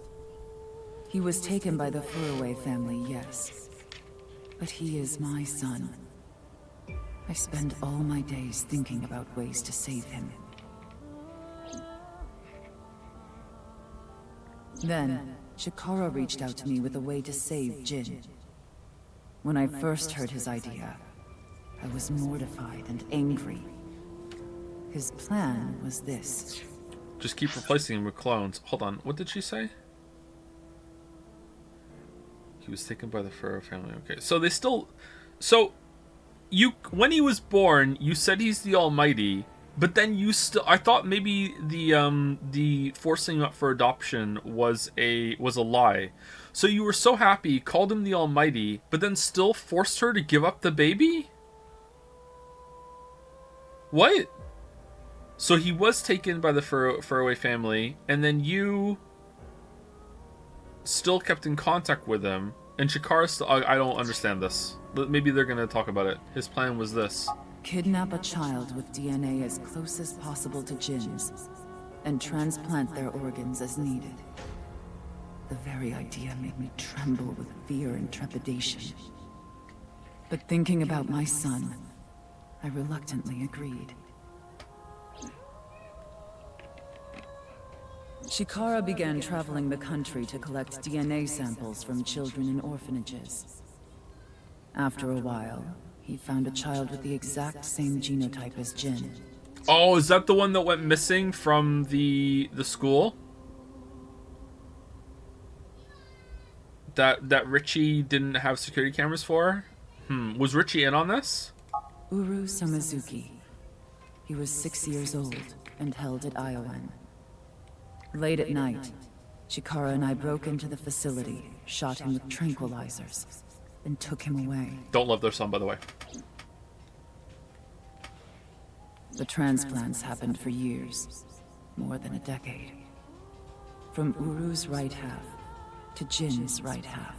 He was taken by the Furuway family, yes. But he is my son. I spend all my days thinking about ways to save him. Then, Chikara reached out to me with a way to save Jin. When I first heard his idea, I was mortified and angry. His plan was this. Just keep replacing him with clones. Hold on, what did she say? He was taken by the Furrow family. Okay, so they still... So, when he was born, you said he's the Almighty, but then you still... I thought maybe the forcing up for adoption was a lie. So you were so happy, called him the Almighty, but then still forced her to give up the baby? What? So he was taken by the Furroway family, and then you still kept in contact with him, and Chikara still... I don't understand this. Maybe they're gonna talk about it. His plan was this. Kidnap a child with DNA as close as possible to Jin's, and transplant their organs as needed. The very idea made me tremble with fear and trepidation. But thinking about my son, I reluctantly agreed. Chikara began traveling the country to collect DNA samples from children in orphanages. After a while, he found a child with the exact same genotype as Jin. Oh, is that the one that went missing from the school? That Richie didn't have security cameras for? Was Richie in on this? Uru Samazuki. He was 6 years old and held at Iowan. Late at night, Chikara and I broke into the facility, shot him with tranquilizers, and took him away. Don't love their son, by the way. The transplants happened for years, more than a decade. From Uru's right half to Jin's right half.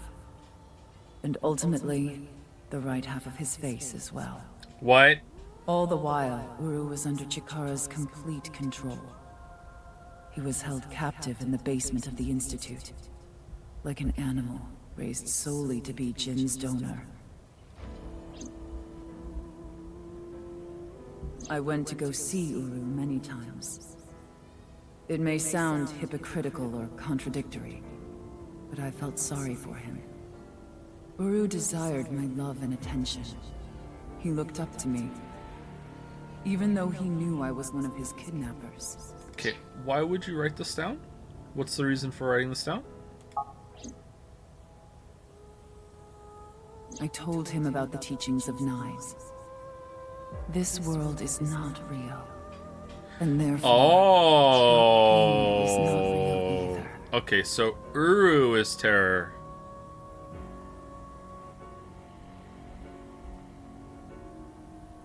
And ultimately, the right half of his face as well. What? All the while, Uru was under Chikara's complete control. He was held captive in the basement of the Institute, like an animal raised solely to be Jin's donor. I went to go see Uru many times. It may sound hypocritical or contradictory, but I felt sorry for him. Uru desired my love and attention. He looked up to me, even though he knew I was one of his kidnappers. Okay, why would you write this down? What's the reason for writing this down? I told him about the teachings of Nye's. This world is not real, and therefore... Oh! is not real either. Okay, so Uru is terror.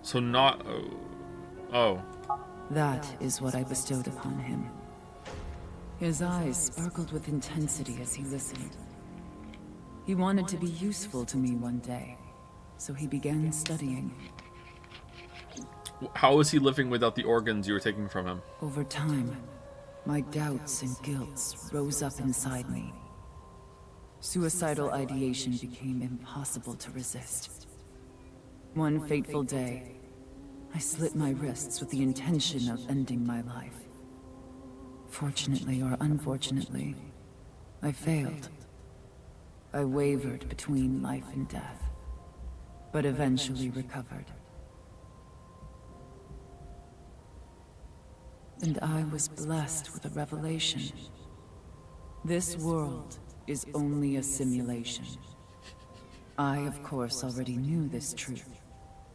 So not... Oh. That is what I bestowed upon him. His eyes sparkled with intensity as he listened. He wanted to be useful to me one day, so he began studying. How was he living without the organs you were taking from him? Over time, my doubts and guilts rose up inside me. Suicidal ideation became impossible to resist. One fateful day, I slit my wrists with the intention of ending my life. Fortunately or unfortunately, I failed. I wavered between life and death, but eventually recovered. And I was blessed with a revelation. This world is only a simulation. I, of course, already knew this truth,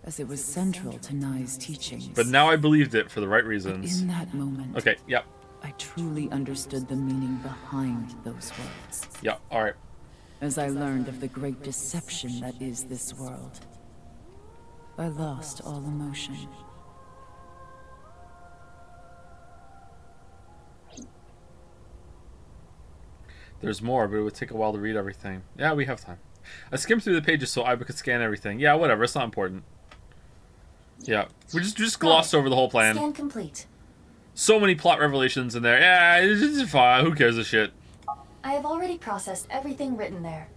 as it was central to Nai's teachings. But now I believed it for the right reasons. But in that moment, okay, yep. I truly understood the meaning behind those words. Yep, alright. As I learned of the great deception that is this world, I lost all emotion. There's more, but it would take a while to read everything. Yeah, we have time. I skimmed through the pages so I could scan everything. Yeah, whatever, it's not important. Yeah, we just glossed over the whole plan. Scan complete. So many plot revelations in there. Yeah, it's fine. Who cares a shit? I have already processed everything written there.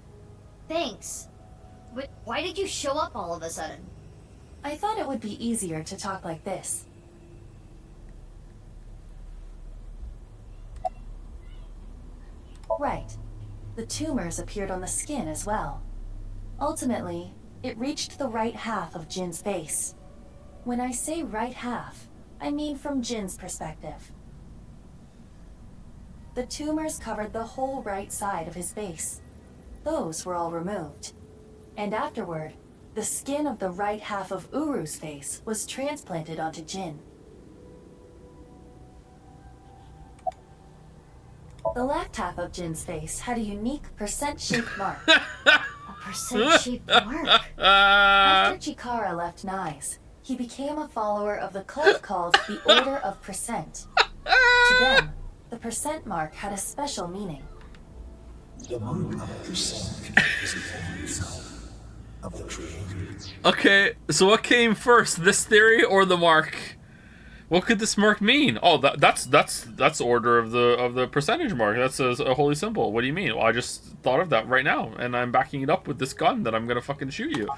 Thanks. But why did you show up all of a sudden? I thought it would be easier to talk like this. Right. The tumors appeared on the skin as well. Ultimately, it reached the right half of Jin's face. When I say right half, I mean from Jin's perspective. The tumors covered the whole right side of his face. Those were all removed. And afterward, the skin of the right half of Uru's face was transplanted onto Jin. The left half of Jin's face had a unique percent-shaped mark. A percent-shaped mark? After Chikara left Nai's, he became a follower of the cult called the Order of Percent. To them, the percent mark had a special meaning. The mark of percent is the form itself of the creator. Okay, so what came first, this theory or the mark? What could this mark mean? Oh, that's order of the percentage mark. That's a holy symbol. What do you mean? Well, I just thought of that right now, and I'm backing it up with this gun that I'm gonna fucking shoot you.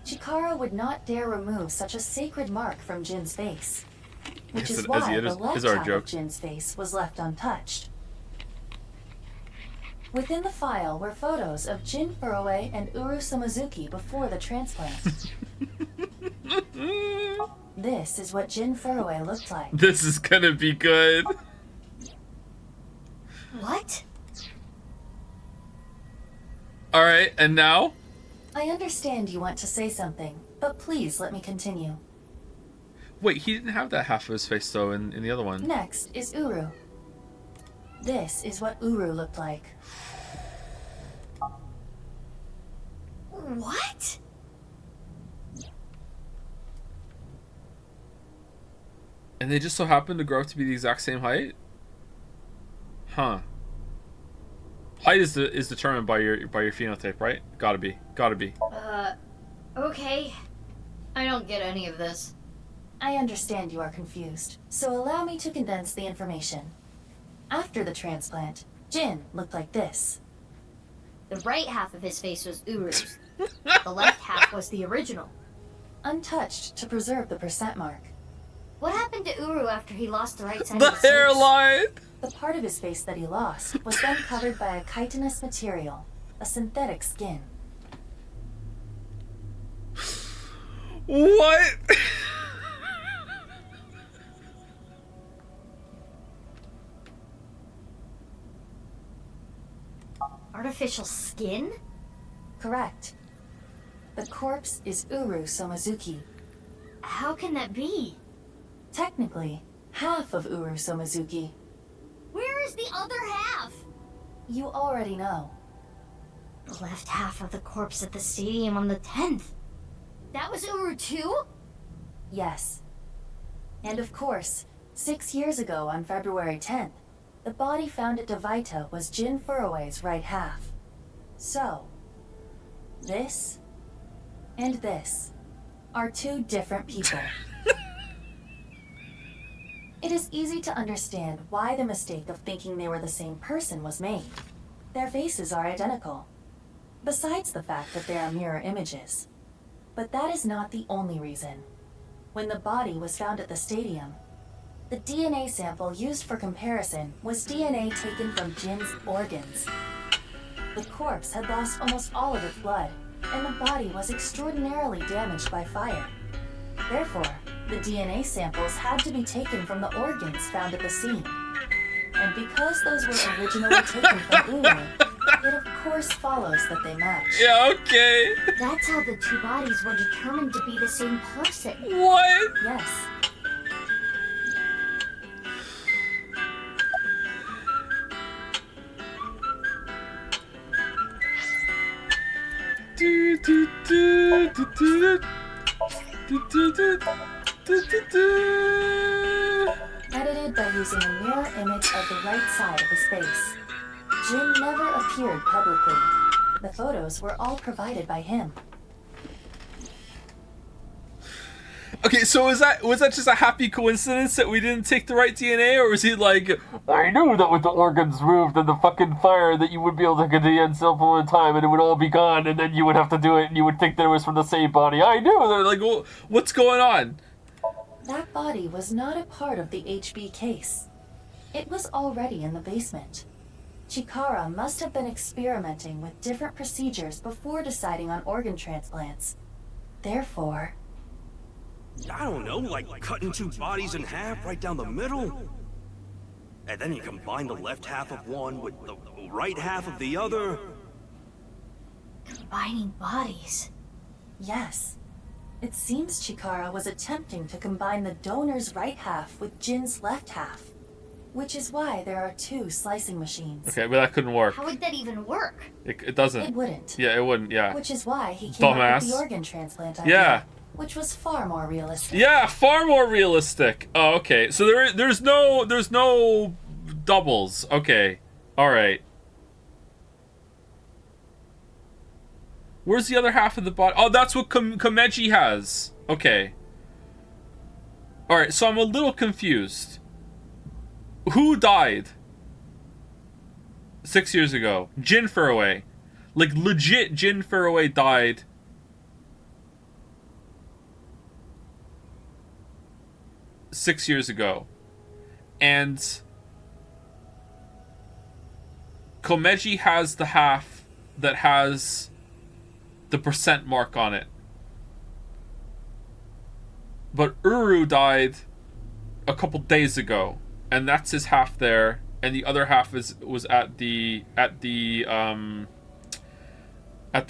Chikara would not dare remove such a sacred mark from Jin's face, which is why the left half of Jin's face was left untouched. Within the file were photos of Jin Furue and Uru Samazuki before the transplant. This is what Jin Furue looked like. This is gonna be good. What? Alright, and now? I understand you want to say something, but please let me continue. Wait, he didn't have that half of his face though in the other one. Next is Uru. This is what Uru looked like. What? And they just so happen to grow up to be the exact same height? Huh. Height is determined by your phenotype, right? Gotta be. Okay. I don't get any of this. I understand you are confused, so allow me to condense the information. After the transplant, Jin looked like this. The right half of his face was Uru's. The left half was the original. Untouched to preserve the percent mark. What happened to Uru after he lost the right side The of his face? hairline! The part of his face that he lost was then covered by a chitinous material, a synthetic skin. What? Artificial skin? Correct. The corpse is Uru Somazuki. How can that be? Technically, half of Uru Somazuki. Where is the other half? You already know. The left half of the corpse at the stadium on the 10th. That was Uru too? Yes. And of course, 6 years ago on February 10th, the body found at Devaita was Jin Furue's right half. So, this and this are two different people. It is easy to understand why the mistake of thinking they were the same person was made. Their faces are identical, besides the fact that they are mirror images. But that is not the only reason. When the body was found at the stadium, the DNA sample used for comparison was DNA taken from Jin's organs. The corpse had lost almost all of its blood, and the body was extraordinarily damaged by fire. Therefore, the DNA samples had to be taken from the organs found at the scene. And because those were originally taken from Uru, it of course follows that they match. Yeah, okay. That's how the two bodies were determined to be the same person. What? Yes. Do, do, do, do, do, do, do, do, do, do, do. Edited by using a mirror image of the right side of his face. Jin never appeared publicly. The photos were all provided by him. Okay, so was that just a happy coincidence that we didn't take the right DNA, or was he like, I knew that with the organs moved and the fucking fire that you would be able to get the DNA sample in time and it would all be gone and then you would have to do it and you would think that it was from the same body. I knew. They're like, well, what's going on? That body was not a part of the HB case. It was already in the basement. Chikara must have been experimenting with different procedures before deciding on organ transplants. Therefore, I don't know, like cutting two bodies in half right down the middle? And then you combine the left half of one with the right half of the other? Combining bodies. yes. It seems Chikara was attempting to combine the donor's right half with Jin's left half, which is why there are two slicing machines. Okay, but that couldn't work. How would that even work? It doesn't. It wouldn't. Yeah, it wouldn't, yeah. Which is why he came up Dumbass. with the organ transplant idea, Yeah. which was far more realistic. Yeah, far more realistic. Oh, okay. So there's no doubles. Okay. All right. Where's the other half of the body? Oh, that's what Komeji has. Okay. All right, so I'm a little confused. Who died 6 years ago? Jin Furroway. Like, legit Jin Furroway died 6 years ago. And Komeji has the half that has the percent mark on it. But Uru died a couple days ago, and that's his half there, and the other half was at the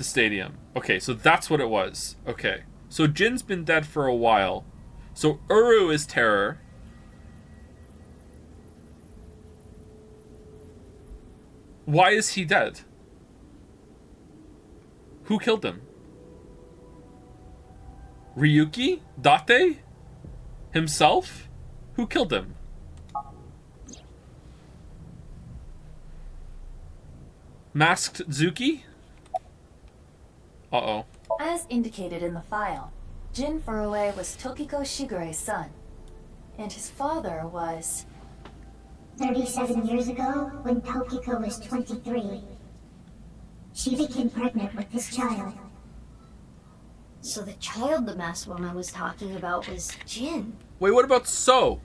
stadium. Okay, so that's what it was. Okay. So Jin's been dead for a while. So Uru is Terror. Why is he dead? Who killed him? Ryuki? Date? Himself? Who killed him? Masked Zuki? Uh-oh. As indicated in the file, Jin Furroway was Tokiko Shigure's son, and his father was... 37 years ago, when Tokiko was 23, she became pregnant with this child. So the child the masked woman was talking about was Jin. Wait, what about So?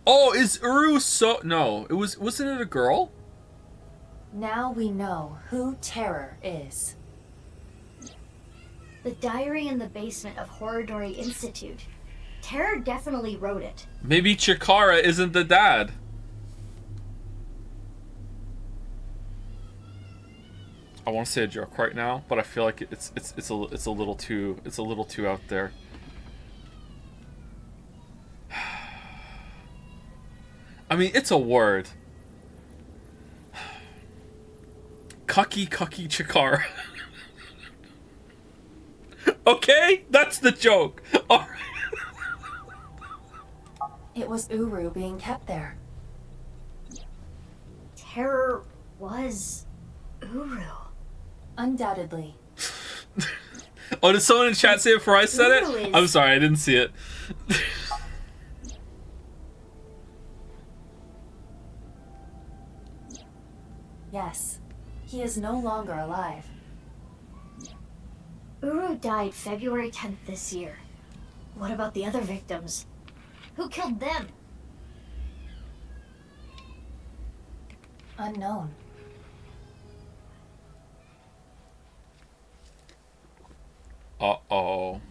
Oh, is Uru So? No, wasn't it a girl? Now we know who Terror is. The diary in the basement of Horodori Institute. Terror definitely wrote it. Maybe Chikara isn't the dad. I want to say a joke right now, but I feel like it's a little too out there. I mean, it's a word. Cucky Chikara. Okay, that's the joke. All right. It was Uru being kept there. Terror was Uru. Undoubtedly. Oh, did someone in chat say it before I said Uru it? is- I'm sorry, I didn't see it. Yes, he is no longer alive. Uru died February 10th this year. What about the other victims? Who killed them? Unknown. Uh-oh.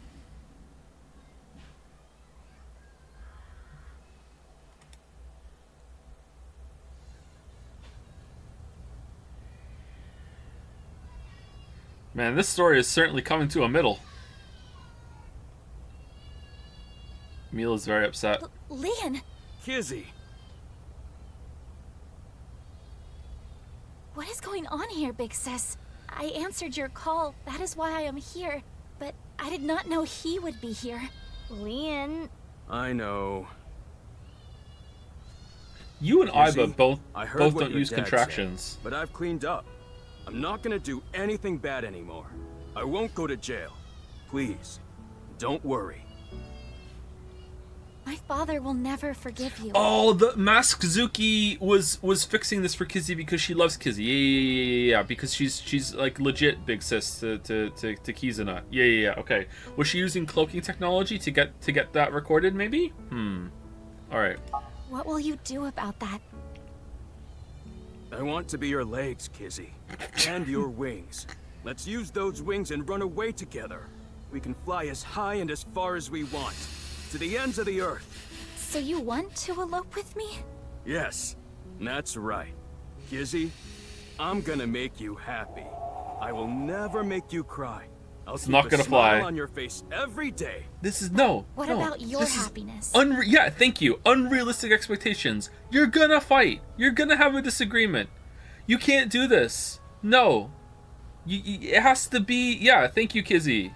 Man, this story is certainly coming to a middle. Mila's very upset. Leon, Kizzy, What is going on here, Big Sis? I answered your call. That is why I am here. But I did not know he would be here. Leon. I know. You and Kizzy, Iba both I heard both what don't your use dad contractions. said, but I've cleaned up. I'm not gonna do anything bad anymore. I won't go to jail. Please, don't worry. My father will never forgive you. Oh, the Maskzuki was fixing this for Kizzy because she loves Kizzy. Yeah. Because she's like legit big sis to Kizuna. Yeah. Okay. Was she using cloaking technology to get that recorded? Maybe. All right. What will you do about that? I want to be your legs, Kizzy. And your wings. Let's use those wings and run away together. We can fly as high and as far as we want. To the ends of the earth. So you want to elope with me? Yes, that's right. Kizzy, I'm gonna make you happy. I will never make you cry. I'll keep not a gonna smile fly. on your face every day. This is no. What no, about your this is happiness? Yeah, thank you. Unrealistic expectations. You're gonna fight. You're gonna have a disagreement. You can't do this. No. It has to be. Yeah, thank you, Kizzy.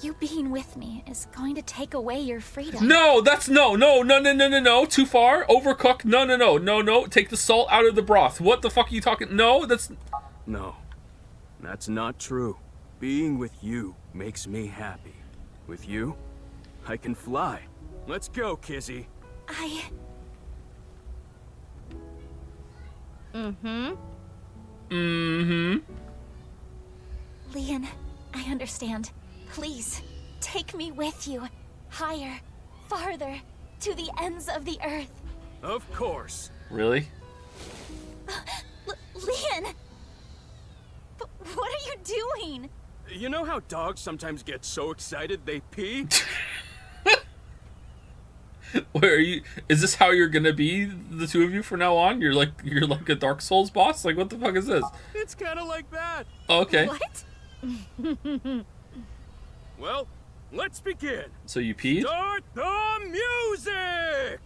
You being with me is going to take away your freedom. No, that's no. Too far. Overcooked. No. Take the salt out of the broth. What the fuck are you talking? No, that's. No, that's not true. Being with you makes me happy. With you, I can fly. Let's go, Kizzy. Leon, I understand. Please, take me with you. Higher, farther, to the ends of the earth. Of course. Really? Leon! What are you doing? You know how dogs sometimes get so excited they pee? Where are you? Is this how you're gonna be, the two of you, from now on? You're like a Dark Souls boss? Like, what the fuck is this? It's kind of like that. Oh, okay. What? Well, let's begin. So you peed? Start the music!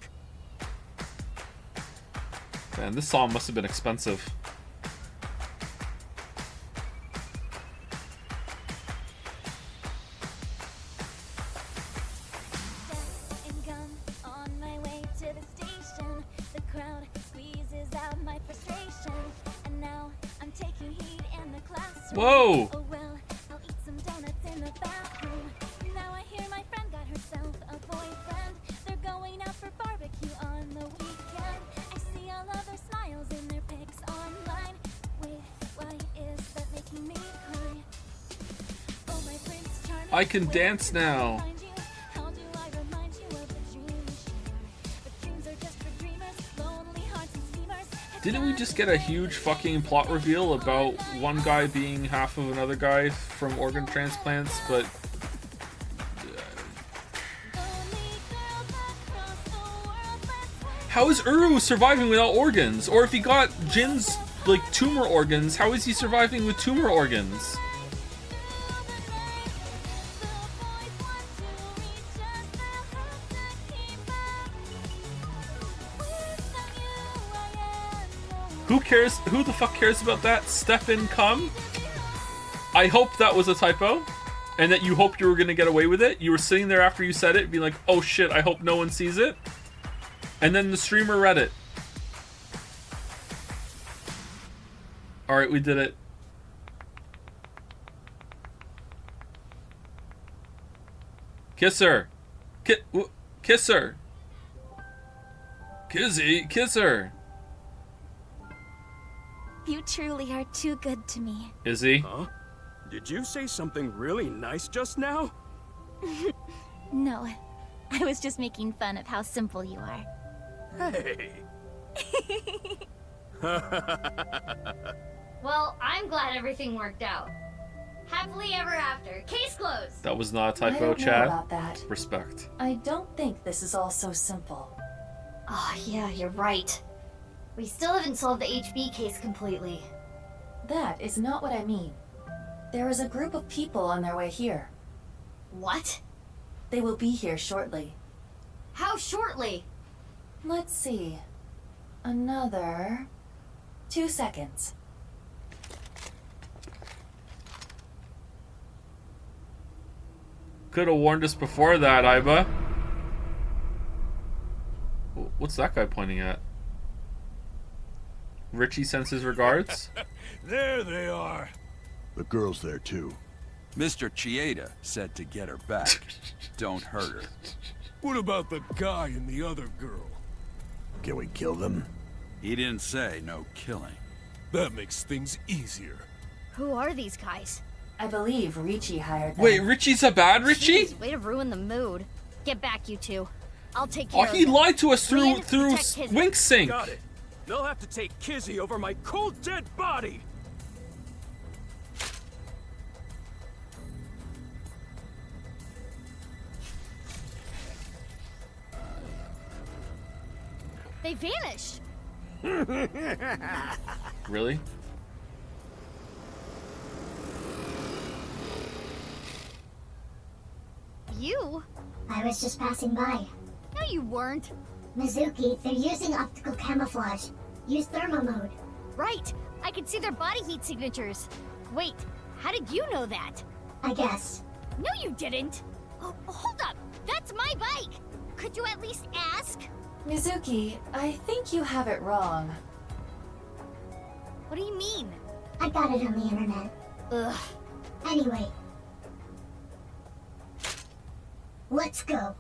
Man, this song must have been expensive. And gun on my way to the station. The crowd squeezes out my frustration. And now I'm taking heat in the classroom. Whoa! Oh well, I'll eat some donuts in the bathroom. Now I hear my friend got herself a boyfriend. They're going out for barbecue on the weekend. I see all of their smiles in their pics online. Wait, why is that making me cry? Oh, my Prince Charming. I can dance now. How do I remind you of the dream we share? But dreams are just for dreamers, lonely hearts and schemers. Didn't we just get a huge fucking plot reveal about one guy being half of another guy from organ transplants, but... How is Uru surviving without organs? Or if he got Jin's, like, tumor organs, how is he surviving with tumor organs? Who cares? Who the fuck cares about that? Stefan come? I hope that was a typo, and that you hoped you were gonna get away with it. You were sitting there after you said it, being like, "Oh shit! I hope no one sees it." And then the streamer read it. All right, we did it. Kiss her. Kiss her. Kizzy, kiss her. You truly are too good to me. Is he? Huh? Did you say something really nice just now? No, I was just making fun of how simple you are. Hey. Well, I'm glad everything worked out. Happily ever after. Case closed. That was not a I typo, don't know Chad. about that. Respect. I don't think this is all so simple. Oh, yeah, you're right. We still haven't solved the HB case completely. That is not what I mean. There is a group of people on their way here. What? They will be here shortly. How shortly? Let's see. Another 2 seconds. Could have warned us before that, Iba. What's that guy pointing at? Richie sends his regards. There they are. The girl's there too. Mr. Chieda said to get her back. Don't hurt her. What about the guy and the other girl? Can we kill them? He didn't say no killing. That makes things easier. Who are these guys? I believe Richie hired them. Wait, Richie's a bad Richie? Jeez, way to ruin the mood. Get back, you two. I'll take care Oh, of he them. lied to us through Lean, protect Kizzy. Wink Sync. Got it. They'll have to take Kizzy over my cold dead body. They vanished. Really? You? I was just passing by. No, you weren't. Mizuki, they're using optical camouflage. Use thermo mode. Right. I can see their body heat signatures. Wait, how did you know that? I guess. No, you didn't. Oh, hold up. That's my bike. Could you at least ask? Mizuki, I think you have it wrong. What do you mean? I got it on the internet. Ugh. Anyway. Let's go.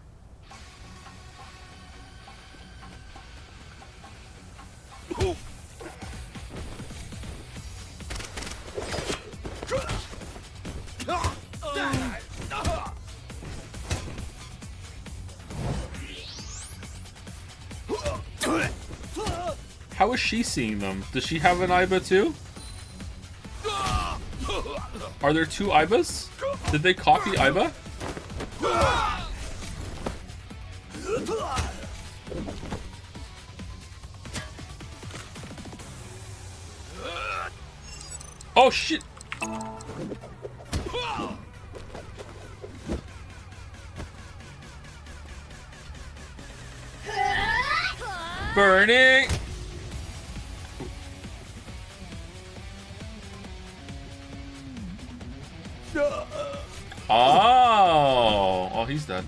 How is she seeing them? Does she have an Iba too? Are there two Ibas? Did they copy Iba? Oh shit! Burning! Oh, he's dead.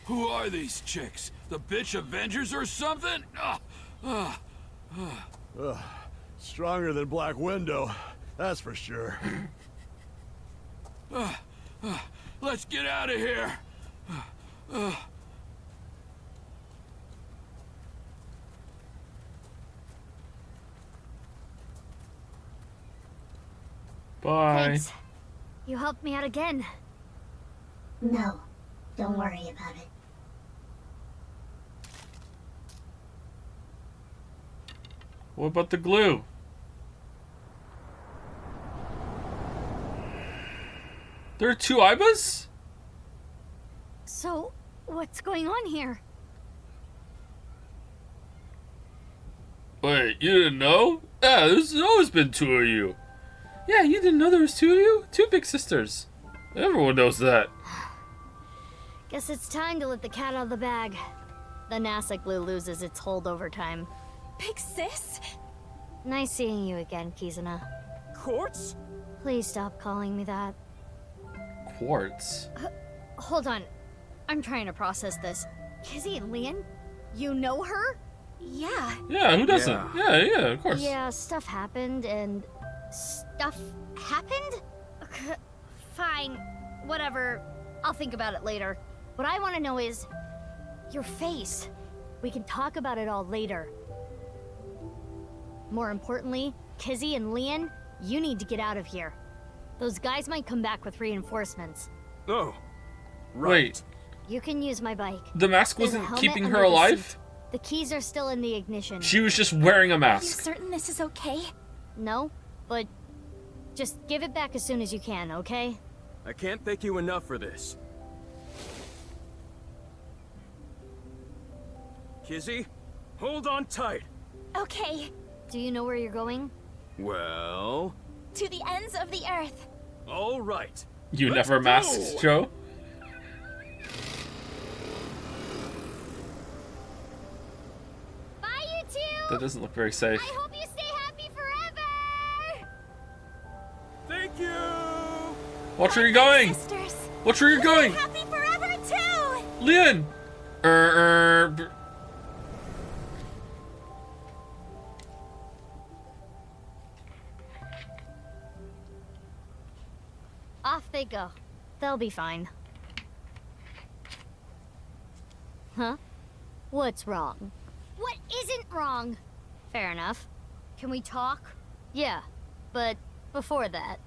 Who are these chicks? The bitch Avengers or something? Stronger than Black Widow, that's for sure. Let's get out of here. Bye. Thanks. You helped me out again. No, don't worry about it. What about the glue? There are two Ibas? So, what's going on here? Wait, you didn't know? Yeah, there's always been two of you. Yeah, you didn't know there was two of you? Two big sisters. Everyone knows that. Guess it's time to let the cat out of the bag. The NASA glue loses its hold over time. Big sis? Nice seeing you again, Kizuna. Quartz? Please stop calling me that. Quartz. Hold on. I'm trying to process this. Kizzy and Leon? You know her? Yeah. Yeah, who doesn't? Yeah, of course. Yeah, stuff happened and... Stuff happened? Fine. Whatever. I'll think about it later. What I want to know is... your face. We can talk about it all later. More importantly, Kizzy and Leon, you need to get out of here. Those guys might come back with reinforcements. Oh. Right. Wait. You can use my bike. The mask There's a wasn't helmet keeping under her the alive? seat. The keys are still in the ignition. She was just wearing a Are you mask. certain this is okay? No, but just give it back as soon as you can, okay? I can't thank you enough for this. Kizzy, hold on tight. Okay. Do you know where you're going? Well... To the ends of the earth. all right. You Let's never go. masked, Joe? Bye, you two! That doesn't look very safe. I hope you stay happy forever! Thank you! Watch where you're going! Sisters. Watch where you're going! Happy forever too! Leon! Off they go. They'll be fine. Huh? What's wrong? What isn't wrong? Fair enough. Can we talk? Yeah, but before that...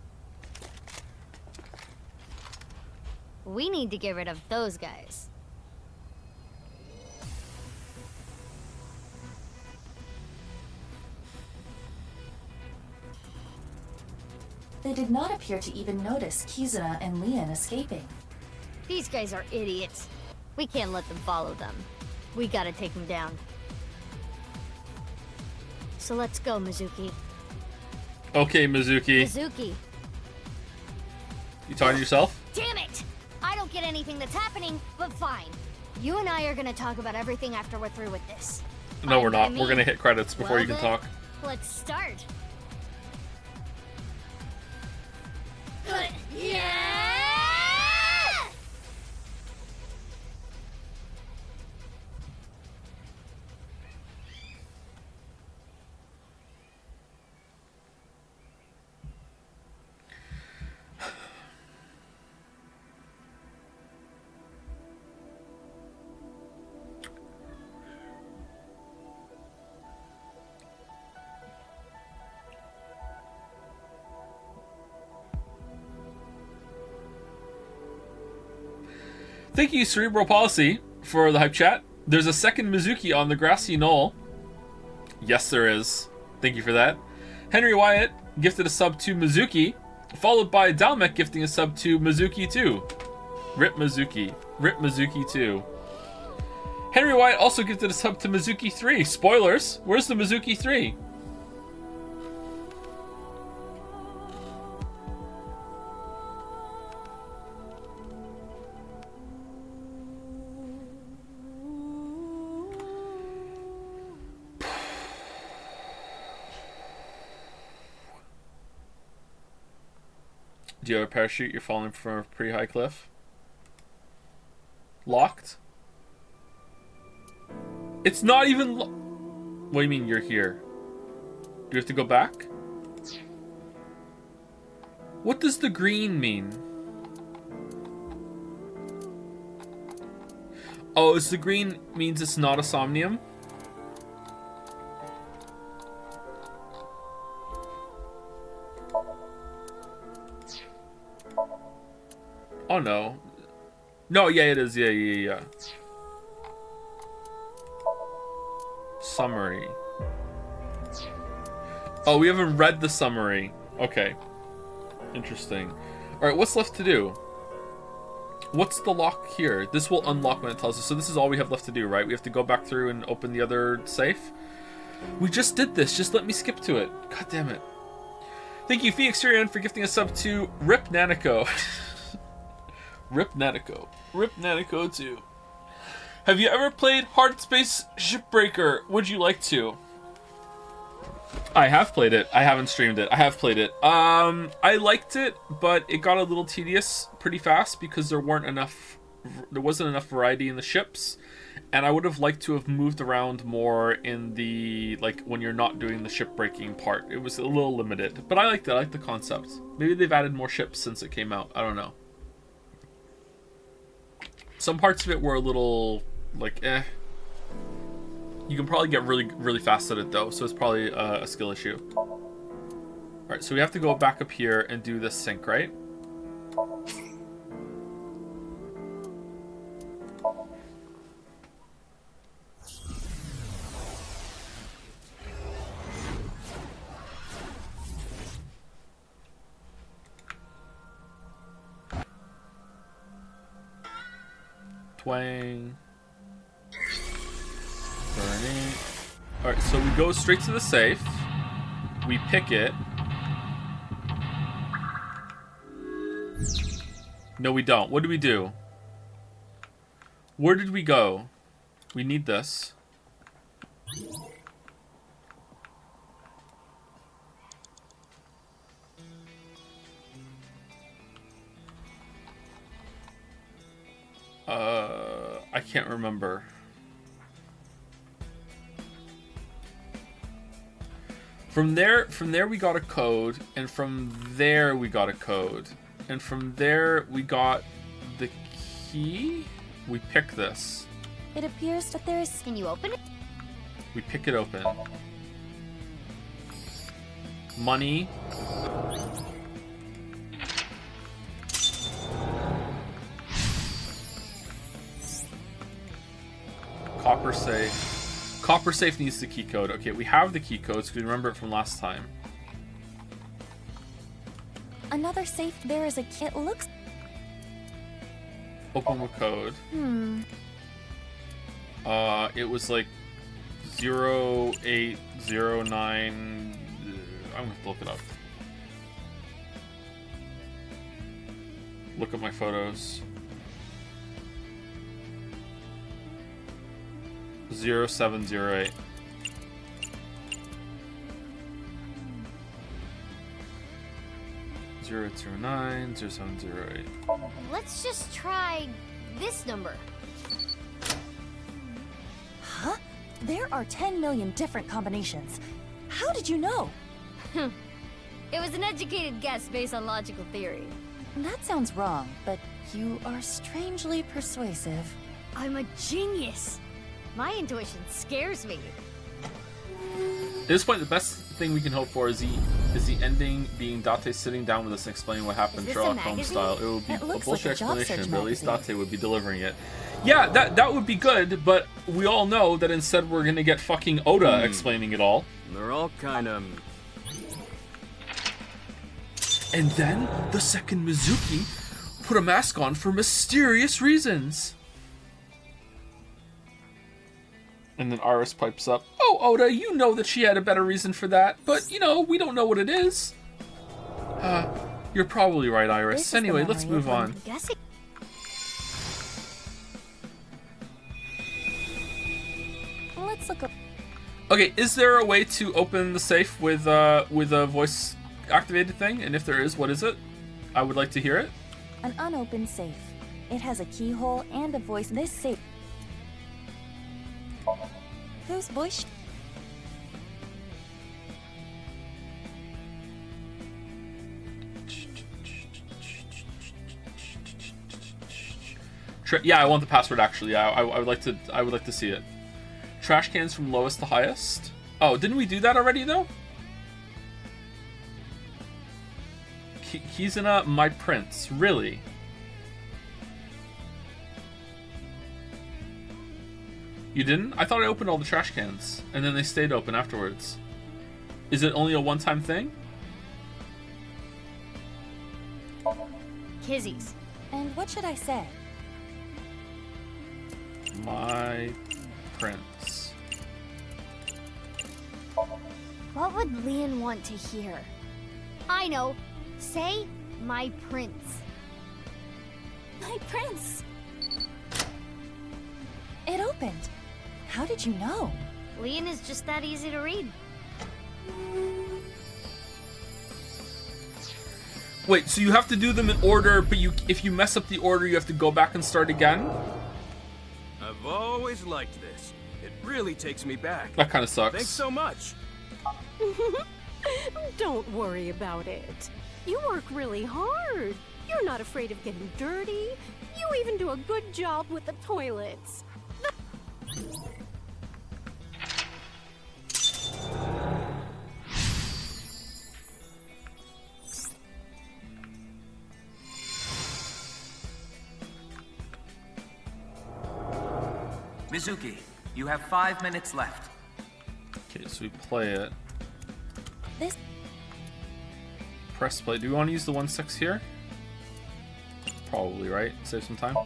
we need to get rid of those guys. They did not appear to even notice Kizuna and Leon escaping. These guys are idiots. We can't let them follow them. We gotta take them down. So let's go, Mizuki. Okay, Mizuki. Mizuki. You talking to yourself? Damn it! I don't get anything that's happening, but fine. You and I are gonna talk about everything after we're through with this. No, we're not. Fine by We're me. gonna hit credits before Well you can then, talk. Let's start. Yeah! Thank you, Cerebral Policy, for the hype chat. There's a second Mizuki on the grassy knoll. Yes, there is. Thank you for that. Henry Wyatt gifted a sub to Mizuki, followed by Dalmek gifting a sub to Mizuki 2. Rip Mizuki. Rip Mizuki 2. Henry Wyatt also gifted a sub to Mizuki 3. Spoilers. Where's the Mizuki 3? Do you have a parachute? You're falling from a pretty high cliff. Locked? It's not even what do you mean you're here? Do you have to go back? What does the green mean? Oh, is the green means it's not a Somnium? Oh no. No, yeah, it is. Yeah. Summary. Oh, we haven't read the summary. Okay. Interesting. Alright, what's left to do? What's the lock here? This will unlock when it tells us. So this is all we have left to do, right? We have to go back through and open the other safe? We just did this. Just let me skip to it. God damn it. Thank you, Phoenix Tyrion, for gifting a sub to Rip Nanako. Rip Natico. Rip Natico too. Have you ever played Hard Space Shipbreaker? Would you like to? I have played it. I haven't streamed it. I have played it. I liked it, but it got a little tedious pretty fast because there wasn't enough variety in the ships, and I would have liked to have moved around more in the, like, when you're not doing the shipbreaking part. It was a little limited, but I liked it. I liked the concept. Maybe they've added more ships since it came out. I don't know. Some parts of it were a little, like, eh. You can probably get really, really fast at it, though, so it's probably a skill issue. Alright, so we have to go back up here and do this sync, right? Twang. Burning. Alright, so we go straight to the safe. We pick it. No, we don't. What do we do? Where did we go? We need this. I can't remember. From there we got a code, and from there we got a code. And from there we got the key? We pick this. It appears that there is... Can you open it? We pick it open. Money. Copper safe. Copper safe needs the key code. Okay, we have the key codes because we remember it from last time. Another safe. There is a kit. Looks. Open with code. It was like 0809. I'm gonna have to look it up. Look at my photos. 0708. Zero 0708. Let's just try this number. Huh? There are 10 million different combinations. How did you know? It was an educated guess based on logical theory. That sounds wrong, but you are strangely persuasive. I'm a genius. My intuition scares me. At this point, the best thing we can hope for is the ending being Date sitting down with us and explaining what happened, Sherlock Holmes style. It would be a bullshit explanation, but at least Date would be delivering it. Yeah, that would be good, but we all know that instead we're gonna get fucking Oda explaining it all. They're all kind of... And then the second Mizuki put a mask on for mysterious reasons. And then Iris pipes up, "Oh, Oda, you know that she had a better reason for that, but, you know, we don't know what it is." You're probably right, Iris. Anyway, let's move on. Let's look up. Okay, is there a way to open the safe with a voice activated thing? And if there is, what is it? I would like to hear it. An unopened safe. It has a keyhole and a voice. This safe. Whose voice? Yeah, I want the password actually. Yeah, I would like to. I would like to see it. Trash cans from lowest to highest. Oh, didn't we do that already though? He's in a My Prince. Really? You didn't? I thought I opened all the trash cans, and then they stayed open afterwards. Is it only a one-time thing? Kizzies. And what should I say? My Prince. What would Lian want to hear? I know. Say, my prince. My prince! It opened. How did you know? Leon is just that easy to read. Wait, so you have to do them in order, but if you mess up the order, you have to go back and start again? I've always liked this. It really takes me back. That kind of sucks. Thanks so much. Don't worry about it. You work really hard. You're not afraid of getting dirty. You even do a good job with the toilets. Mizuki, you have 5 minutes left. Okay, so we play it. This. Press play. Do we want to use the 1/6 here? Probably, right? Save some time.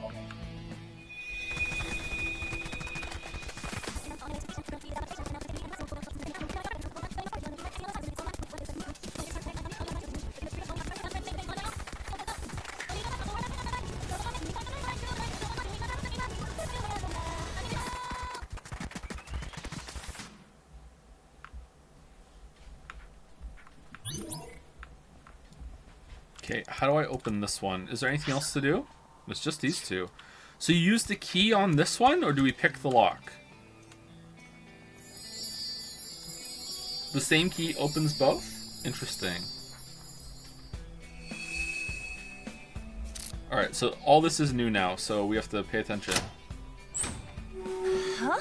Okay, how do I open this one? Is there anything else to do? It's just these two. So you use the key on this one, or do we pick the lock? The same key opens both? Interesting. Alright, so all this is new now, so we have to pay attention. Huh?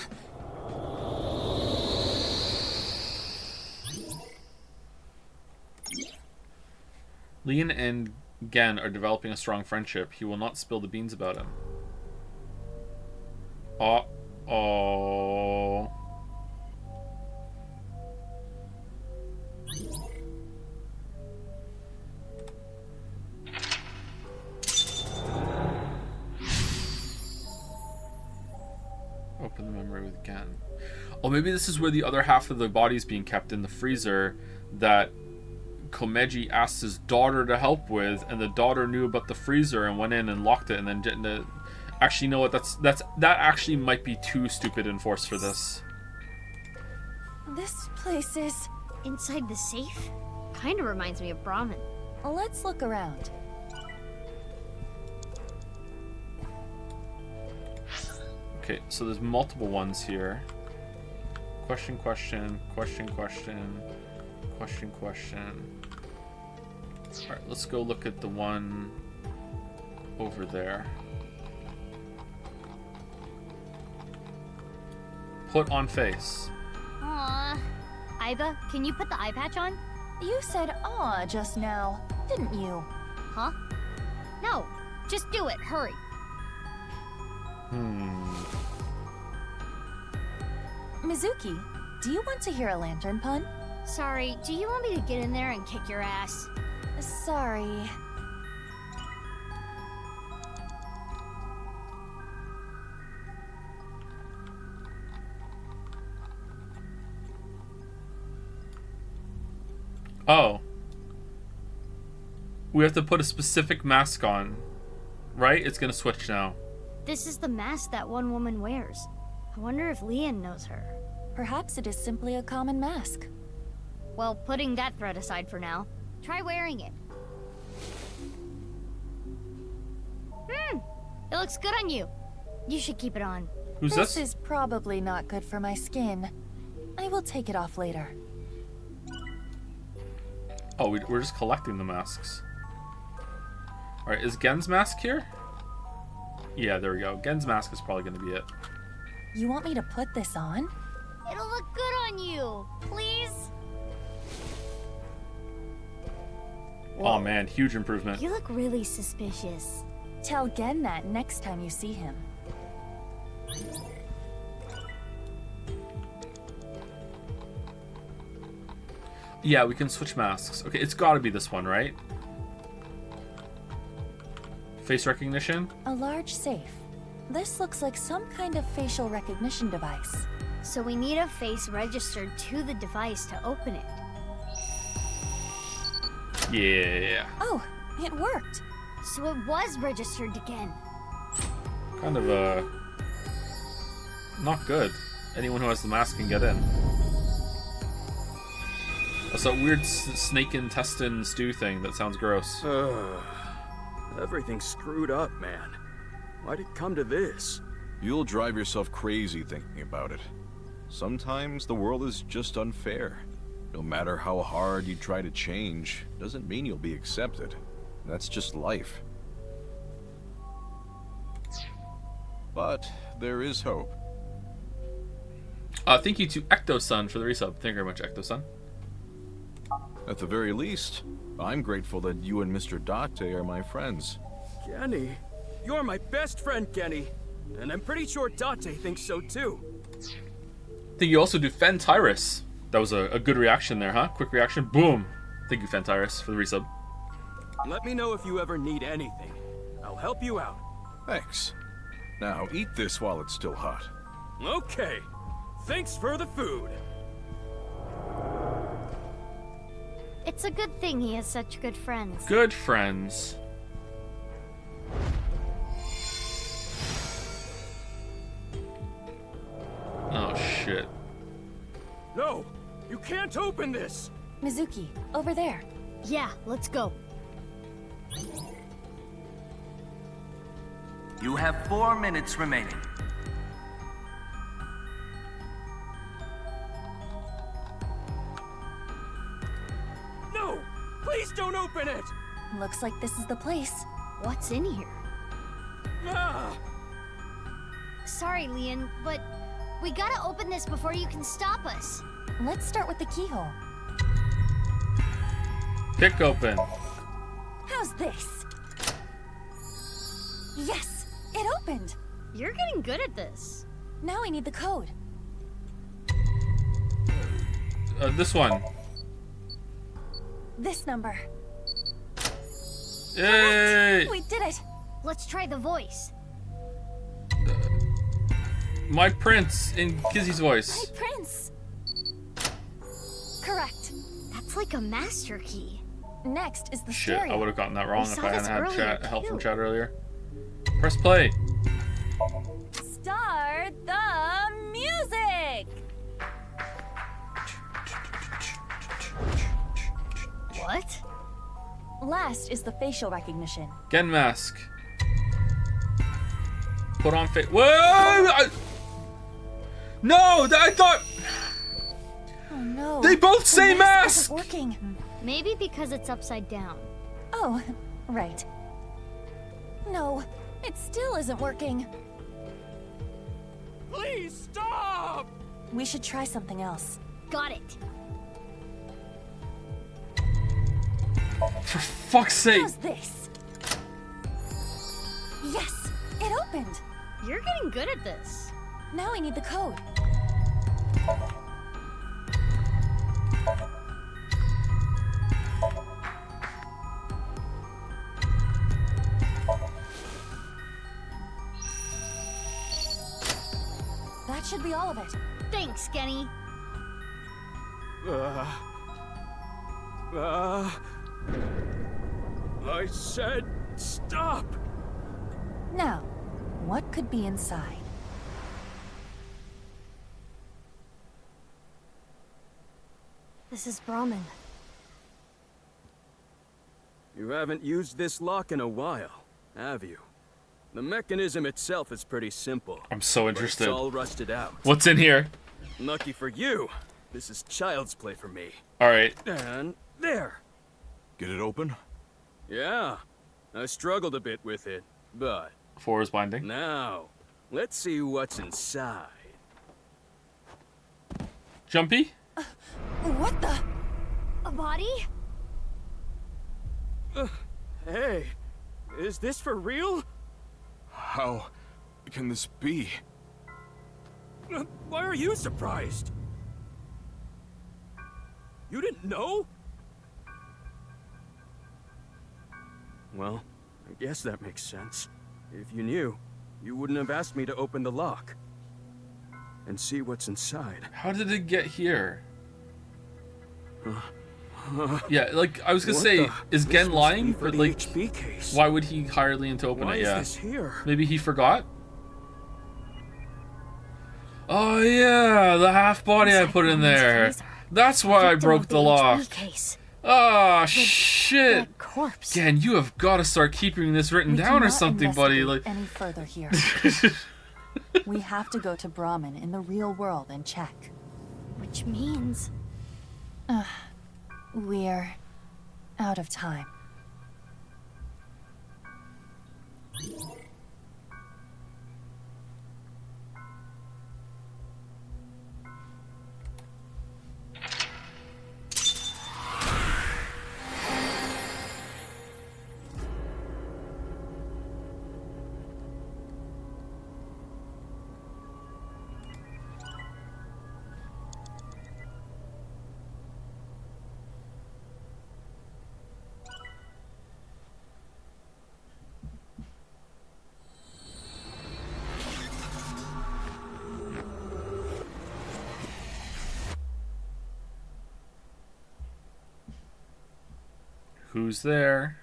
Leon and Gen are developing a strong friendship. He will not spill the beans about him. Uh-oh. Open the memory with Gen. Oh, maybe this is where the other half of the body is being kept in the freezer that Komeji asked his daughter to help with, and the daughter knew about the freezer and went in and locked it, and then actually, you know what? That actually might be too stupid in force for this. This place is inside the safe. Kind of reminds me of Brahmin. Let's look around. Okay, so there's multiple ones here. Question, question, question, question, question, question. Alright, let's go look at the one over there. Put on face. Aww. Aiba, can you put the eye patch on? You said "aw" just now, didn't you? Huh? No, just do it. Hurry. Mizuki, do you want to hear a lantern pun? Sorry, do you want me to get in there and kick your ass? Sorry. Oh. We have to put a specific mask on. Right? It's gonna switch now. This is the mask that one woman wears. I wonder if Leon knows her. Perhaps it is simply a common mask. Well, putting that threat aside for now, try wearing it. It looks good on you. You should keep it on. Who's this? This is probably not good for my skin. I will take it off later. Oh, we're just collecting the masks. Alright, is Gen's mask here? Yeah, there we go. Gen's mask is probably going to be it. You want me to put this on? It'll look good on you. Please? Oh man, huge improvement. You look really suspicious. Tell Gen that next time you see him. Yeah, we can switch masks. Okay, it's gotta be this one, right? Face recognition? A large safe. This looks like some kind of facial recognition device. So we need a face registered to the device to open it. Yeah. Oh, it worked. So it was registered again. Kind of, not good. Anyone who has the mask can get in. That's that weird snake intestine stew thing that sounds gross. Everything's screwed up, man. Why'd it come to this? You'll drive yourself crazy thinking about it. Sometimes the world is just unfair. No matter how hard you try to change, doesn't mean you'll be accepted. That's just life. But there is hope. Thank you to Ecto-Sun for the resub. Thank you very much, Ecto-Sun. At the very least, I'm grateful that you and Mr. Date are my friends. Kenny, you're my best friend, Kenny. And I'm pretty sure Date thinks so too. Thank you also to Fentyrus. That was a good reaction there, huh? Quick reaction. Boom. Thank you, Fentyrus, for the resub. Let me know if you ever need anything. I'll help you out. Thanks. Now eat this while it's still hot. Okay. Thanks for the food. It's a good thing he has such good friends. Good friends. Oh, shit. No! You can't open this! Mizuki, over there. Yeah, let's go. You have 4 minutes remaining. No! Please don't open it! Looks like this is the place. What's in here? Ah! Sorry, Leon, but we gotta open this before you can stop us. Let's start with the keyhole. Kick open. How's this? Yes, it opened. You're getting good at this. Now I need the code. This one. This number. Yay! We did it. Let's try the voice. My prince in Kizzy's voice. My prince. Correct. That's like a master key. Next is the Shit, stereo. I would have gotten that wrong We if saw I this hadn't had earlier, help from too. chat earlier. Press play. Start the music. What? Last is the facial recognition. Gen mask. Put on face. Whoa! No, I thought Oh no. they both The say mask. isn't working. Maybe because it's upside down. Oh, right. No, it still isn't working. Please stop! We should try something else. Got it. For fuck's sake! How's this? Yes, it opened. You're getting good at this. Now I need the code. That should be all of it. Thanks, Kenny. I said stop! Now, what could be inside? This is Brahmin. You haven't used this lock in a while, have you? The mechanism itself is pretty simple. I'm so but interested. It's all rusted out. What's in here? Lucky for you, this is child's play for me. All right. And there. Get it open? Yeah, I struggled a bit with it, but 4 is binding. now, let's see what's inside. Jumpy? What the? A body? Hey, is this for real? How can this be? Why are you surprised? You didn't know? Well, I guess that makes sense. If you knew, you wouldn't have asked me to open the lock and see what's inside. How did it get here? Yeah, like I was gonna What say, the- is Gen This must lying? be for But the like, HP case. why would he hire Leon to open Why it? is Yeah, this here? maybe he forgot. Oh yeah, the half body I put in there. That's why I broke the lock. Ah, shit. Gan, you have got to start keeping this written down or something, buddy. Like any further here. We have to go to Brahmin in the real world and check. Which means... We're out of time. Who's there?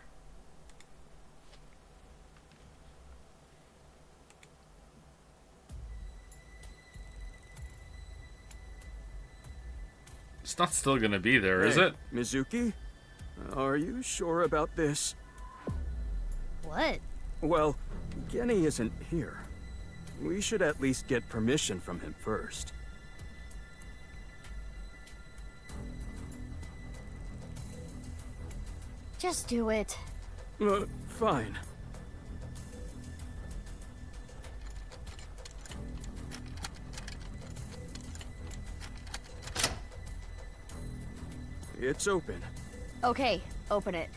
It's not still gonna be there, is Hey, it? Mizuki? Are you sure about this? What? Well, Genny isn't here. We should at least get permission from him first. Just do it. Fine. It's open. Okay, open it.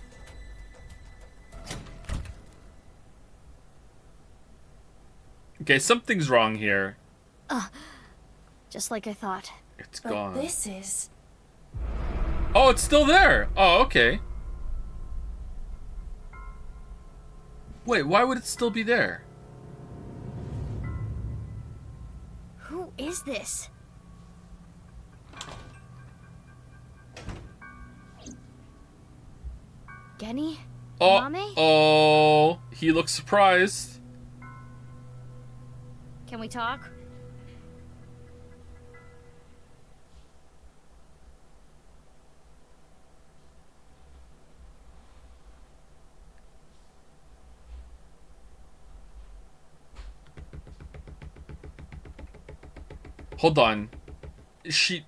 Okay, something's wrong here. Just like I thought. It's gone. This is... Oh, it's still there! Oh, okay. Wait, why would it still be there? Who is this? Genny? Oh, Mame? oh, he looks surprised. Can we talk? Hold on. She...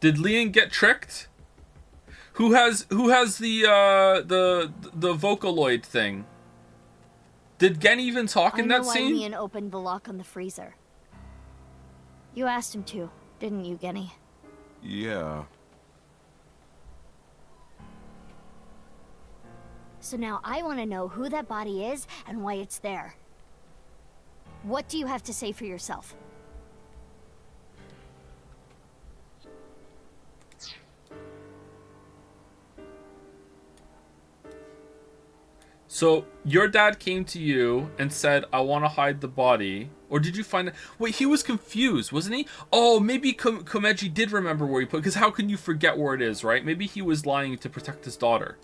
Did Lian get tricked? Who has the Vocaloid thing? Did Gen even talk in that scene? I know why Lian opened the lock on the freezer. You asked him to, didn't you, Genny? Yeah. So now I want to know who that body is and why it's there. What do you have to say for yourself? So, your dad came to you and said, I want to hide the body. Or did you find... Wait, he was confused, wasn't he? Oh, maybe Komeji did remember where he put it. Because how can you forget where it is, right? Maybe he was lying to protect his daughter.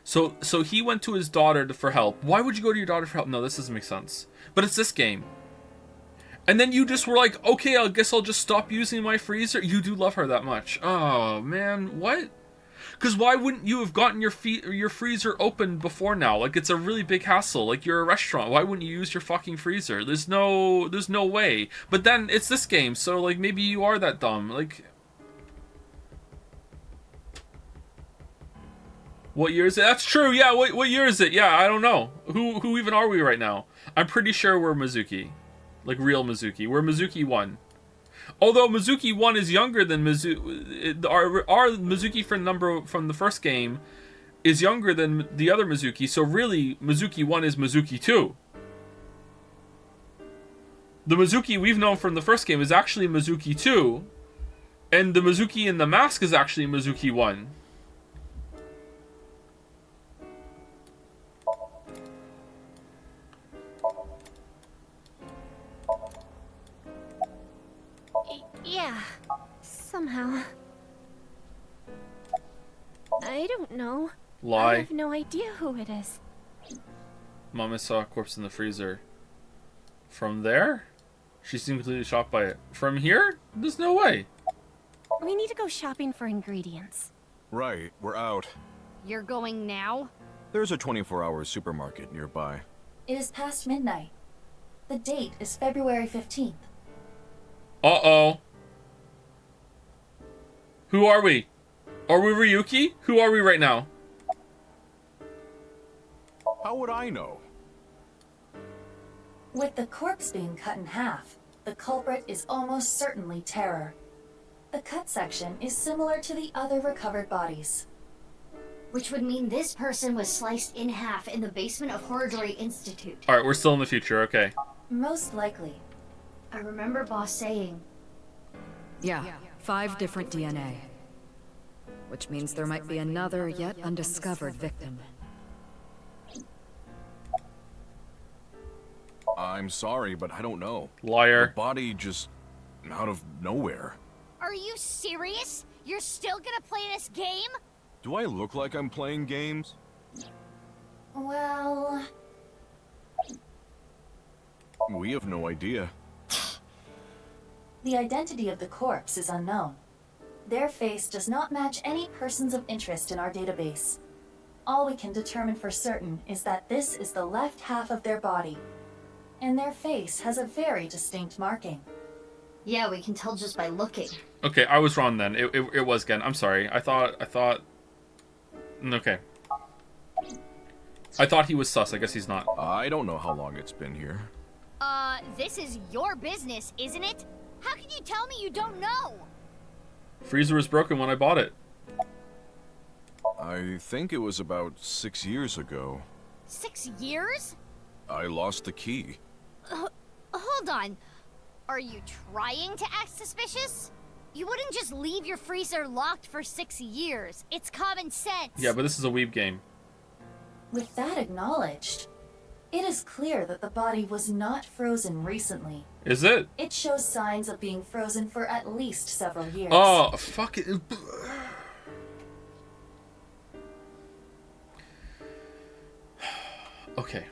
So he went to his daughter for help. Why would you go to your daughter for help? No, this doesn't make sense. But it's this game. And then you just were like, okay, I guess I'll just stop using my freezer. You do love her that much. Oh, man, what? Because why wouldn't you have gotten your freezer open before now? Like, it's a really big hassle. Like, you're a restaurant. Why wouldn't you use your fucking freezer? There's no way. But then, it's this game, so, like, maybe you are that dumb. Like... What year is it? That's true, yeah, what year is it? Yeah, I don't know. Who even are we right now? I'm pretty sure we're Mizuki. Like, real Mizuki. We're Mizuki 1. Although Mizuki 1 is younger than Mizuki... Our Mizuki from the first game is younger than the other Mizuki, so really, Mizuki 1 is Mizuki 2. The Mizuki we've known from the first game is actually Mizuki 2, and the Mizuki in the mask is actually Mizuki 1. Yeah, somehow. I don't know. I Lie. have no idea who it is. Mama saw a corpse in the freezer. From there? She seemed completely shocked by it. From here? There's no way. We need to go shopping for ingredients. Right, we're out. You're going now? There's a 24-hour supermarket nearby. It is past midnight. The date is February 15th. Uh-oh. Who are we? Are we Ryuki? Who are we right now? How would I know? With the corpse being cut in half, the culprit is almost certainly Terror. The cut section is similar to the other recovered bodies. Which would mean this person was sliced in half in the basement of Horridori Institute. Alright, we're still in the future, okay. Most likely. I remember Boss saying. Yeah, 5 different DNA. Which means there might be another yet undiscovered victim. I'm sorry, but I don't know. Liar. The body just out of nowhere. Are you serious? You're still gonna play this game? Do I look like I'm playing games? Well... We have no idea. The identity of the corpse is unknown. Their face does not match any persons of interest in our database. All we can determine for certain is that this is the left half of their body, and their face has a very distinct marking. Yeah, we can tell just by looking. Okay, I was wrong then. It was Gen. I'm sorry. I thought... Okay. I thought he was sus. I guess he's not. I don't know how long it's been here. This is your business, isn't it? How can you tell me you don't know? Freezer was broken when I bought it. I think it was about 6 years ago. 6 years? I lost the key. Hold on. Are you trying to act suspicious? You wouldn't just leave your freezer locked for 6 years. It's common sense. Yeah, but this is a weeb game. With that acknowledged, it is clear that the body was not frozen recently. Is it? It shows signs of being frozen for at least several years. Oh, fuck it. Okay.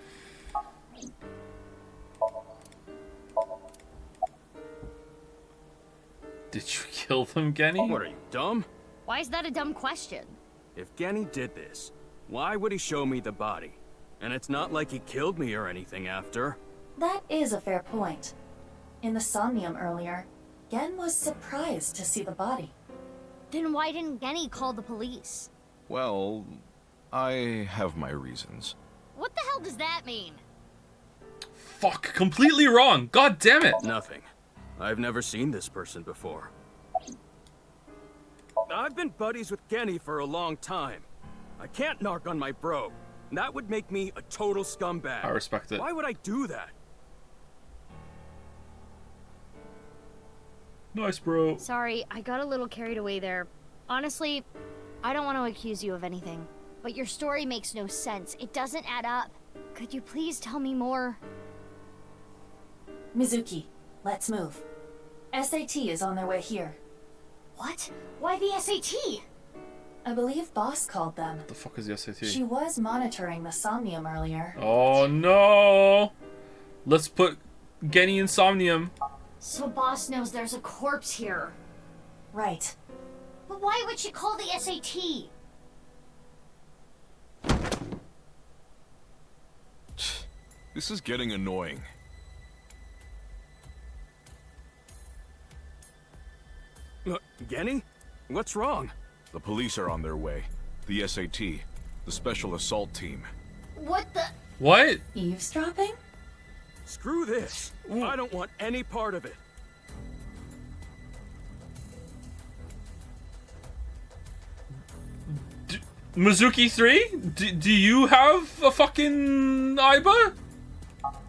Did you kill them, Genny? What are you, dumb? Why is that a dumb question? If Genny did this, why would he show me the body? And it's not like he killed me or anything after. That is a fair point. In the Somnium earlier, Gen was surprised to see the body. Then why didn't Genny call the police? Well, I have my reasons. What the hell does that mean? Fuck, completely wrong. God damn it. Nothing. I've never seen this person before. I've been buddies with Genny for a long time. I can't narc on my bro. That would make me a total scumbag. I respect it. Why would I do that? Nice, bro. Sorry, I got a little carried away there. Honestly, I don't want to accuse you of anything, but your story makes no sense. It doesn't add up. Could you please tell me more? Mizuki, let's move. SAT is on their way here. What? Why the SAT? I believe Boss called them. What the fuck is the SAT? She was monitoring the Somnium earlier. Oh no! Let's put Genny in Somnium. So Boss knows there's a corpse here. Right. But why would she call the SAT? This is getting annoying. Genny? What's wrong? The police are on their way. The SAT. The Special Assault Team. What the? What? Eavesdropping? Screw this. I don't want any part of it. Mizuki 3? Do you have a fucking Aiba?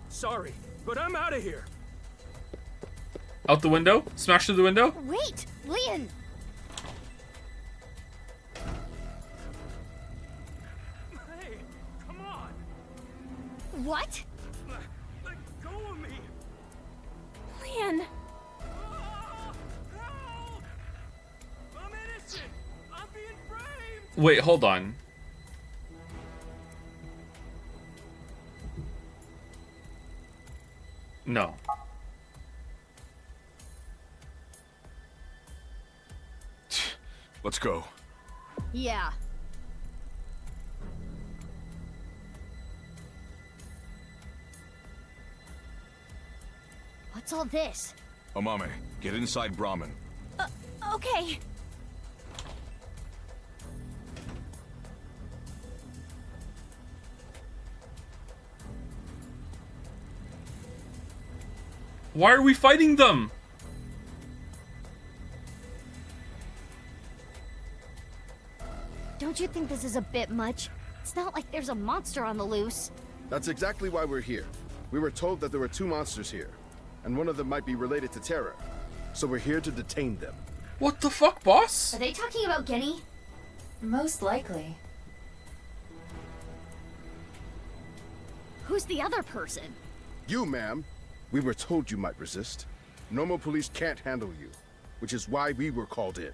Sorry, but I'm out of here. Out the window? Smash through the window? Wait, Leon! Hey, come on! What? Let go of me! Leon! Help! I'm innocent! I'm being framed! Wait, hold on. No. Let's go. Yeah. What's all this? Amame, get inside Brahmin. Okay. Why are we fighting them? Don't you think this is a bit much? It's not like there's a monster on the loose. That's exactly why we're here. We were told that there were 2 monsters here, and one of them might be related to Terra. So we're here to detain them. What the fuck, boss? Are they talking about Genny? Most likely. Who's the other person? You, ma'am. We were told you might resist. Normal police can't handle you, which is why we were called in.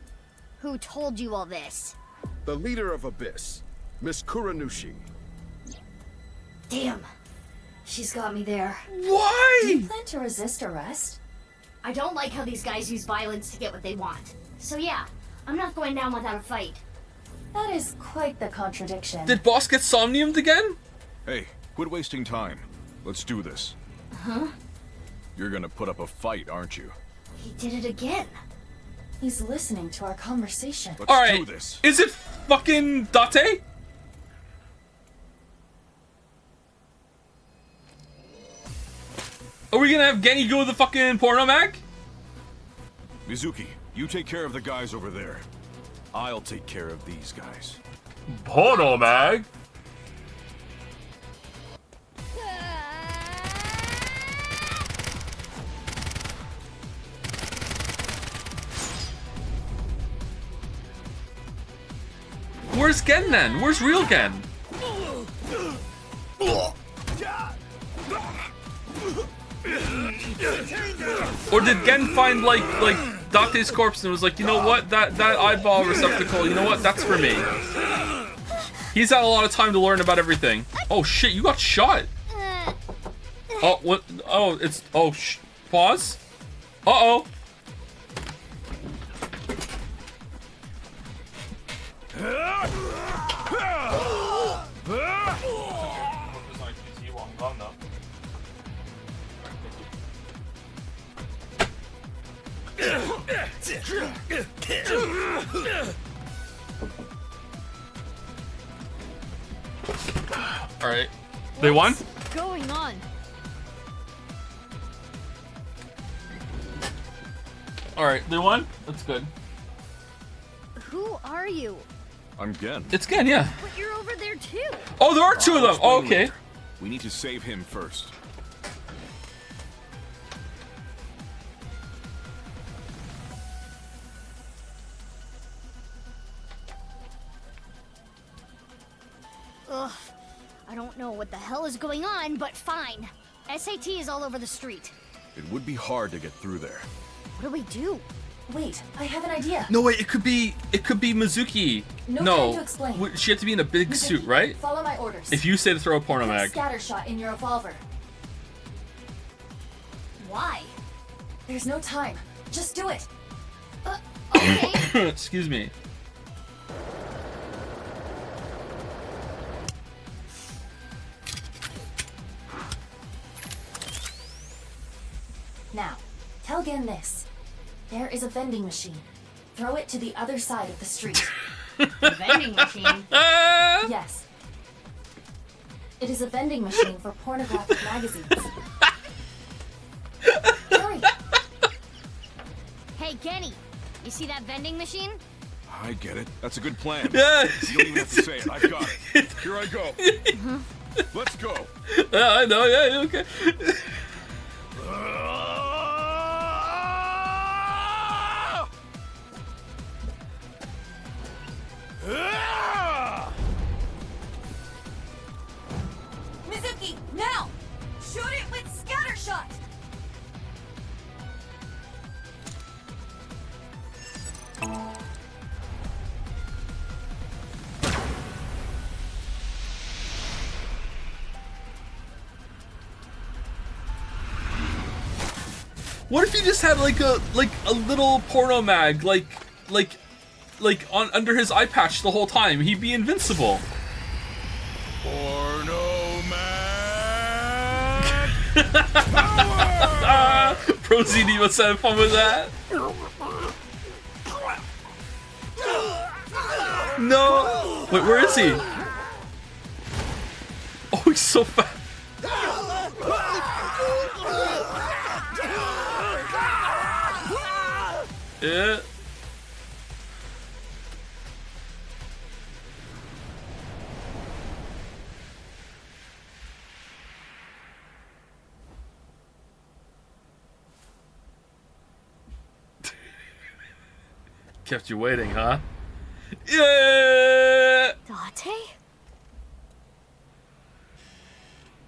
Who told you all this? The leader of Abyss, Miss Kuranushi. Damn. She's got me there. Why? Do you plan to resist arrest? I don't like how these guys use violence to get what they want. So yeah, I'm not going down without a fight. That is quite the contradiction. Did boss get somniumed again? Hey, quit wasting time. Let's do this. Huh? You're gonna put up a fight, aren't you? He did it again. He's listening to our conversation. Let's Alright, do this. is it fucking Date? Are we gonna have Genny go to the fucking porno mag? Mizuki, you take care of the guys over there. I'll take care of these guys. Porno mag? Where's Gen then? Where's real Gen? Or did Gen find like Date's corpse and was like, you know what, that eyeball receptacle, you know what, that's for me. He's had a lot of time to learn about everything. Oh shit, you got shot. Oh, what? Oh, it's, oh, pause. Uh-oh. Alright. They won? What's going on? Alright, they won? That's good. Who are you? I'm Gen. It's Gen, yeah. But you're over there too. Oh, there are 2 of them. Explain Oh, okay. later. We need to save him first. Ugh. I don't know what the hell is going on, but fine. SAT is all over the street. It would be hard to get through there. What do we do? Wait, I have an idea. No, wait, it could be Mizuki. No time to explain. She had to be in a big Mizuki, suit, right? Follow my orders. If you say to throw a porno Put a mag. scatter shot in your revolver. Why? There's no time. Just do it. Excuse me. Now, tell Gen this. There is a vending machine. Throw it to the other side of the street. The vending machine? Yes. It is a vending machine for pornographic magazines. Hurry! Hey, Genny, you see that vending machine? I get it. That's a good plan. Yeah. You don't even have to say it. I've got it. Here I go. Let's go. Yeah, I know, yeah, okay. Mizuki, now! Shoot it with scatter shot! What if he just had like a little porno mag, like on under his eye patch the whole time? He'd be invincible. Porno man. Pro ZD must have fun with that. No! Wait, where is he? Oh, he's so fast. Yeah. Kept you waiting, huh? Yeah! Date?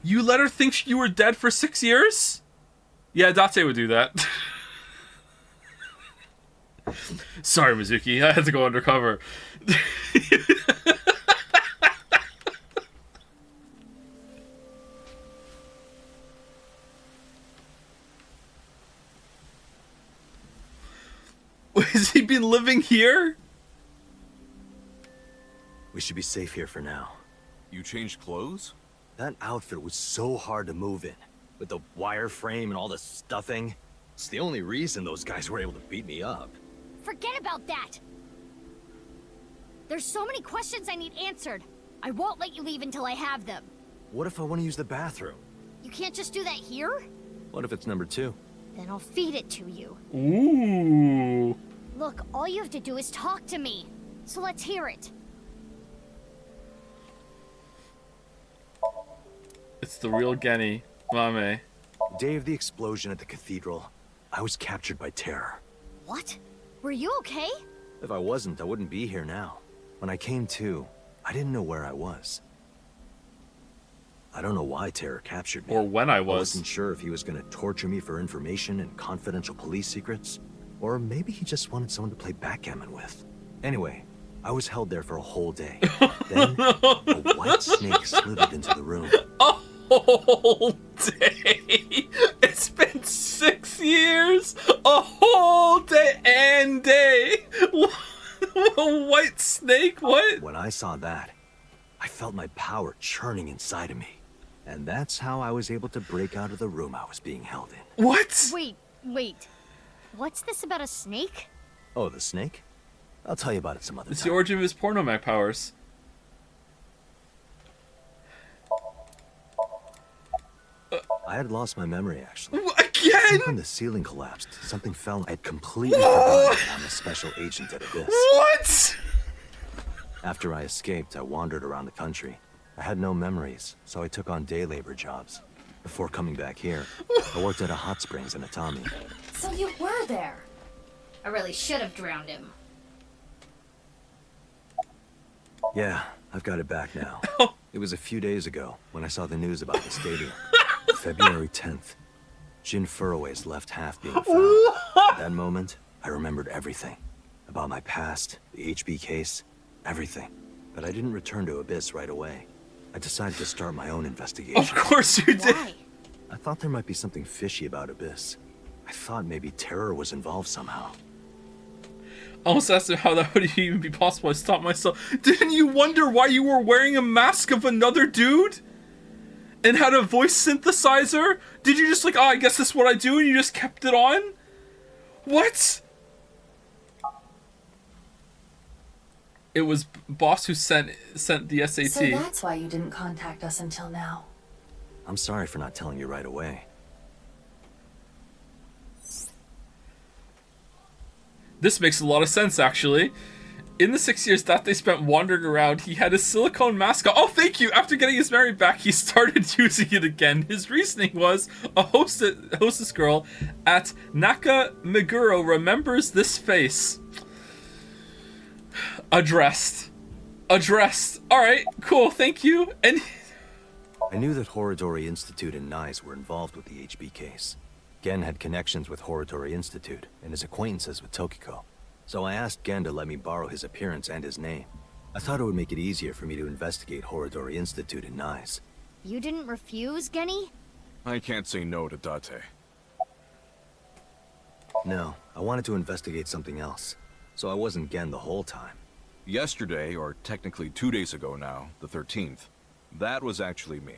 You let her think you were dead for 6 years? Yeah, Date would do that. Sorry, Mizuki. I had to go undercover. Has he been living here? We should be safe here for now. You changed clothes? That outfit was so hard to move in. With the wireframe and all the stuffing. It's the only reason those guys were able to beat me up. Forget about that! There's so many questions I need answered. I won't let you leave until I have them. What if I want to use the bathroom? You can't just do that here? What if it's number 2? Then I'll feed it to you. Ooh. Look, all you have to do is talk to me. So let's hear it. It's the real Genny. Mame. The day of the explosion at the cathedral, I was captured by terror. What? Were you okay? If I wasn't, I wouldn't be here now. When I came to, I didn't know where I was. I don't know why Terror captured me. Or when I I was. wasn't sure if he was going to torture me for information and confidential police secrets, or maybe he just wanted someone to play backgammon with. Anyway, I was held there for a whole day. Then, a white snake slithered into the room. A whole day? It's been 6 years? A whole day and day? A white snake? What? When I saw that, I felt my power churning inside of me. And that's how I was able to break out of the room I was being held in. What? Wait. What's this about a snake? Oh, the snake? I'll tell you about it some other It's time. the origin of his porno mag powers. I had lost my memory, actually. Again? When the ceiling collapsed, something fell. I'd completely forgotten I'm a special agent at Abyss. What? After I escaped, I wandered around the country. I had no memories, so I took on day labor jobs. Before coming back here, I worked at a hot springs in Atami. So you were there. I really should have drowned him. Yeah, I've got it back now. It was a few days ago when I saw the news about the stadium. February 10th. Jin Furroway's left half being found. At that moment, I remembered everything. About my past, the HB case, everything. But I didn't return to Abyss right away. I decided to start my own investigation. Of course you did. Why? I thought there might be something fishy about Abyss. I thought maybe Terror was involved somehow. I almost asked him how that would even be possible. I stopped myself. Didn't you wonder why you were wearing a mask of another dude? And had a voice synthesizer? Did you just like, oh, I guess that's what I do, and you just kept it on? What? It was Boss who sent the SAT. So that's why you didn't contact us until now. I'm sorry for not telling you right away. This makes a lot of sense, actually. In the 6 years that they spent wandering around, he had a silicone mask on. Oh, thank you! After getting his memory back, he started using it again. His reasoning was, a hostess girl at Naka Meguro remembers this face. Addressed. Alright, cool, thank you. And I knew that Horodori Institute and NICE were involved with the HB case. Gen had connections with Horodori Institute and his acquaintances with Tokiko. So I asked Gen to let me borrow his appearance and his name. I thought it would make it easier for me to investigate Horodori Institute and NICE. You didn't refuse, Genny? I can't say no to Date. No, I wanted to investigate something else. So I wasn't Gen the whole time. Yesterday, or technically 2 days ago now, the 13th, that was actually me.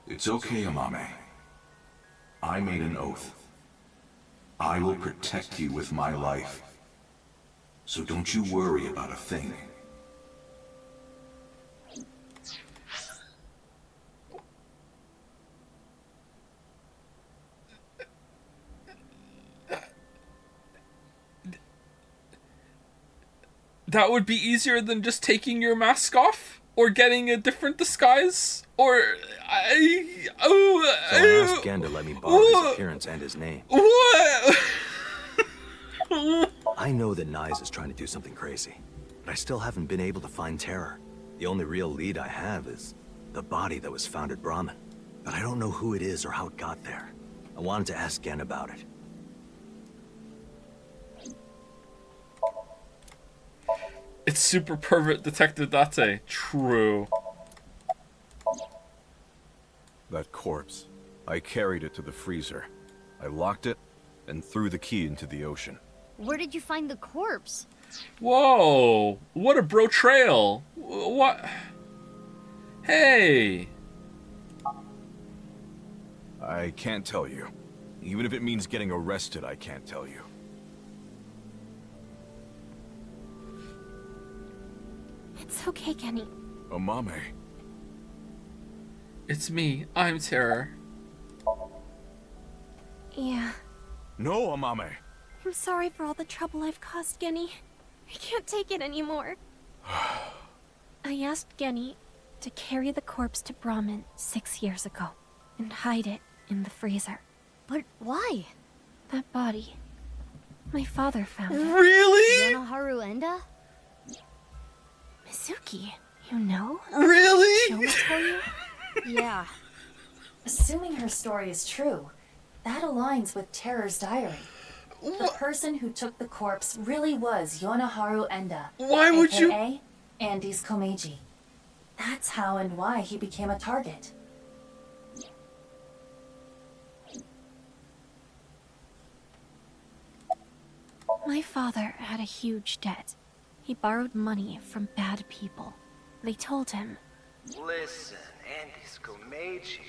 It's okay, Amame. I made an oath. I will protect you with my life. So don't you worry about a thing. That would be easier than just taking your mask off? Or getting a different disguise? Or... So I asked Gen to let me borrow his appearance and his name. What? I know that Nyes is trying to do something crazy, but I still haven't been able to find Terror. The only real lead I have is the body that was found at Brahmin. But I don't know who it is or how it got there. I wanted to ask Gen about it. It's super pervert Detective Date. True. That corpse. I carried it to the freezer. I locked it and threw the key into the ocean. Where did you find the corpse? Whoa! What a bro trail! What? Hey! I can't tell you. Even if it means getting arrested, I can't tell you. It's okay, Kenny. Amame. It's me. I'm Terror. Yeah. No, Amame. I'm sorry for all the trouble I've caused, Genny. I can't take it anymore. I asked Genny to carry the corpse to Brahmin 6 years ago and hide it in the freezer. But why? That body. My father found it. Really? Yonoharu Enda? Mizuki, you know? Really? Shoma tell you? Yeah. Assuming her story is true, that aligns with Terror's diary. The person who took the corpse really was Yonoharu Enda. Why would you... AKA Andes Komeiji. That's how and why he became a target. My father had a huge debt. He borrowed money from bad people. They told him, Listen, Andes Komeiji.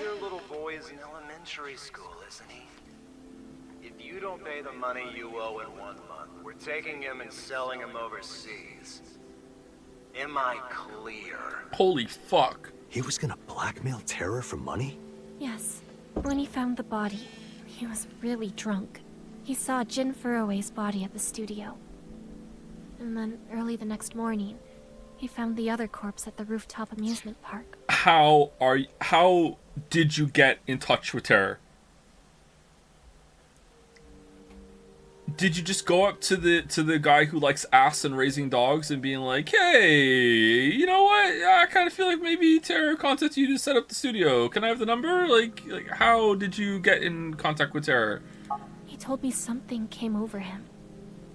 Your little boy is in elementary school, isn't he? If you don't pay the money you owe in 1 month, we're taking him and selling him overseas. Am I clear? Holy fuck. He was gonna blackmail Terror for money? yes. When he found the body, he was really drunk. He saw Jin Furue's body at the studio. And then early the next morning, he found the other corpse at the rooftop amusement park. How did you get in touch with Terror? Did you just go up to the guy who likes ass and raising dogs and being like, hey, you know what? I kind of feel like maybe Terror contacted you to set up the studio. Can I have the number? Like how did you get in contact with Terror? He told me something came over him,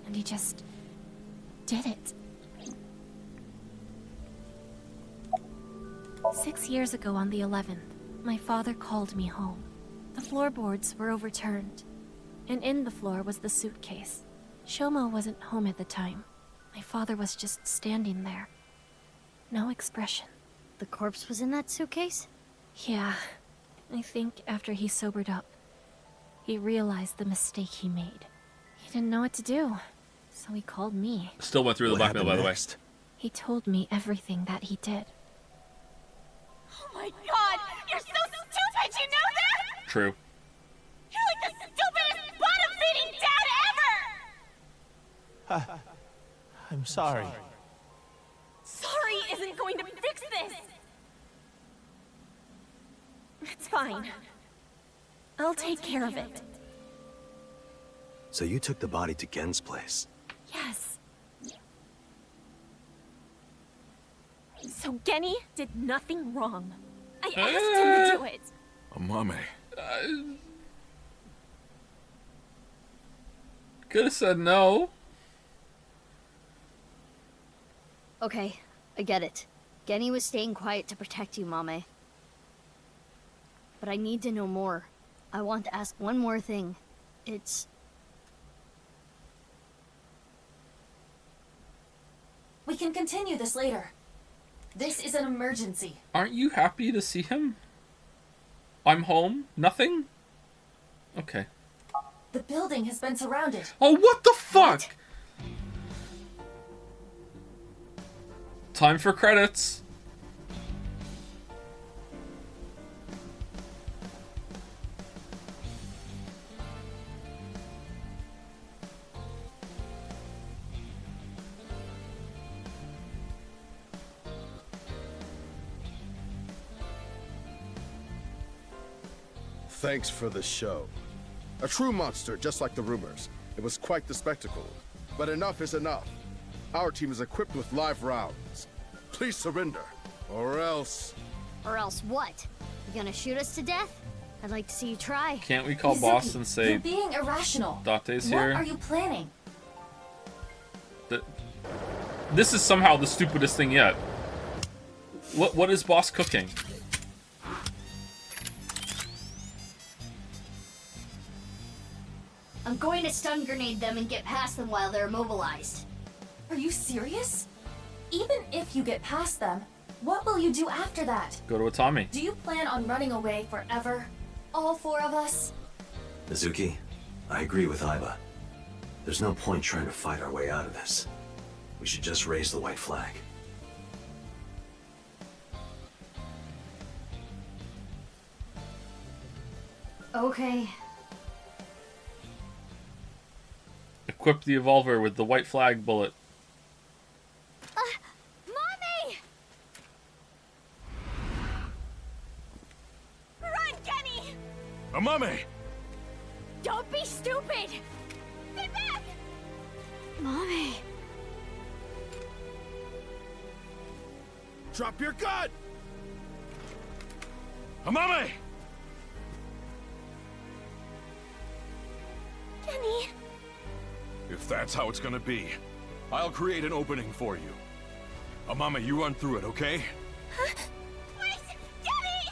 and he just did it. 6 years ago on the 11th, my father called me home. The floorboards were overturned, and in the floor was the suitcase. Shoma wasn't home at the time. My father was just standing there. No expression. The corpse was in that suitcase? Yeah. I think after he sobered up, he realized the mistake he made. He didn't know what to do, so he called me. Still went through the blackmail, by the way. He told me everything that he did. Oh my god! You're so stupid, you know that? True. You're like the stupidest bottom-feeding dad ever! I'm sorry. Sorry isn't going to fix this! It's fine. I'll take care of it. So you took the body to Gen's place? Yes. So Genny did nothing wrong. I asked him to do it. Amame. Could have said no. Okay, I get it. Genny was staying quiet to protect you, Mame. But I need to know more. I want to ask one more thing. It's... We can continue this later. This is an emergency. Aren't you happy to see him? I'm home? Nothing? Okay. The building has been surrounded. Oh, what the fuck? What? Time for credits. Thanks for the show. A true monster, just like the rumors. It was quite the spectacle. But enough is enough. Our team is equipped with live rounds. Please surrender, or else... Or else what? You gonna shoot us to death? I'd like to see you try. Can't we call boss and say... You're being irrational. Date's here? What are you planning? This is somehow the stupidest thing yet. What is boss cooking? I'm going to stun grenade them and get past them while they're immobilized. Are you serious? Even if you get past them, what will you do after that? Go to Atami. Do you plan on running away forever? All four of us? Mizuki, I agree with Aiba. There's no point trying to fight our way out of this. We should just raise the white flag. Okay. Equip the evolver with the white flag bullet. Mommy! Run, Kenny! Amame! Don't be stupid! Get back! Mommy! Drop your gun! Amame! Kenny! If that's how it's gonna be, I'll create an opening for you. Amame, you run through it, okay? Wait! Kenny!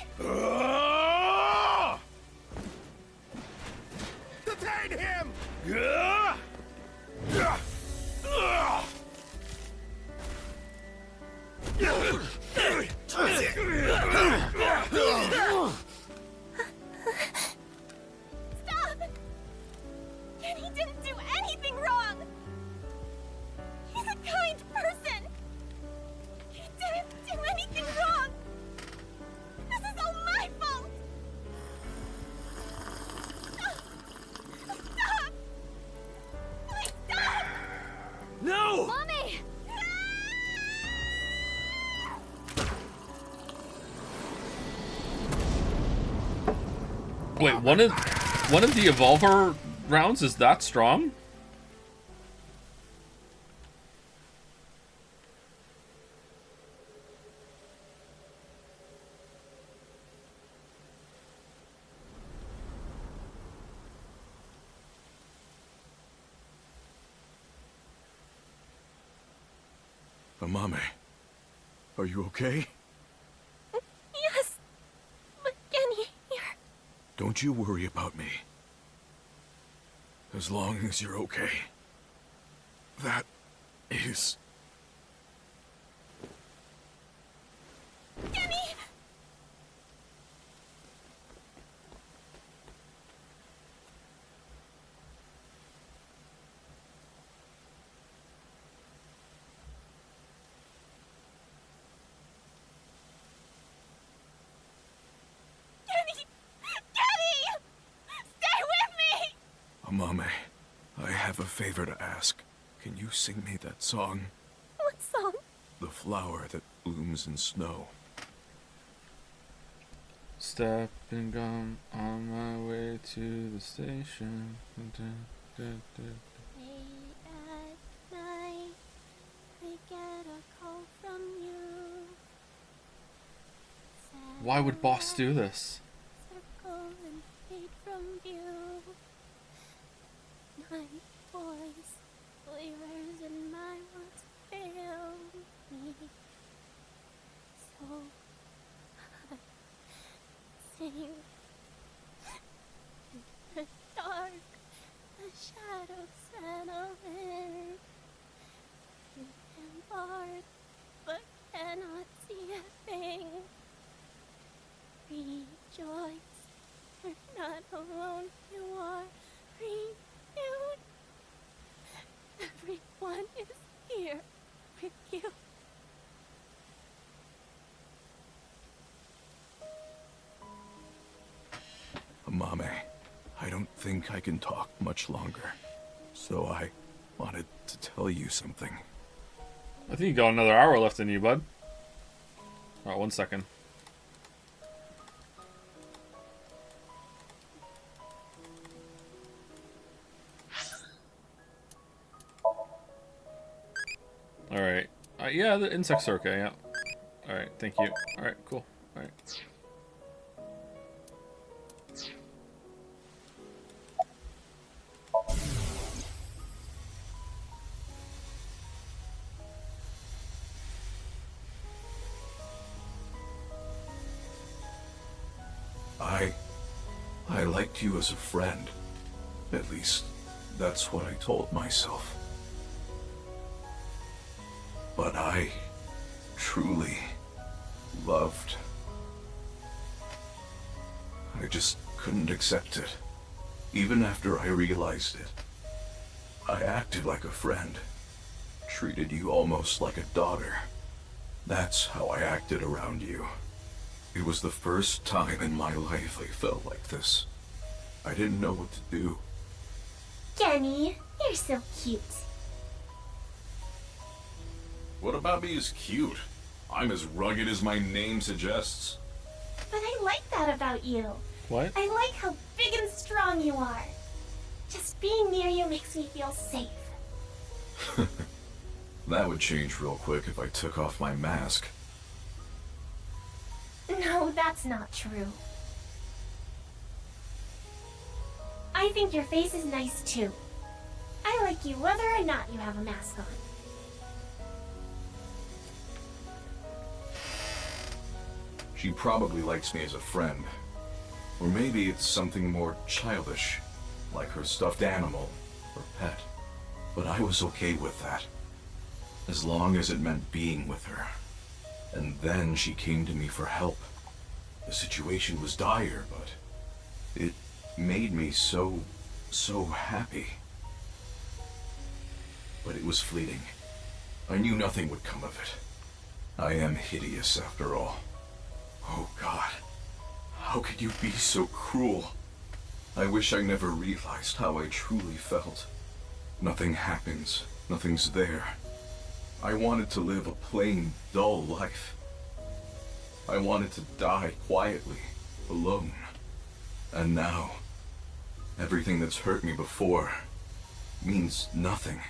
Detain him! Stop! Kenny didn't do anything wrong! He's a kind person! He didn't do anything wrong! This is all my fault! Stop! Please stop! No! Mommy! Wait, one of the evolver rounds is that strong? Amame, are you okay? Yes, but Kenny here. Don't you worry about me. As long as you're okay. That is... Kenny! Kenny! Kenny! Stay with me! Amame, I have a favor to ask. Can you sing me that song? What song? The flower that blooms in snow. Stepping gum on my way to the station. Late at night, I get a call from you. Why would boss do this? Circle and fade from view. Night boys, flavors in my words fail me. So I sing Mame, I don't think I can talk much longer. So I wanted to tell you something. I think you got another hour left in you, bud. Alright, 1 second. Alright. Yeah, the insects are okay, yeah. Alright, thank you. Alright, cool. Alright. I liked you as a friend. At least, that's what I told myself. But I truly loved. I just couldn't accept it. Even after I realized it. I acted like a friend. Treated you almost like a daughter. That's how I acted around you. It was the first time in my life I felt like this. I didn't know what to do. Kenny, you're so cute. What about me is cute? I'm as rugged as my name suggests. But I like that about you. What? I like how big and strong you are. Just being near you makes me feel safe. That would change real quick if I took off my mask. No, that's not true. I think your face is nice too. I like you whether or not you have a mask on. She probably likes me as a friend. Or maybe it's something more childish, like her stuffed animal or pet. But I was okay with that, as long as it meant being with her. And then she came to me for help. The situation was dire, but it made me so happy. But it was fleeting. I knew nothing would come of it. I am hideous after all. Oh God, how could you be so cruel? I wish I never realized how I truly felt. Nothing happens, nothing's there. I wanted to live a plain, dull life. I wanted to die quietly, alone. And now, everything that's hurt me before means nothing.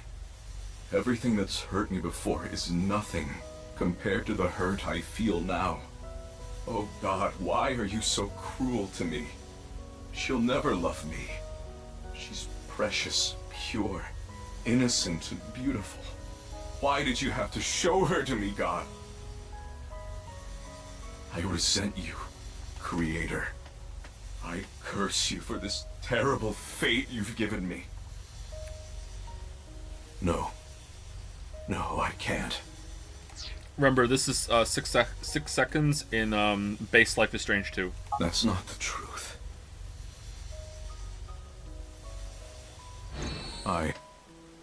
Everything that's hurt me before is nothing compared to the hurt I feel now. Oh God, why are you so cruel to me? She'll never love me. She's precious, pure, innocent, and beautiful. Why did you have to show her to me, God? I resent you, Creator. I curse you for this terrible fate you've given me. No. No, I can't. Remember, this is 6 seconds in base Life is Strange 2. That's not the truth. I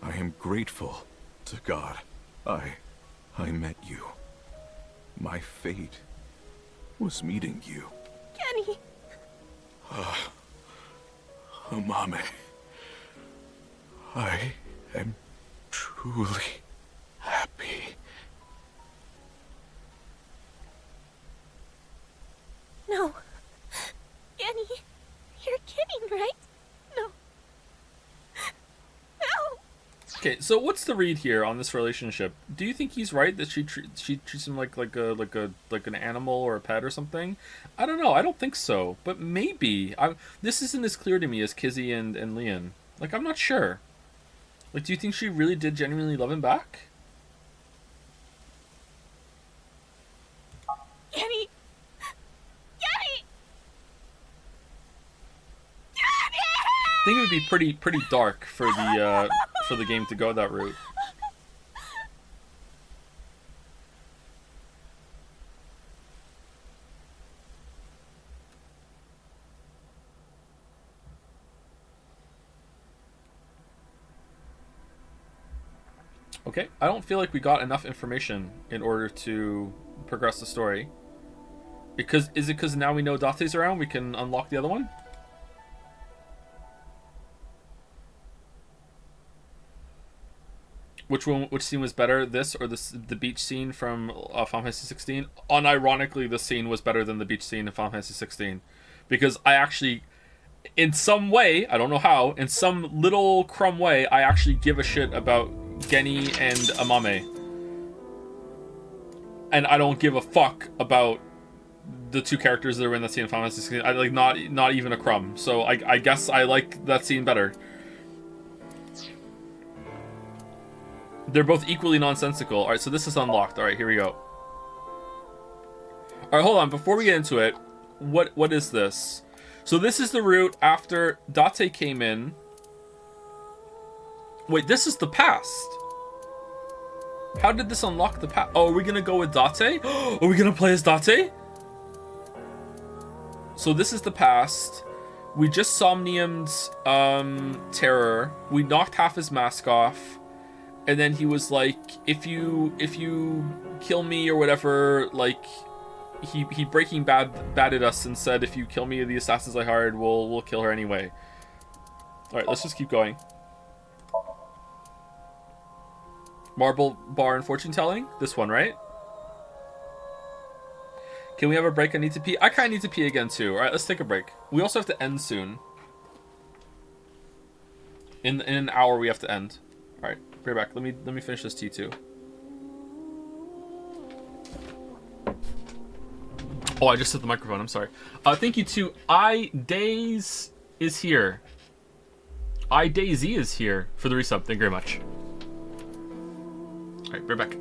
am grateful to God. I met you. My fate was meeting you. Kenny! Mame. I am truly happy. No. Kenny, you're kidding, right? No. No! Okay, so what's the read here on this relationship? Do you think he's right that she treats him like an animal or a pet or something? I don't know. I don't think so, but maybe. This isn't as clear to me as Kizzy and Leon. Like, I'm not sure. Like, do you think she really did genuinely love him back? Kenny! Kenny! I think it would be pretty dark for the game to go that route. Okay, I don't feel like we got enough information in order to progress the story. Is it because now we know Date's around, we can unlock the other one? Which one? Which scene was better? This or the beach scene from Final Fantasy 16? Unironically, this scene was better than the beach scene in Final Fantasy 16, because I actually, in some way, I don't know how, in some little crumb way, I actually give a shit about Genny and Amame, and I don't give a fuck about the two characters that are in that scene in Final Fantasy 16. I like not even a crumb. So I guess I like that scene better. They're both equally nonsensical. Alright, so this is unlocked. Alright, here we go. Alright, hold on. Before we get into it, what is this? So this is the route after Date came in. Wait, this is the past. How did this unlock the past? Oh, are we gonna go with Date? Are we gonna play as Date? So this is the past. We just Somniumed Terror. We knocked half his mask off. And then he was like, if you kill me or whatever, like he Breaking Badded us and said, if you kill me, the assassins I hired, we'll kill her anyway. All right, let's just keep going. Marble bar and fortune telling. This one, right? Can we have a break? I need to pee. I kind of need to pee again too. All right, let's take a break. We also have to end soon. In an hour, we have to end. All right. Be right back. Let me finish this T2. Oh, I just hit the microphone. I'm sorry. Thank you to iDays is here. iDaisy is here for the resub. Thank you very much. All right, be right back.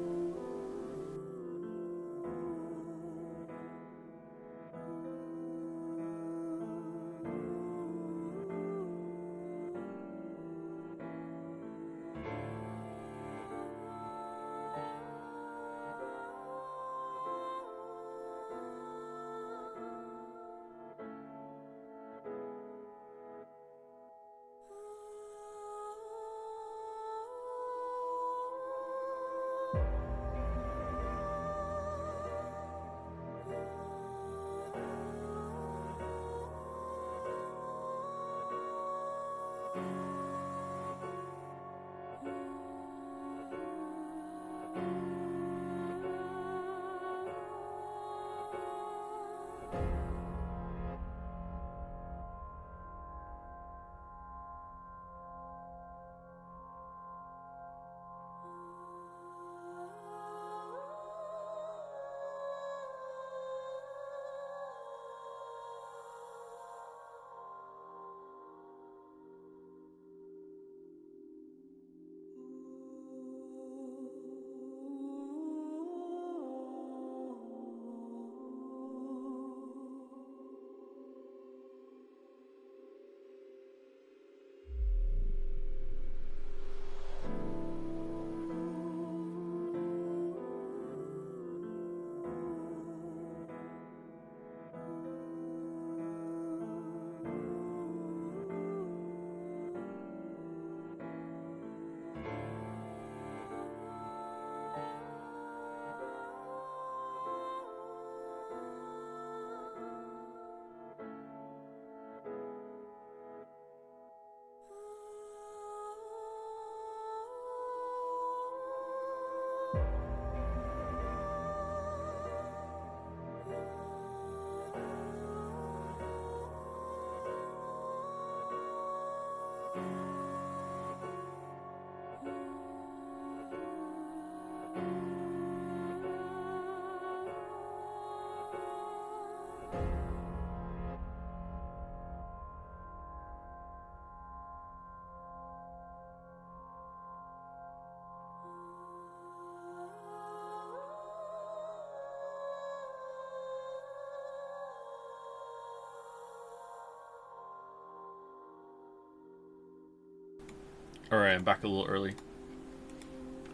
Alright, I'm back a little early.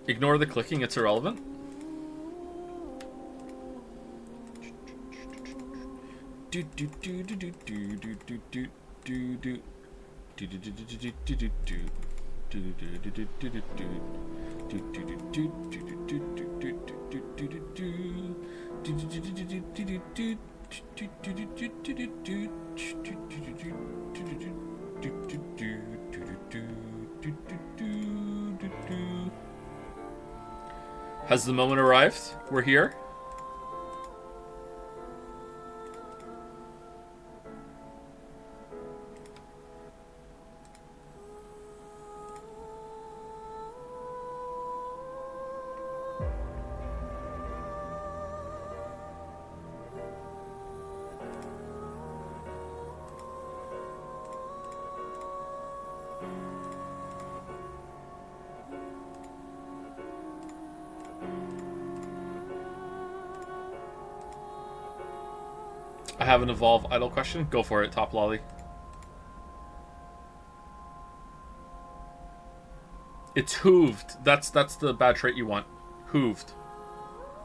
Ignore the clicking, it's irrelevant. Has the moment arrived? We're here. I have an evolve idle question. Go for it, Top Lolly. It's hooved. That's the bad trait you want. Hooved.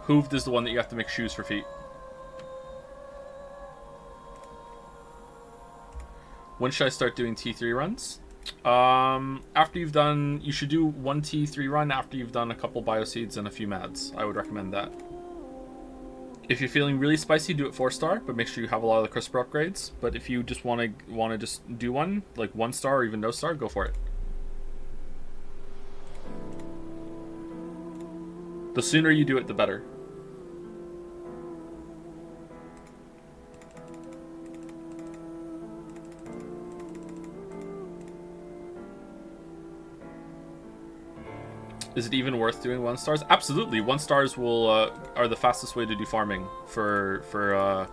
Hooved is the one that you have to make shoes for feet. When should I start doing T3 runs? After you've done... You should do one T3 run after you've done a couple bioseeds and a few mads. I would recommend that. If you're feeling really spicy, do it 4-star, but make sure you have a lot of the crisper upgrades. But if you just want to just do one, like 1-star or even no star, go for it. The sooner you do it, the better. Is it even worth doing 1-stars? Absolutely. 1-stars will are the fastest way to do farming for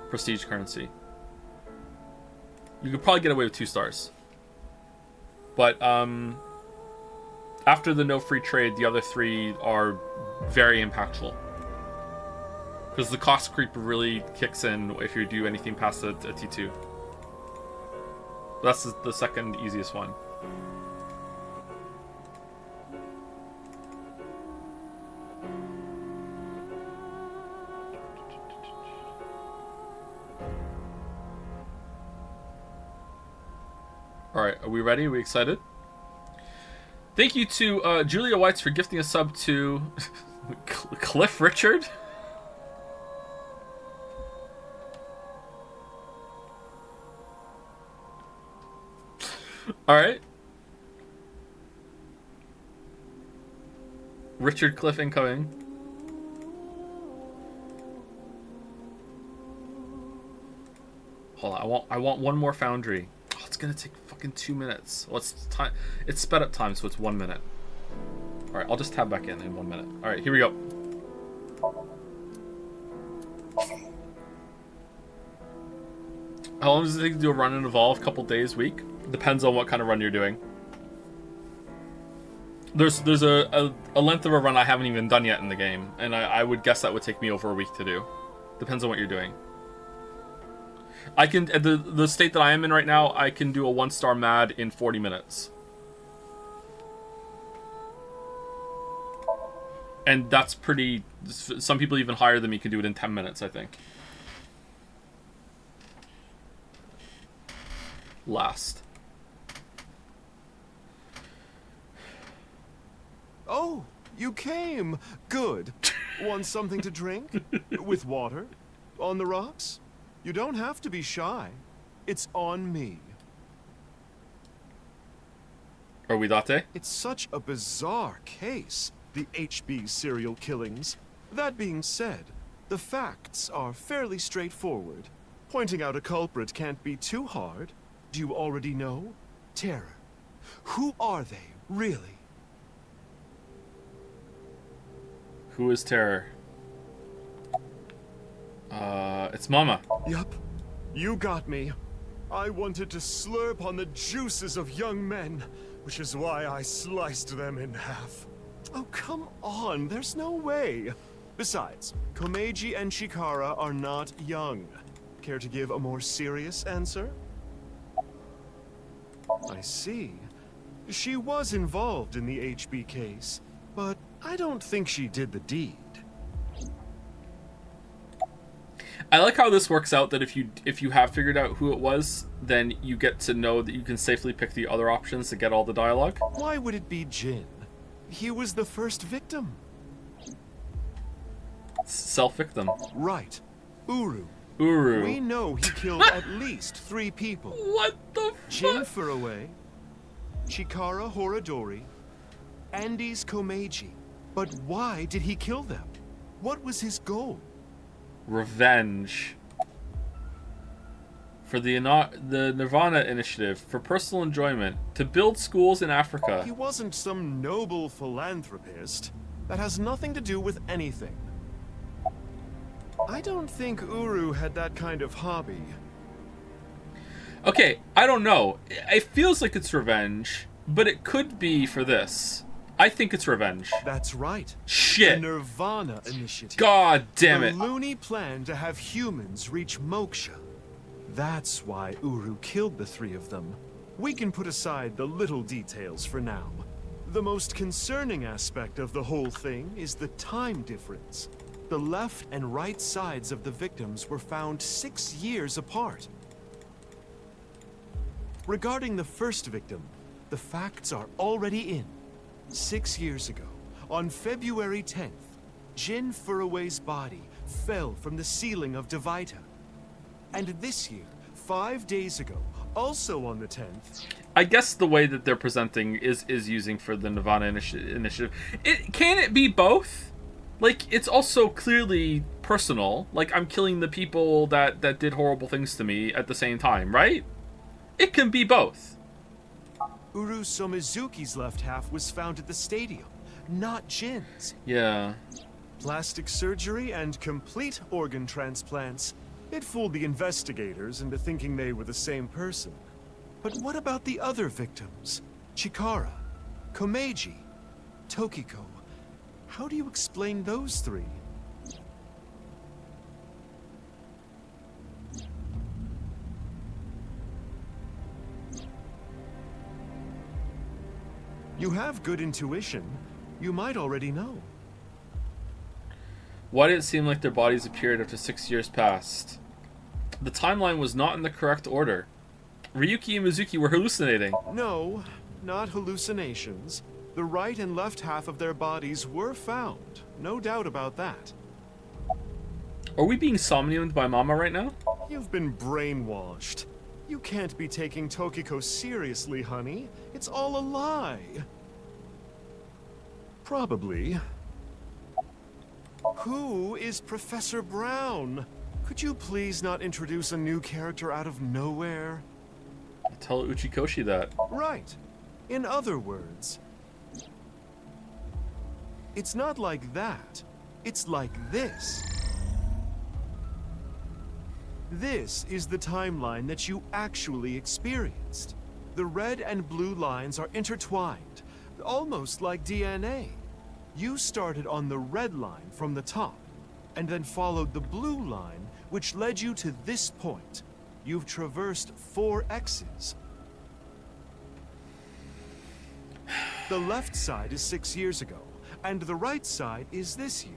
prestige currency. You could probably get away with 2 stars. But after the no free trade, the other 3 are very impactful. Because the cost creep really kicks in if you do anything past a T2. That's the second easiest one. Alright, are we ready? Are we excited? Thank you to Julia Whites for gifting a sub to Cliff Richard. Alright. Richard Cliff incoming. Hold on, I want one more foundry. Oh, it's gonna take fucking 2 minutes. Well, it's sped up time, so it's 1 minute. Alright, I'll just tab back in 1 minute. Alright, here we go. How long does it take to do a run and evolve? Couple days, week? Depends on what kind of run you're doing. There's a length of a run I haven't even done yet in the game, and I would guess that would take me over a week to do. Depends on what you're doing. I can, at the state that I am in right now, I can do a 1-star mad in 40 minutes. And that's pretty, some people even higher than me can do it in 10 minutes, I think. Last. Oh, you came. Good. Want something to drink? With water? On the rocks? You don't have to be shy. It's on me. Are we Date? It's such a bizarre case, the HB serial killings. That being said, the facts are fairly straightforward. Pointing out a culprit can't be too hard. Do you already know? Terror. Who are they, really? Who is Terror? It's Mama. Yup. You got me. I wanted to slurp on the juices of young men, which is why I sliced them in half. Oh, come on. There's no way. Besides, Komeiji and Chikara are not young. Care to give a more serious answer? I see. She was involved in the HB case, but I don't think she did the deed. I like how this works out, that if you have figured out who it was, then you get to know that you can safely pick the other options to get all the dialogue. Why would it be Jin? He was the first victim. Self-victim. Right. Uru. Uru. We know he killed at least 3 people. What the fuck? Jin Furuwe, Chikara Horadori, Andes Komeiji. But why did he kill them? What was his goal? Revenge. For the Nirvana initiative, for personal enjoyment, to build schools in Africa. He wasn't some noble philanthropist. That has nothing to do with anything. I don't think Uru had that kind of hobby. Okay, I don't know. It feels like it's revenge, but it could be for this. I think it's revenge. That's right. Shit. The Nirvana initiative. God damn it. The loony plan to have humans reach moksha. That's why Uru killed the three of them. We can put aside the little details for now. The most concerning aspect of the whole thing is the time difference. The left and right sides of the victims were found 6 years apart. Regarding the first victim, the facts are already in. 6 years ago, on February 10th, Jin Furroway's body fell from the ceiling of Devita. And this year, 5 days ago, also on the 10th... I guess the way that they're presenting is using for the Nirvana initiative. Can it be both? Like, it's also clearly personal. Like, I'm killing the people that did horrible things to me at the same time, right? It can be both. Uru Somizuki's left half was found at the stadium, not Jin's. Yeah. Plastic surgery and complete organ transplants. It fooled the investigators into thinking they were the same person. But what about the other victims? Chikara, Komeiji, Tokiko. How do you explain those three? You have good intuition. You might already know. Why did it seem like their bodies appeared after 6 years passed? The timeline was not in the correct order. Ryuki and Mizuki were hallucinating. No, not hallucinations. The right and left half of their bodies were found. No doubt about that. Are we being somniumed by Mama right now? You've been brainwashed. You can't be taking Tokiko seriously, honey. It's all a lie. Probably. Who is Professor Brown? Could you please not introduce a new character out of nowhere? Tell Uchikoshi that. Right. In other words, it's not like that. It's like this. This is the timeline that you actually experienced. The red and blue lines are intertwined, almost like DNA. You started on the red line from the top, and then followed the blue line, which led you to this point. You've traversed 4 X's. The left side is 6 years ago, and the right side is this year.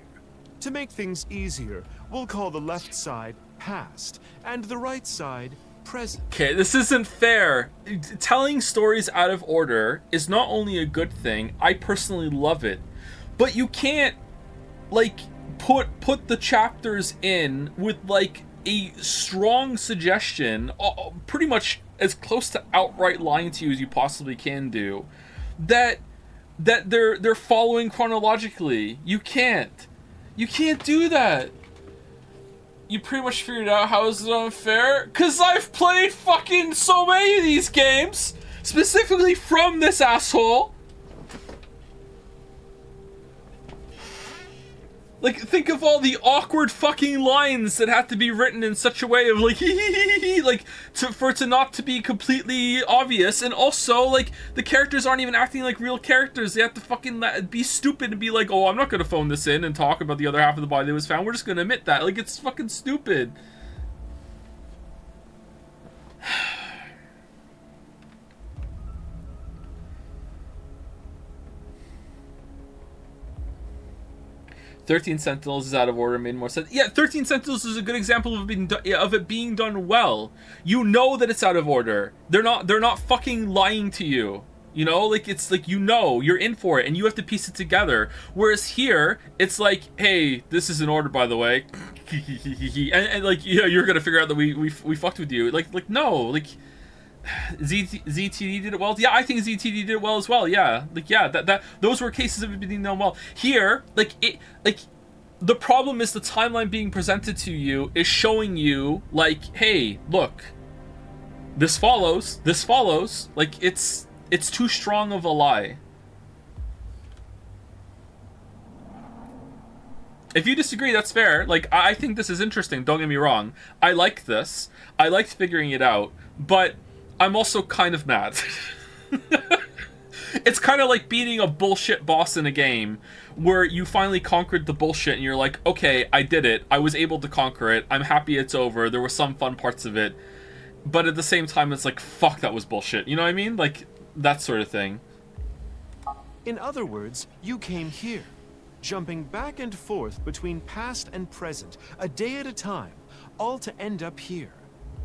To make things easier, we'll call the left side past, and the right side present. Okay, this isn't fair. Telling stories out of order is not only a good thing, I personally love it, but you can't, like, put the chapters in with, like, a strong suggestion, pretty much as close to outright lying to you as you possibly can do, that they're following chronologically. You can't do that. You pretty much figured out how is it unfair? Cause I've played fucking so many of these games, specifically from this asshole. Like, think of all the awkward fucking lines that have to be written in such a way of like, like, for it to not to be completely obvious, and also, like, the characters aren't even acting like real characters. They have to fucking be stupid and be like, oh, I'm not gonna phone this in and talk about the other half of the body that was found. We're just gonna admit that. Like, it's fucking stupid. 13 Sentinels is out of order, made more sense. Yeah, 13 Sentinels is a good example of it being done well. You know that it's out of order. They're not fucking lying to you. You know, like, it's like, you know, you're in for it and you have to piece it together. Whereas here, it's like, hey, this is in order, by the way. and like, yeah, you're gonna figure out that we fucked with you. Like, no, like, ZTD did it well. Yeah, I think ZTD did it well as well. Yeah, like yeah, that those were cases of it being done well. Here, the problem is the timeline being presented to you is showing you like, hey, look, this follows. Like it's too strong of a lie. If you disagree, that's fair. Like, I think this is interesting, don't get me wrong. I like this. I liked figuring it out, but I'm also kind of mad. It's kind of like beating a bullshit boss in a game where you finally conquered the bullshit and you're like, okay, I did it. I was able to conquer it. I'm happy it's over. There were some fun parts of it. But at the same time, it's like, fuck, that was bullshit. You know what I mean? Like, that sort of thing. In other words, you came here, jumping back and forth between past and present, a day at a time, all to end up here.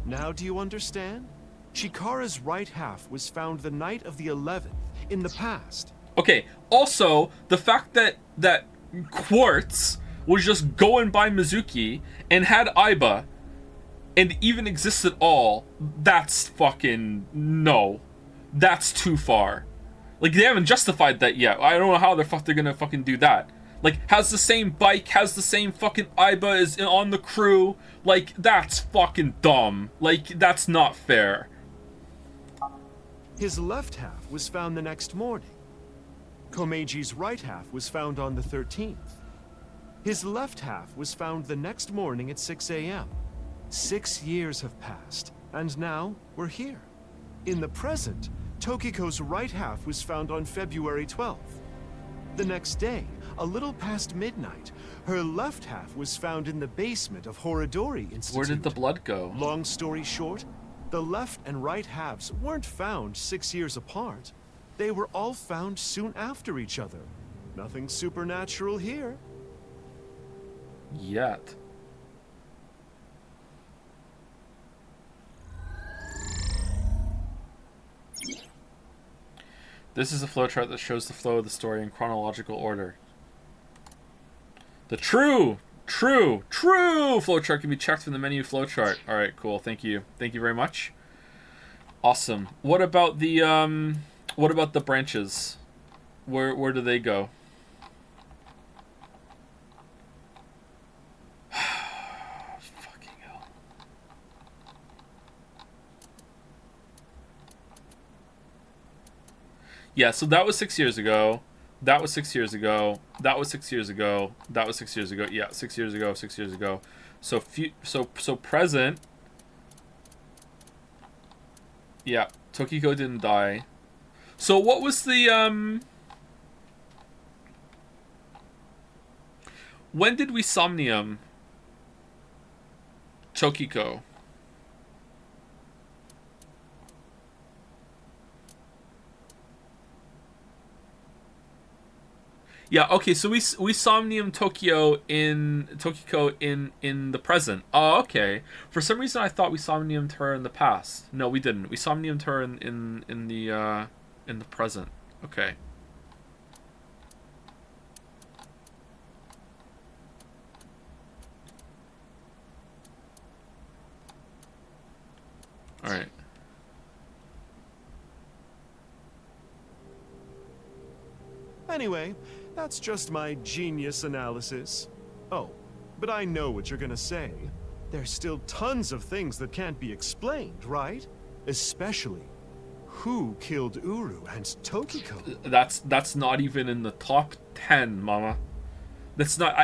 Now do you understand? Chikara's right half was found the night of the 11th, in the past. Okay, also, the fact that Quartz was just going by Mizuki and had Aiba and even exists at all, that's fucking... no. That's too far. Like, they haven't justified that yet. I don't know how the fuck they're gonna fucking do that. Like, has the same bike, has the same fucking Aiba is on the crew. Like, that's fucking dumb. Like, that's not fair. His left half was found the next morning. Komeji's right half was found on the 13th. His left half was found the next morning at 6 a.m. 6 years have passed, and now we're here. In the present, Tokiko's right half was found on February 12th. The next day, a little past midnight, her left half was found in the basement of Horadori Institute. Where did the blood go? Long story short, the left and right halves weren't found 6 years apart. They were all found soon after each other. Nothing supernatural here. Yet. This is a flowchart that shows the flow of the story in chronological order. The true flowchart can be checked from the menu flowchart. All right, cool. Thank you very much. Awesome. What about the branches? Where do they go? Fucking hell. Yeah, so that was 6 years ago. That was 6 years ago. That was 6 years ago. That was 6 years ago. Yeah, 6 years ago. 6 years ago. So present. Yeah, Tokiko didn't die. So what was the when did we Somnium Tokiko? Yeah, okay, so we Somnium Tokiko in the present. Oh, okay. For some reason I thought we Somniumed her in the past. No, we didn't. We Somniumed her in the present. Okay. All right. Anyway, that's just my genius analysis. Oh, but I know what you're gonna say. There's still tons of things that can't be explained, right? Especially, who killed Uru and Tokiko? That's not even in the top 10, Mama. That's not...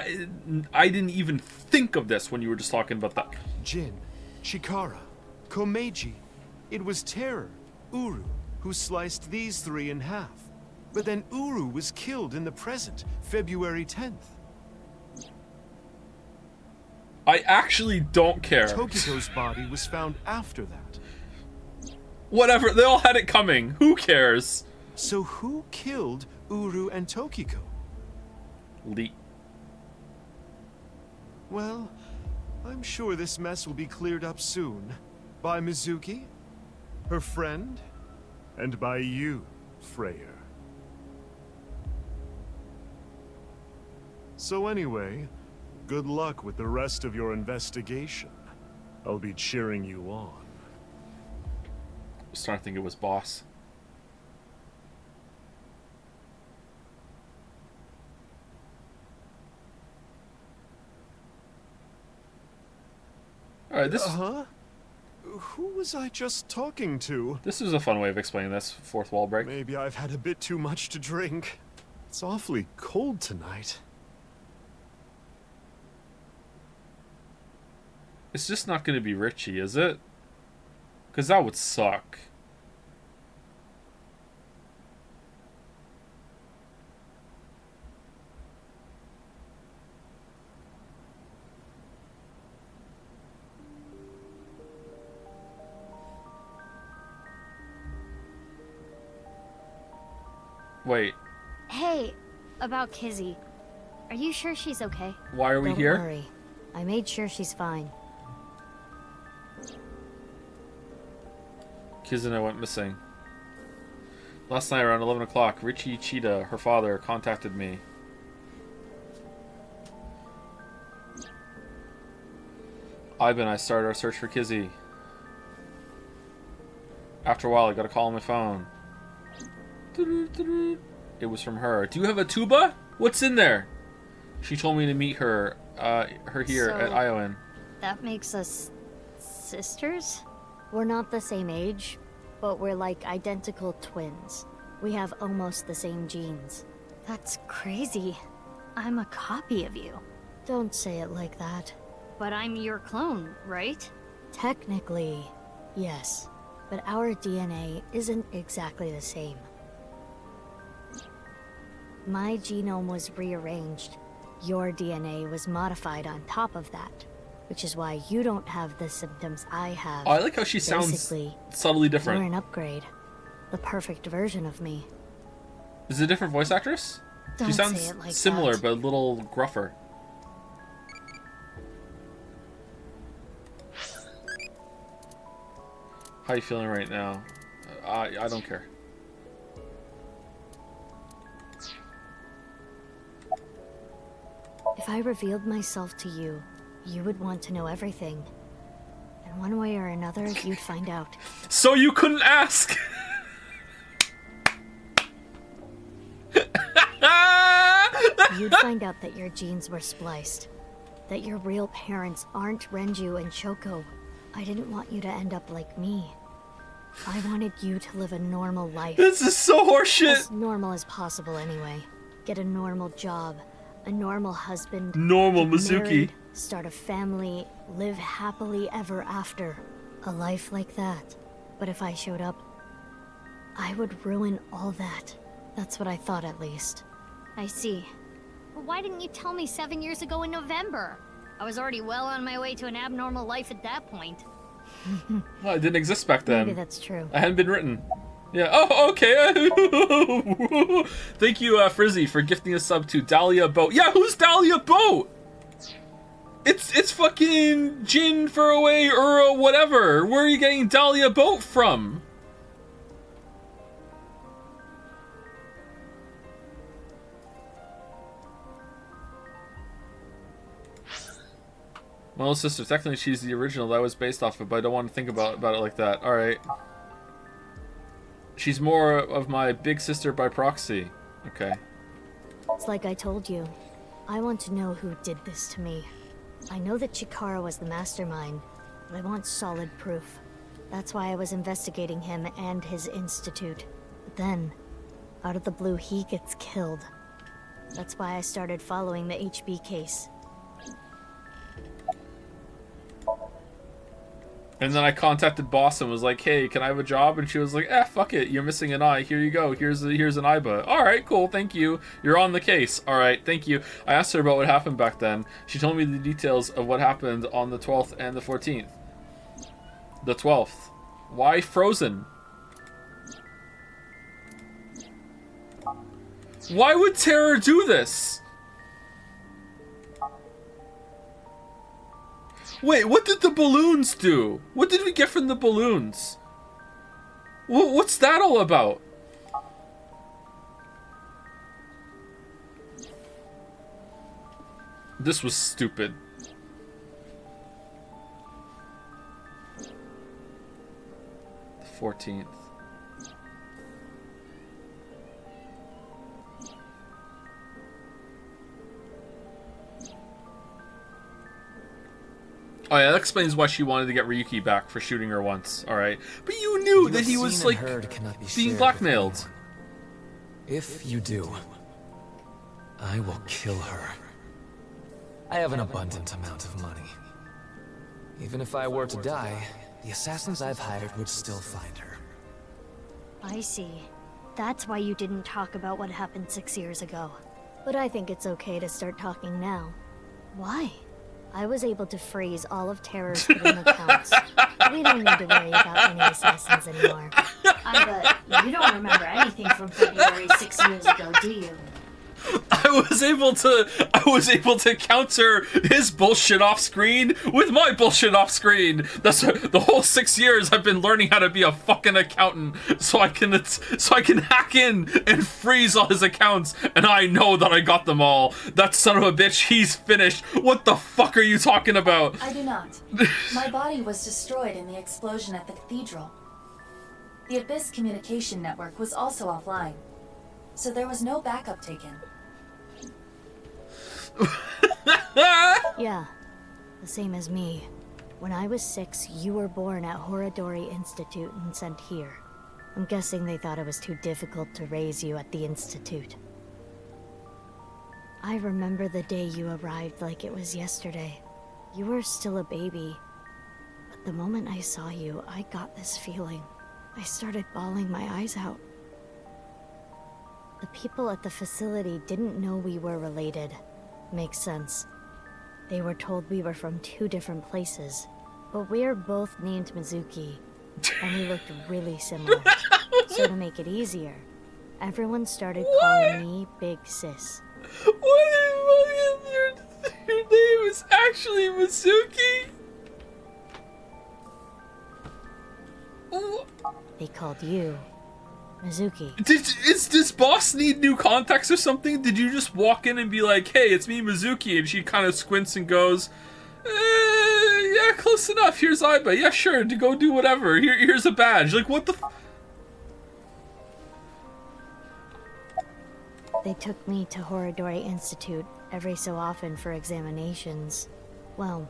I didn't even think of this when you were just talking about that. Jin, Chikara, Komeiji. It was Terror, Uru, who sliced these three in half. But then Uru was killed in the present, February 10th. I actually don't care. Tokiko's body was found after that. Whatever, they all had it coming. Who cares? So who killed Uru and Tokiko? Lee. Well, I'm sure this mess will be cleared up soon. By Mizuki, her friend, and by you, Freyr. So anyway, good luck with the rest of your investigation. I'll be cheering you on. was starting to think it was Boss. Alright, this... Huh? Who was I just talking to? This is a fun way of explaining this. Fourth wall break. Maybe I've had a bit too much to drink. It's awfully cold tonight. It's just not going to be Richie, is it? Because that would suck. Wait, Hey, about Kizzy. Are you sure she's okay? why are we Don't here? worry. I made sure she's fine. Kids and I went missing. Last night around 11 o'clock, Richie Cheetah, her father, contacted me. Ivan and I started our search for Kizzy. After a while, I got a call on my phone. It was from her. Do you have a tuba? What's in there? She told me to meet her, here at So- Iowan. That makes us sisters? We're not the same age, but we're like identical twins. We have almost the same genes. That's crazy. I'm a copy of you. Don't say it like that. But I'm your clone, right? Technically, yes. But our DNA isn't exactly the same. My genome was rearranged. Your DNA was modified on top of that, which is why you don't have the symptoms I have. Oh, I like how she sounds Basically, subtly different. You're an upgrade. The perfect version of me. Is it a different voice actress? Don't She say sounds it like similar, that. but a little gruffer. How you feeling right now? I don't care. If I revealed myself to you, you would want to know everything. And one way or another, you'd find out. So you couldn't ask! You'd find out that your genes were spliced. That your real parents aren't Renju and Choco. I didn't want you to end up like me. I wanted you to live a normal life. This is so horseshit! As normal as possible anyway. Get a normal job, a normal husband. Normal get Mizuki. married, start a family, live happily ever after. A life like that. But if I showed up, I would ruin all that. That's what I thought at least. I see. But why didn't you tell me 7 years ago in November? I was already well on my way to an abnormal life at that point. Well, it didn't exist back then. Maybe that's true. I hadn't been written. Yeah. Oh, okay. Thank you, Frizzy, for gifting a sub to Dahlia Boat. Yeah, who's Dahlia Boat? It's fucking Jin, Furaway, Ura, whatever. Where are you getting Dahlia Boat from? My little sister, technically she's the original that I was based off of, but I don't want to think about it like that. Alright. She's more of my big sister by proxy. Okay. It's like I told you. I want to know who did this to me. I know that Chikara was the mastermind, but I want solid proof. That's why I was investigating him and his institute. But then, out of the blue, he gets killed. That's why I started following the HB case. And then I contacted Boss and was like, hey, can I have a job? And she was like, fuck it, you're missing an eye. Here you go. Here's an IBA. Alright, cool, thank you. You're on the case. Alright, thank you. I asked her about what happened back then. She told me the details of what happened on the 12th and the 14th. The 12th. Why frozen? Why would Terror do this? Wait, what did the balloons do? What did we get from the balloons? What's that all about? This was stupid. The 14th. Oh yeah, that explains why she wanted to get Ryuki back for shooting her once, alright? But you knew that he was, like, being blackmailed. If you do, I will kill her. I have an abundant amount of money. Even if I were to die, the assassins I've hired would still find her. I see. That's why you didn't talk about what happened 6 years ago. But I think it's okay to start talking now. Why? I was able to freeze all of Terror's hidden accounts. We don't need to worry about any assassins anymore. I bet you don't remember anything from February 6 years ago, do you? I was able to counter his bullshit off screen with my bullshit off screen. That's the whole 6 years I've been learning how to be a fucking accountant, so I can hack in and freeze all his accounts, and I know that I got them all. That son of a bitch, he's finished. What the fuck are you talking about? I do not. My body was destroyed in the explosion at the cathedral. The Abyss communication network was also offline, so there was no backup taken. Yeah, the same as me. When I was 6, you were born at Horadori Institute and sent here. I'm guessing they thought it was too difficult to raise you at the Institute. I remember the day you arrived like it was yesterday. You were still a baby. But the moment I saw you, I got this feeling. I started bawling my eyes out. The people at the facility didn't know we were related. Makes sense. They were told we were from 2 different places, but we're both named Mizuki, and we looked really similar. So to make it easier, everyone started calling me Big Sis. What your name is actually Mizuki? They called you Mizuki. Does boss need new contacts or something? Did you just walk in and be like, hey, it's me, Mizuki, and she kind of squints and goes, yeah, close enough, here's Aiba, yeah, sure, to go do whatever, here's a badge, like, what the They took me to Horadori Institute every so often for examinations. Well,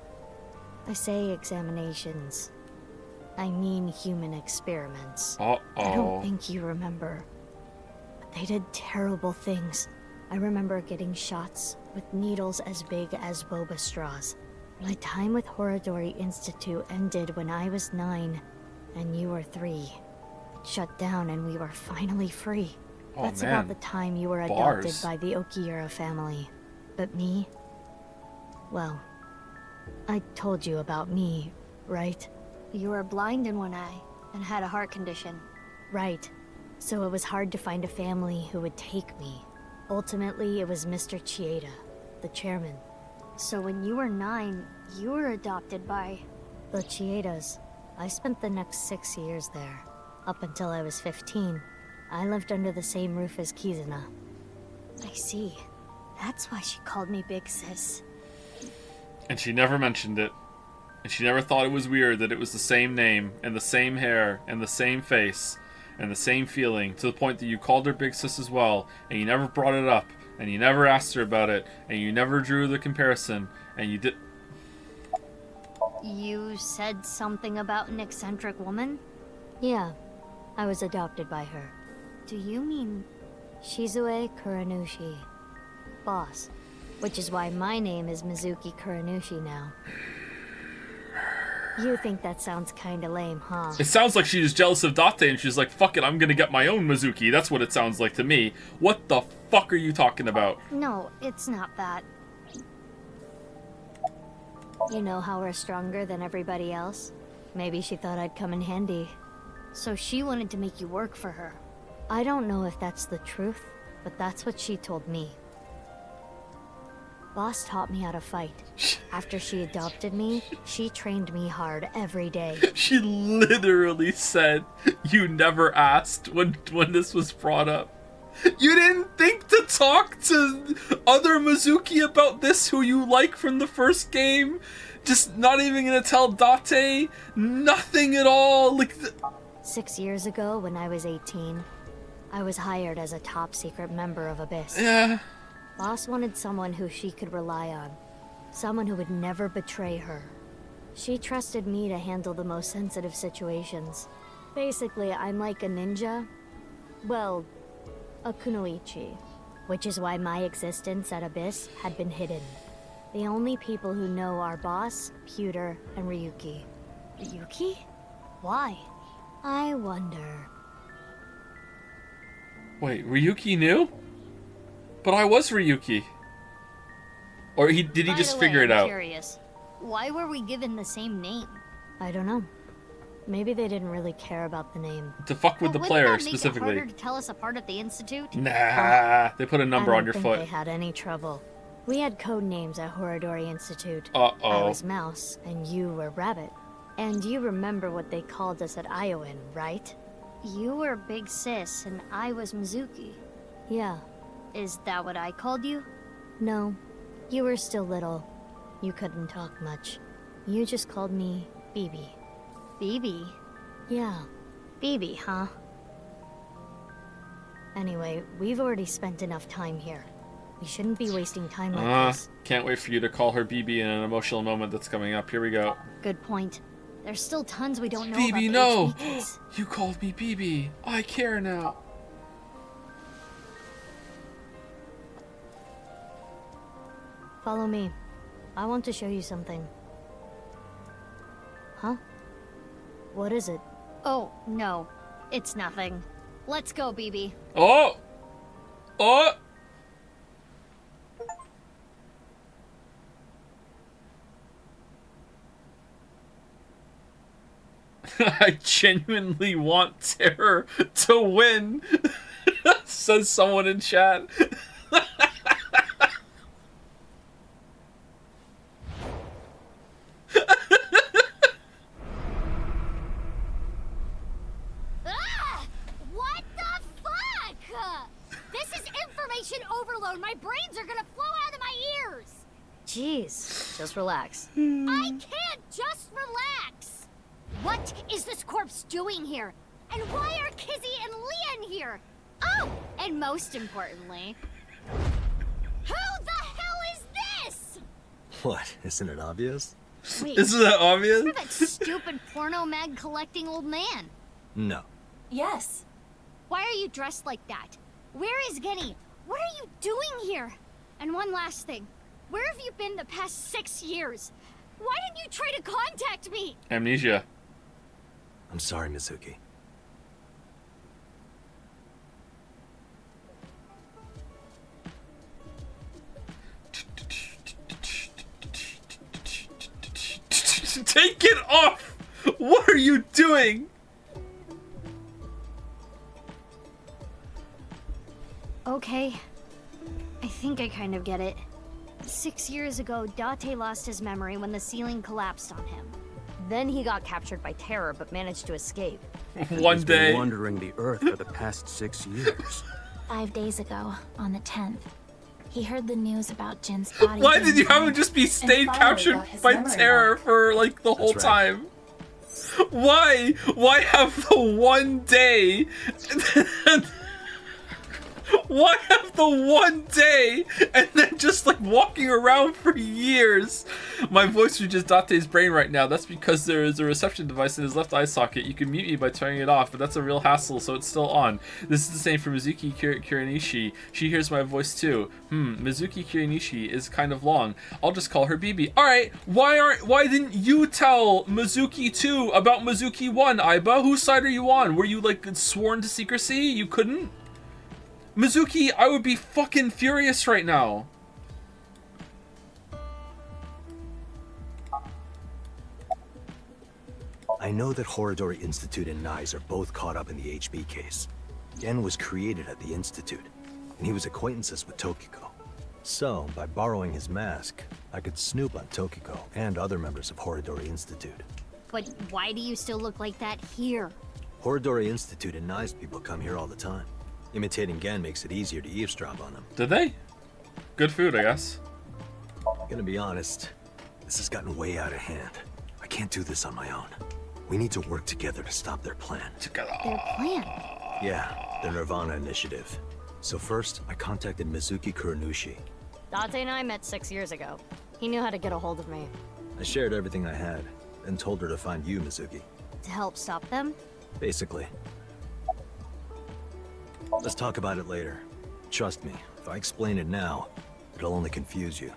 I say examinations. I mean human experiments. I don't think you remember. But they did terrible things. I remember getting shots with needles as big as boba straws. My time with Horadori Institute ended when I was 9, and you were 3. It shut down and we were finally free. That's man. about the time you were adopted Bars. by the Okiura family. But me? Well, I told you about me, right? You were blind in one eye and had a heart condition. Right. So it was hard to find a family who would take me. Ultimately, it was Mr. Chieda, the chairman. So when you were 9, you were adopted by... The Chiedas. I spent the next 6 years there. Up until I was 15. I lived under the same roof as Kizuna. I see. That's why she called me Big Sis. And she never mentioned it. And she never thought it was weird that it was the same name, and the same hair, and the same face, and the same feeling, to the point that you called her Big Sis as well, and you never brought it up, and you never asked her about it, and you never drew the comparison, and you did... You said something about an eccentric woman? Yeah, I was adopted by her. Do you mean... Shizue Kuranushi. Boss. Which is why my name is Mizuki Kuranushi now. You think that sounds kinda lame, huh? It sounds like she's jealous of Date and she's like, fuck it, I'm gonna get my own Mizuki. That's what it sounds like to me. What the fuck are you talking about? No, it's not that. You know how we're stronger than everybody else? Maybe she thought I'd come in handy. So she wanted to make you work for her. I don't know if that's the truth, but that's what she told me. Boss taught me how to fight. After she adopted me, she trained me hard every day. She literally said you never asked when this was brought up. You didn't think to talk to other Mizuki about this who you like from the first game? Just not even gonna tell Date? Nothing at all? Like... 6 years ago, when I was 18, I was hired as a top secret member of Abyss. Yeah. Boss wanted someone who she could rely on. Someone who would never betray her. She trusted me to handle the most sensitive situations. Basically, I'm like a ninja. Well, a kunoichi. Which is why my existence at Abyss had been hidden. The only people who know are Boss, Pewter, and Ryuki. Ryuki? Why? I wonder. Wait, Ryuki knew? But I was Ryuki. Or did he just figure it I'm out? Curious. Why were we given the same name? I don't know. Maybe they didn't really care about the name. To fuck with the Wouldn't player that make specifically. it harder to tell us apart at the Institute? Nah, they put a number on your I don't foot. think they had any trouble. We had code names at Horadori Institute. Uh-oh. I was Mouse, and you were Rabbit. And you remember what they called us at Iowan, right? You were Big Sis, and I was Mizuki. Yeah. Is that what I called you? No. You were still little. You couldn't talk much. You just called me BB. BB? Yeah. BB, huh? Anyway, we've already spent enough time here. We shouldn't be wasting time like this. Can't wait for you to call her BB in an emotional moment that's coming up. Here we go. Good point. There's still tons we don't know BB, about no! the HB case. You called me BB. I care now. Follow me. I want to show you something. Huh? What is it? Oh, no. It's nothing. Let's go, BB. Oh! Oh! I genuinely want Terror to win, says someone in chat. Ah! What the fuck? This is information overload. My brains are gonna flow out of my ears. Jeez, just relax. I can't just relax. What is this corpse doing here? And why are Kizzy and Leon here? Oh, and most importantly... Who the hell is this? What? Isn't it obvious? Wait, Isn't that obvious? You're that stupid porno mag collecting old man. No. Yes. Why are you dressed like that? Where is Genny? What are you doing here? And one last thing. Where have you been the past 6 years? Why didn't you try to contact me? Amnesia. I'm sorry, Mizuki. Take it off! What are you doing? Okay. I think I kind of get it. 6 years ago, Date lost his memory when the ceiling collapsed on him. Then he got captured by Terror, but managed to escape. One He's day. been wandering the Earth for the past 6 years. 5 days ago, on the 10th, he heard the news about Jin's body. Why being did you have him found. just be stayed finally captured got his by memory Terror back. for like the whole That's right. time? Why? Why have the one day? Why have the one day and then just like walking around for years? My voice reaches Date's brain right now. That's because there is a reception device in his left eye socket. You can mute me by turning it off, but that's a real hassle, so it's still on. This is the same for Mizuki Kirinishi. She hears my voice too. Mizuki Kirinishi is kind of long. I'll just call her BB. Alright, why didn't you tell Mizuki 2 about Mizuki 1, Aiba? Whose side are you on? Were you like sworn to secrecy? You couldn't? Mizuki, I would be fucking furious right now. I know that Horadori Institute and Nyes are both caught up in the HB case. Gen was created at the Institute, and he was acquaintances with Tokiko. So, by borrowing his mask, I could snoop on Tokiko and other members of Horadori Institute. But why do you still look like that here? Horadori Institute and Nyes people come here all the time. Imitating Gen makes it easier to eavesdrop on them. Did they? Good food, I guess. Gonna be honest, this has gotten way out of hand. I can't do this on my own. We need to work together to stop their plan. Their plan? Yeah, the Nirvana initiative. So first, I contacted Mizuki Kuranushi. Date and I met 6 years ago. He knew how to get a hold of me. I shared everything I had, then told her to find you, Mizuki. To help stop them? Basically. Let's talk about it later. Trust me, if I explain it now, it'll only confuse you.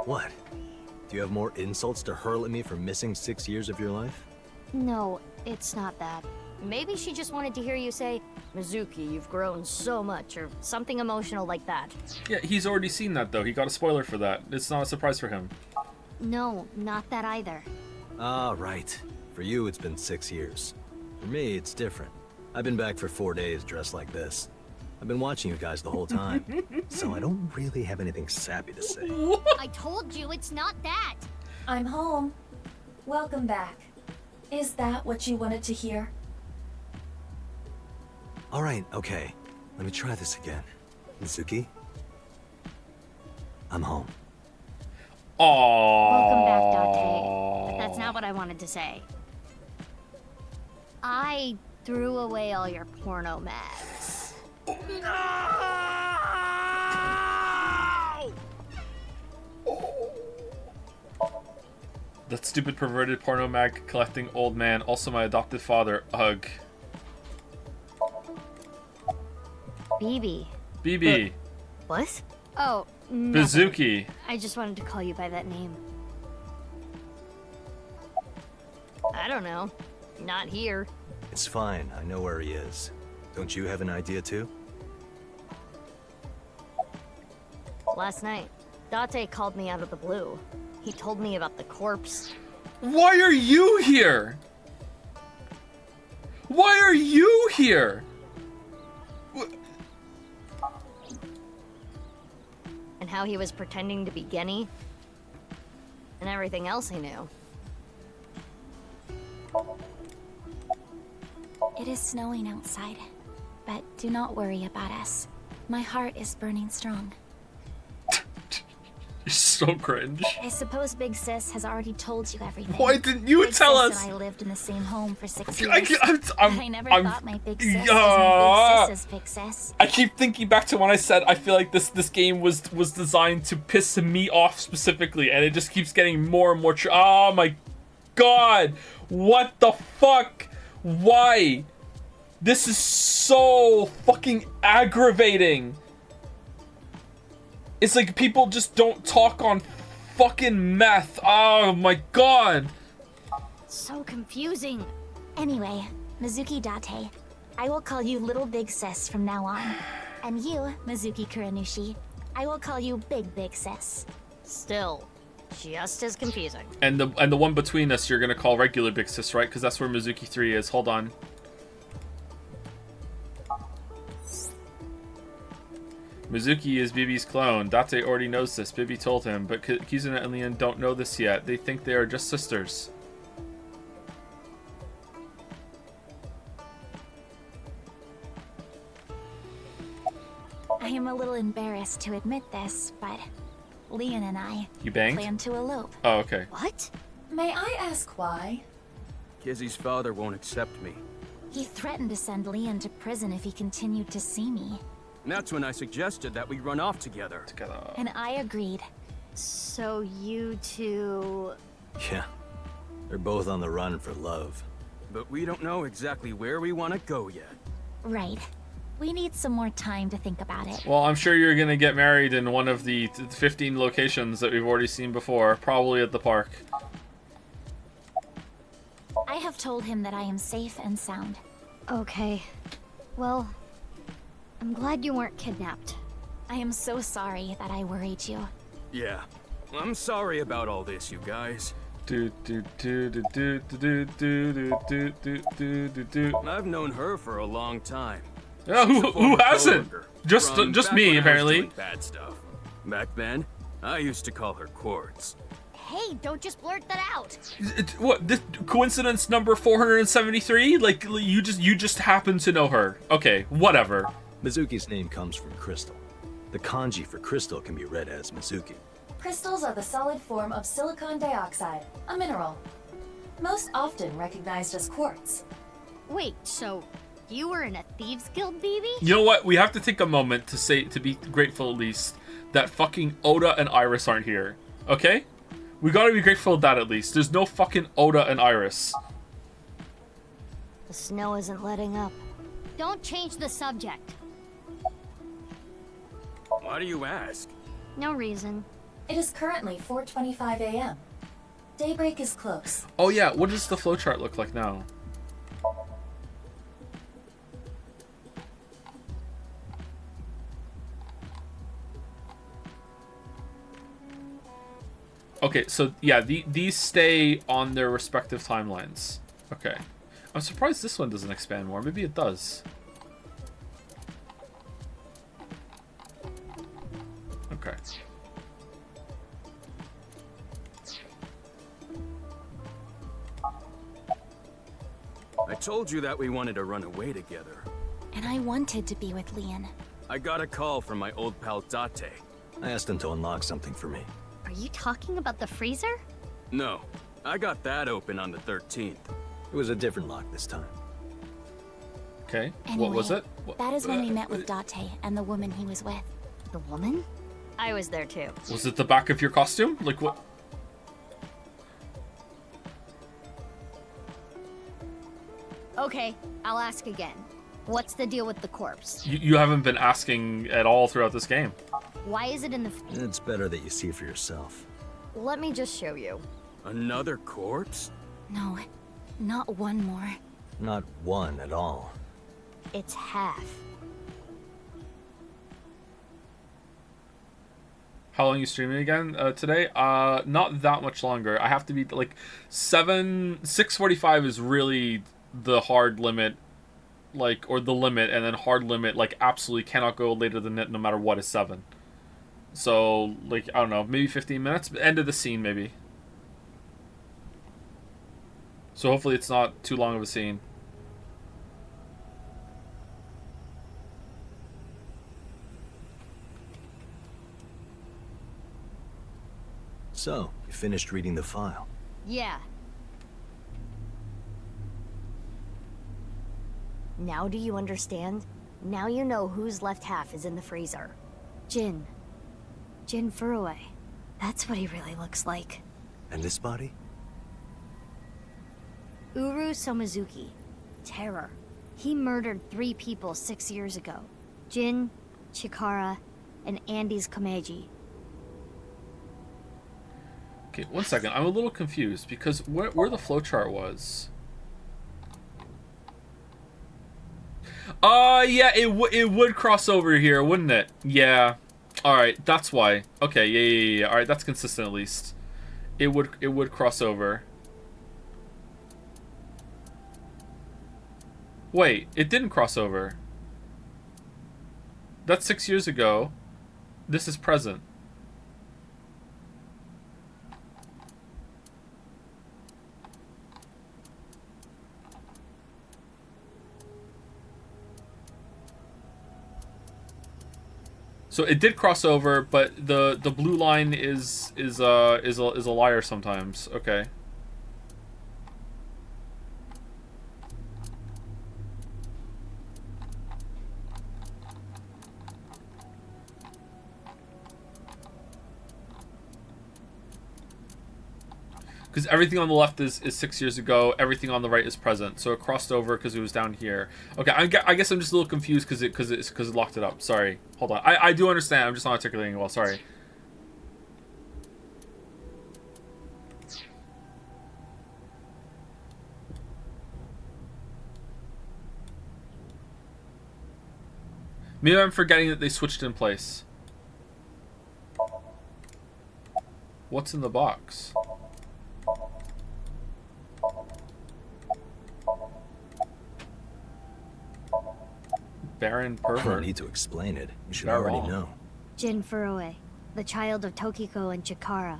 What? Do you have more insults to hurl at me for missing 6 years of your life? No, it's not that. Maybe she just wanted to hear you say, Mizuki, you've grown so much, or something emotional like that. Yeah, he's already seen that, though. He got a spoiler for that. It's not a surprise for him. No, not that either. Ah, right. For you, it's been 6 years. For me, it's different. I've been back for 4 days dressed like this. I've been watching you guys the whole time, so I don't really have anything sappy to say. I told you it's not that. I'm home. Welcome back. Is that what you wanted to hear? Alright, okay. Let me try this again. Mizuki? I'm home. Aww. Welcome back, Date. But that's not what I wanted to say. I threw away all your porno mags. That stupid perverted porno mag collecting old man, also my adopted father. Ugh. BB. BB. What? Oh, nothing. Mizuki. I just wanted to call you by that name. I don't know. Not here. It's fine, I know where he is. Don't you have an idea too? Last night, Date called me out of the blue. He told me about the corpse. Why are you here? Why are you here? And how he was pretending to be Genny. And everything else he knew. It is snowing outside, but do not worry about us. My heart is burning strong. You're so cringe. I suppose Big Sis has already told you everything. Why didn't you Big tell Sis us? And I lived in the same home for 6 years. I never thought my Big Sis was my Big Sis's Big Sis. I keep thinking back to when I said I feel like this game was designed to piss me off specifically, and it just keeps getting more and more oh my god! What the fuck? Why? This is so fucking aggravating. It's like people just don't talk on fucking meth. Oh my god. So confusing. Anyway, Mizuki Date, I will call you Little Big Sis from now on. And you, Mizuki Kuranushi, I will call you Big Sis. Still, just as confusing. And the one between us you're gonna call regular Big Sis, right? Because that's where Mizuki 3 is. Hold on. Mizuki is Bibi's clone. Date already knows this. Bibi told him, but Kizuna and Leon don't know this yet. They think they are just sisters. I am a little embarrassed to admit this, but Leon and I You banged? plan to elope. Oh, okay. What? May I ask why? Kizzy's father won't accept me. He threatened to send Leon to prison if he continued to see me. And that's when I suggested that we run off together. And I agreed. So you two... Yeah. They're both on the run for love. But we don't know exactly where we want to go yet. Right. We need some more time to think about it. Well, I'm sure you're gonna get married in one of the 15 locations that we've already seen before. Probably at the park. I have told him that I am safe and sound. Okay. Well, I'm glad you weren't kidnapped. I am so sorry that I worried you. Yeah. I'm sorry about all this, you guys. I've known her for a long time. Yeah, who hasn't? Just me, apparently. Bad stuff. Back then, I used to call her Quartz. Hey, don't just blurt that out. What? This coincidence number 473? Like you just happen to know her. Okay, whatever. Mizuki's name comes from crystal. The kanji for crystal can be read as Mizuki. Crystals are the solid form of silicon dioxide, a mineral. Most often recognized as quartz. Wait, so you were in a Thieves Guild, baby? You know what? We have to take a moment to be grateful at least that fucking Oda and Iris aren't here. Okay? We gotta be grateful of that at least. There's no fucking Oda and Iris. The snow isn't letting up. Don't change the subject. Why do you ask? No reason. It is currently 4:25 a.m. Daybreak is close. Oh yeah, what does the flowchart look like now? Okay, so yeah, these stay on their respective timelines. Okay. I'm surprised this one doesn't expand more. Maybe it does. Okay. I told you that we wanted to run away together. And I wanted to be with Leon. I got a call from my old pal Date. I asked him to unlock something for me. Are you talking about the freezer? No, I got that open on the 13th. It was a different lock this time. Okay, Anyway, what was it? That is when we met with Date and the woman he was with. The woman? I was there too. Was it the back of your costume? Like what? Okay, I'll ask again. What's the deal with the corpse? You haven't been asking at all throughout this game. Why is it in the... It's better that you see for yourself. Let me just show you. Another corpse? No, not one more. Not one at all. It's half. How long are you streaming again today? Not that much longer. I have to be like 6:45 is really the hard limit, like, or the limit, and then hard limit, like, absolutely cannot go later than it no matter what is 7. So, like, I don't know, maybe 15 minutes? End of the scene, maybe. So hopefully it's not too long of a scene. So, you finished reading the file. Yeah. Now do you understand? Now you know whose left half is in the freezer. Jin. Jin Furue. That's what he really looks like. And this body? Uru Somizuki. Terror. He murdered 3 people 6 years ago. Jin, Chikara, and Andy's Komeiji. Okay, one second. I'm a little confused because where the flowchart was. Yeah, it would cross over here, wouldn't it? Yeah. All right, that's why. Okay, yeah. All right, that's consistent at least. It would cross over. Wait, it didn't cross over. That's 6 years ago. This is present. So it did cross over, but the blue line is a liar sometimes. Okay. Because everything on the left is 6 years ago, everything on the right is present. So it crossed over because it was down here. Okay, I guess I'm just a little confused because it locked it up. Sorry, hold on. I do understand. I'm just not articulating it well. Sorry. Maybe I'm forgetting that they switched in place. What's in the box? Baron pervert. I don't need to explain it. You should You're already wrong. know. Jin Furue, the child of Tokiko and Chikara.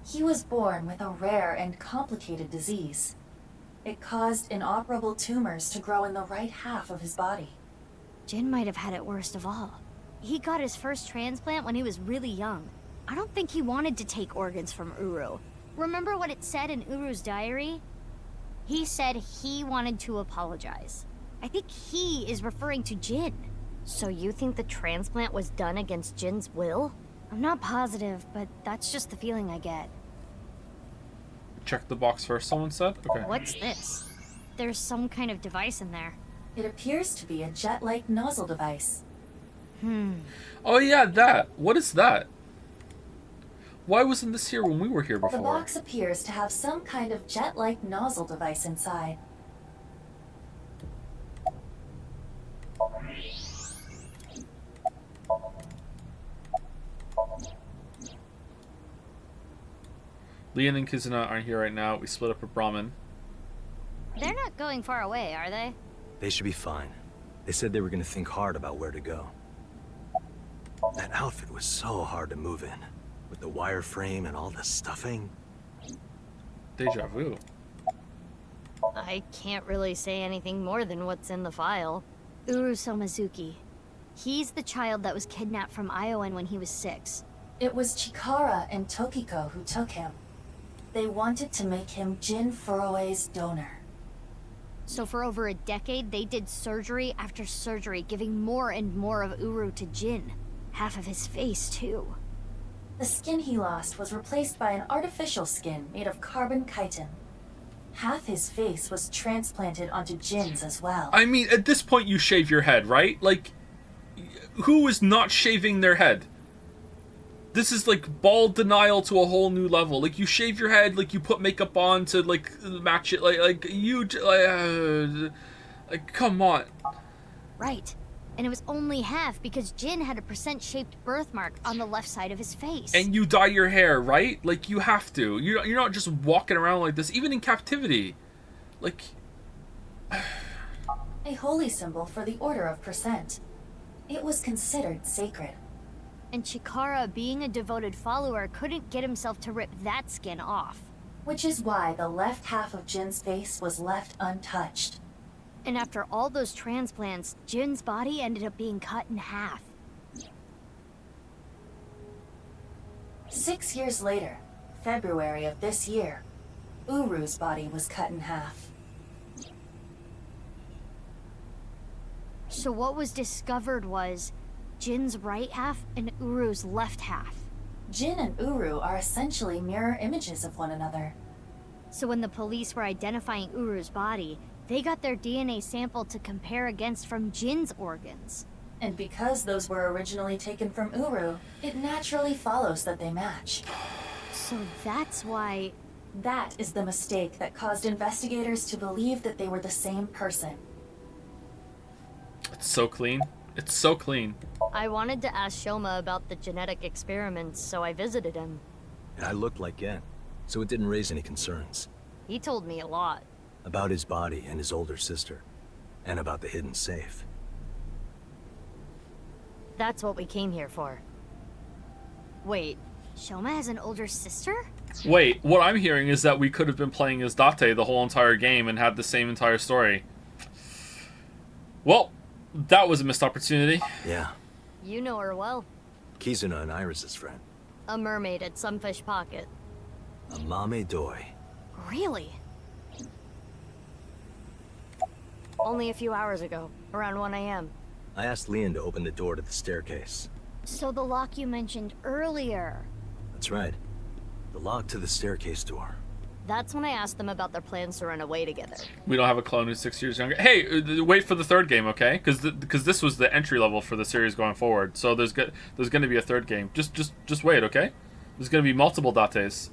He was born with a rare and complicated disease. It caused inoperable tumors to grow in the right half of his body. Jin might have had it worst of all. He got his first transplant when he was really young. I don't think he wanted to take organs from Uru. Remember what it said in Uru's diary? He said he wanted to apologize. I think he is referring to Jin. So you think the transplant was done against Jin's will? I'm not positive, but that's just the feeling I get. Check the box first, someone said? Okay. What's this? There's some kind of device in there. It appears to be a jet-like nozzle device. Oh yeah, that. What is that? Why wasn't this here when we were here The before? box appears to have some kind of jet-like nozzle device inside. Leon and Kizuna aren't here right now. We split up with Brahmin. They're not going far away, are they? They should be fine. They said they were gonna think hard about where to go. That outfit was so hard to move in. With the wireframe and all the stuffing. Deja vu. I can't really say anything more than what's in the file. Uru Somazuki. He's the child that was kidnapped from Iowan when he was 6. It was Chikara and Tokiko who took him. They wanted to make him Jin Furue's donor. So for over a decade, they did surgery after surgery, giving more and more of Uru to Jin. Half of his face, too. The skin he lost was replaced by an artificial skin made of carbon chitin. Half his face was transplanted onto Jin's as well. I mean, at this point you shave your head, right? Like, who is not shaving their head? This is like bald denial to a whole new level. Like, you shave your head, like you put makeup on to like match it, like come on. Right. And it was only half because Jin had a percent-shaped birthmark on the left side of his face. And you dye your hair, right? Like, you have to. You're not just walking around like this, even in captivity. Like... A holy symbol for the Order of Percent. It was considered sacred. And Chikara, being a devoted follower, couldn't get himself to rip that skin off. Which is why the left half of Jin's face was left untouched. And after all those transplants, Jin's body ended up being cut in half. 6 years later, February of this year, Uru's body was cut in half. So what was discovered was Jin's right half and Uru's left half. Jin and Uru are essentially mirror images of one another. So when the police were identifying Uru's body, they got their DNA sample to compare against from Jin's organs. And because those were originally taken from Uru, it naturally follows that they match. So that's why... That is the mistake that caused investigators to believe that they were the same person. It's so clean. It's so clean. I wanted to ask Shoma about the genetic experiments, so I visited him. And I looked like Gen, so it didn't raise any concerns. He told me a lot. About his body and his older sister. And about the hidden safe. That's what we came here for. Wait, Shoma has an older sister? Wait, what I'm hearing is that we could have been playing as Date the whole entire game and had the same entire story. Well, that was a missed opportunity. Yeah. you know her well. Kizuna and Iris's friend. A mermaid at Sunfish Pocket. A mame doi. Really? Only a few hours ago, around 1 a.m. I asked Leon to open the door to the staircase. So the lock you mentioned earlier. That's right. The lock to the staircase door. That's when I asked them about their plans to run away together. We don't have a clone who's 6 years younger. Hey, wait for the third game, okay? Because this was the entry level for the series going forward. So there's going to be a third game. Just wait, okay? There's going to be multiple Dates.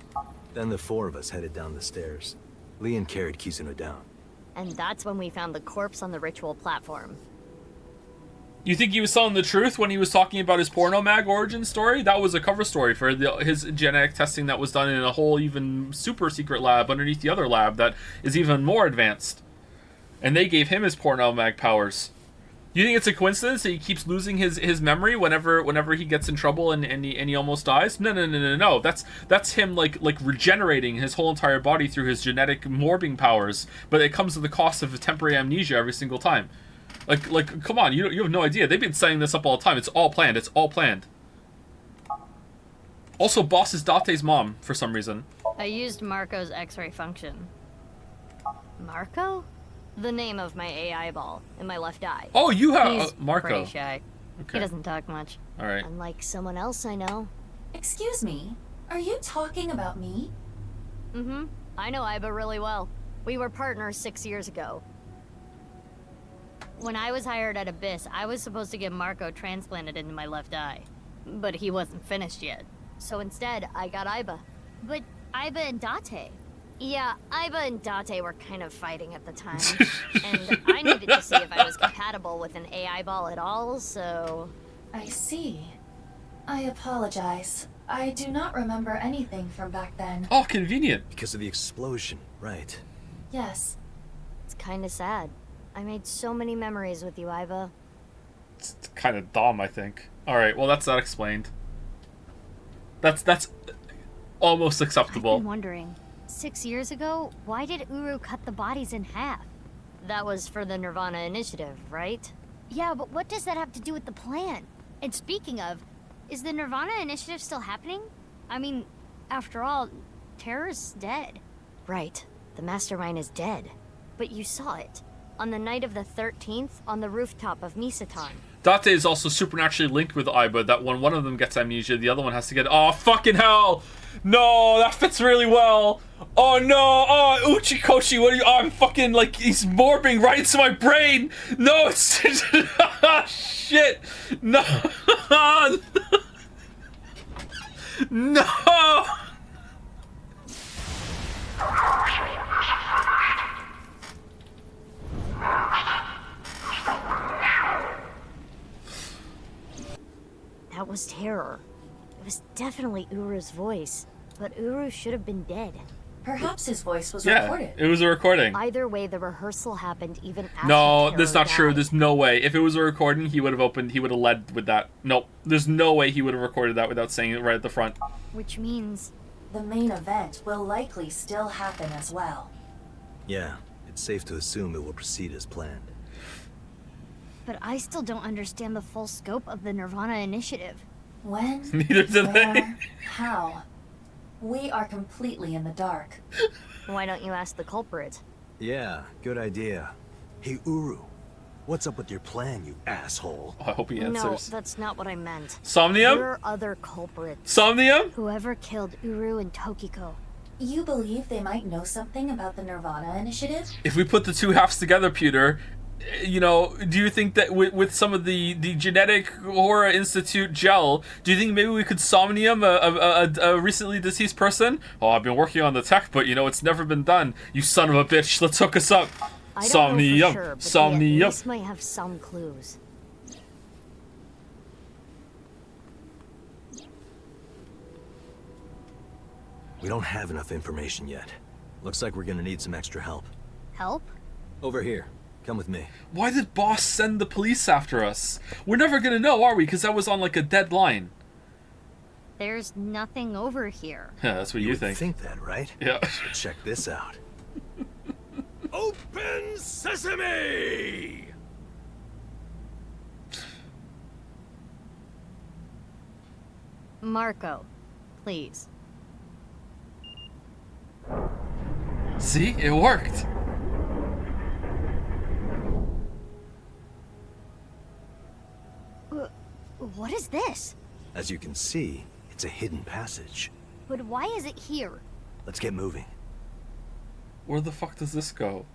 Then the four of us headed down the stairs. Leon carried Kizuna down. And that's when we found the corpse on the ritual platform. You think he was telling the truth when he was talking about his porno mag origin story? That was a cover story for his genetic testing that was done in a whole even super secret lab underneath the other lab that is even more advanced. And they gave him his porno mag powers. You think it's a coincidence that he keeps losing his memory whenever he gets in trouble and he almost dies? No. That's him like regenerating his whole entire body through his genetic morbing powers, but it comes at the cost of temporary amnesia every single time. Like, come on, you have no idea. They've been setting this up all the time. It's all planned. It's all planned. Also, Boss is Date's mom for some reason. I used Marco's X-ray function. Marco? The name of my AI ball in my left eye. Oh, you have He's Marco. pretty shy. Okay. He doesn't talk much. All right. Unlike someone else I know. Excuse me, are you talking about me? Mm-hmm. I know Iba really well. We were partners 6 years ago. When I was hired at Abyss, I was supposed to get Marco transplanted into my left eye. But he wasn't finished yet. So instead, I got Iba. But Iba and Date? Yeah, Iba and Date were kind of fighting at the time. And I needed to see if I was compatible with an AI ball at all, so... I see. I apologize. I do not remember anything from back then. Oh, convenient. Because of the explosion, right? Yes. It's kinda sad. I made so many memories with you, Iva. It's kind of dumb, I think. All right, well, that's not explained. That's almost I've acceptable. been wondering, 6 years ago, why did Uru cut the bodies in half? That was for the Nirvana initiative, right? Yeah, but what does that have to do with the plan? And speaking of, is the Nirvana initiative still happening? I mean, after all, Terror's dead. Right. The mastermind is dead. But you saw it. On the night of the 13th, on the rooftop of Misatan. Date is also supernaturally linked with Iba, that when one of them gets amnesia, the other one has to get... Oh, fucking hell! No, that fits really well! Oh, no! Oh, Uchikoshi, what are you... Oh, I'm fucking, like, he's morbing right into my brain! No, it's... Shit! No! No! That was Terror. It was definitely Uru's voice, but Uru should have been dead. Perhaps his voice was Yeah, recorded. it was a recording. Either way, the rehearsal happened even after No, Terror that's not died. true. There's no way. If it was a recording, he would have led with that. Nope. There's no way he would have recorded that without saying it right at the front. Which means... The main event will likely still happen as well. Yeah, it's safe to assume it will proceed as planned. But I still don't understand the full scope of the Nirvana initiative. When? Neither do they. Where? How? We are completely in the dark. Why don't you ask the culprit? Yeah, good idea. Hey, Uru, what's up with your plan, you asshole? I hope he No, answers. that's not what I meant. Somnium? There are other culprits. Somnium? Whoever killed Uru and Tokiko. You believe they might know something about the Nirvana initiative? If we put the two halves together, Peter, you know, do you think that with some of the genetic horror institute gel, do you think maybe we could Somnium a recently deceased person? Oh, I've been working on the tech, but you know, it's never been done. You son of a bitch, let's hook us up. I don't Somnium. know for sure, but Somnium. they at least might have some clues. We don't have enough information yet. Looks like we're gonna need some extra help. Help? Over here. Come with me. Why did Boss send the police after us? We're never gonna know, are we? Because that was on like a deadline. There's nothing over here. Yeah, that's what you would think. think that, right? Yeah. But check this out. Open sesame! Marco, please. See? It worked. What is this? As you can see, it's a hidden passage. But why is it here? Let's get moving. Where the fuck does this go?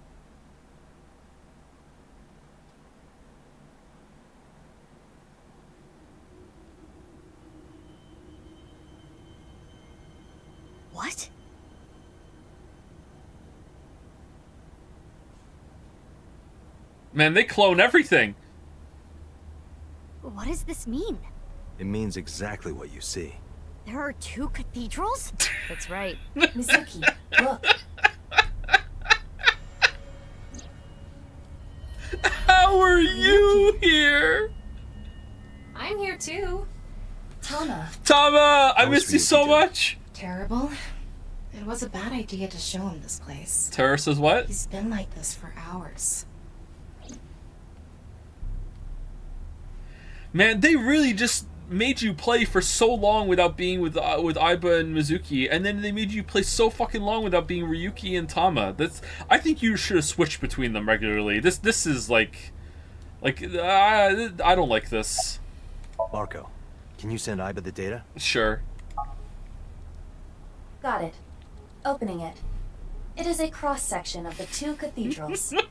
What? Man, they clone everything. What does this mean? It means exactly what you see. There are two cathedrals? That's right. Mizuki, look. How are you here? I'm here too. Tama. Tama, I was missed for you you, so Peter. much. Terrible. It was a bad idea to show him this place. Terror says what? He's been like this for hours. Man, they really just made you play for so long without being with Aiba and Mizuki, and then they made you play so fucking long without being Ryuki and Tama. I think you should have switched between them regularly. This is like I don't like this. Marco, can you send Aiba the data? Sure. Got it. Opening it. It is a cross-section of the two cathedrals. You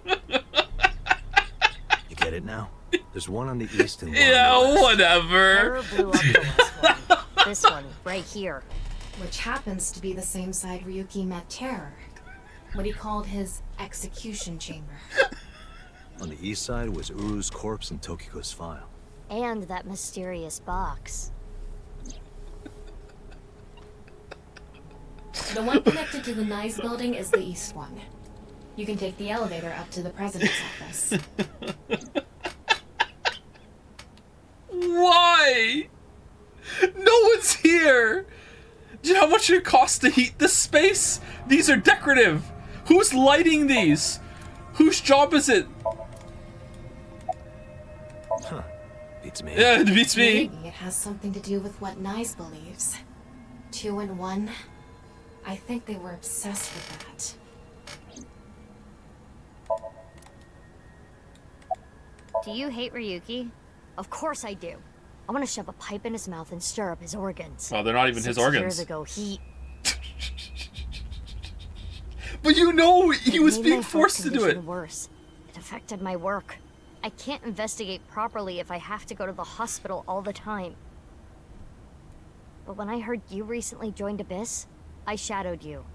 get it now? There's one on the east and one yeah, on the west. whatever. Blew up the last one. This one, right here. Which happens to be the same side Ryuki met Terror. What he called his execution chamber. On the east side was Uru's corpse and Tokiko's file. And that mysterious box. The one connected to the Nice building is the east one. You can take the elevator up to the president's office. Why? No one's here! Do you know how much it costs to heat this space? These are decorative. Who's lighting these? Whose job is it? Huh. Beats me. Yeah, it beats me. Maybe it has something to do with what Nice believes. 2 in 1. I think they were obsessed with that. Do you hate Ryuki? Of course I do. I want to shove a pipe in his mouth and stir up his organs. Oh, they're not even his 6 organs. years ago, he... But you know he was made being my heart forced to do it. condition Worse. It affected my work. I can't investigate properly if I have to go to the hospital all the time. But when I heard you recently joined Abyss, I shadowed you.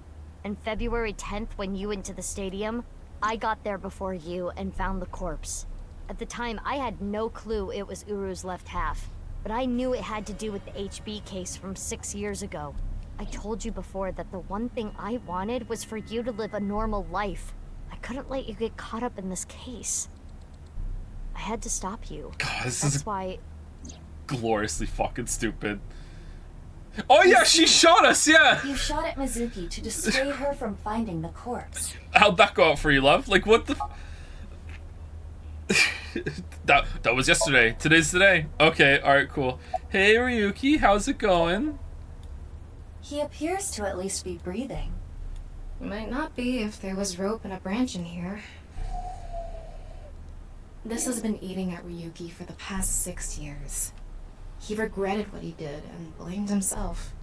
And February 10th, when you went to the stadium, I got there before you and found the corpse. At the time, I had no clue it was Uru's left half, but I knew it had to do with the HB case from 6 years ago. I told you before that the one thing I wanted was for you to live a normal life. I couldn't let you get caught up in this case. I had to stop you. God, this That's is why... gloriously fucking stupid. Oh yeah, she shot us, yeah! You shot at Mizuki to dissuade her from finding the corpse. How'd that go out for you, love? Like, what the that was yesterday. Today's today. Okay, alright, cool. Hey, Ryuki, how's it going? He appears to at least be breathing. Might not be if there was rope and a branch in here. This has been eating at Ryuki for the past 6 years. He regretted what he did and blamed himself.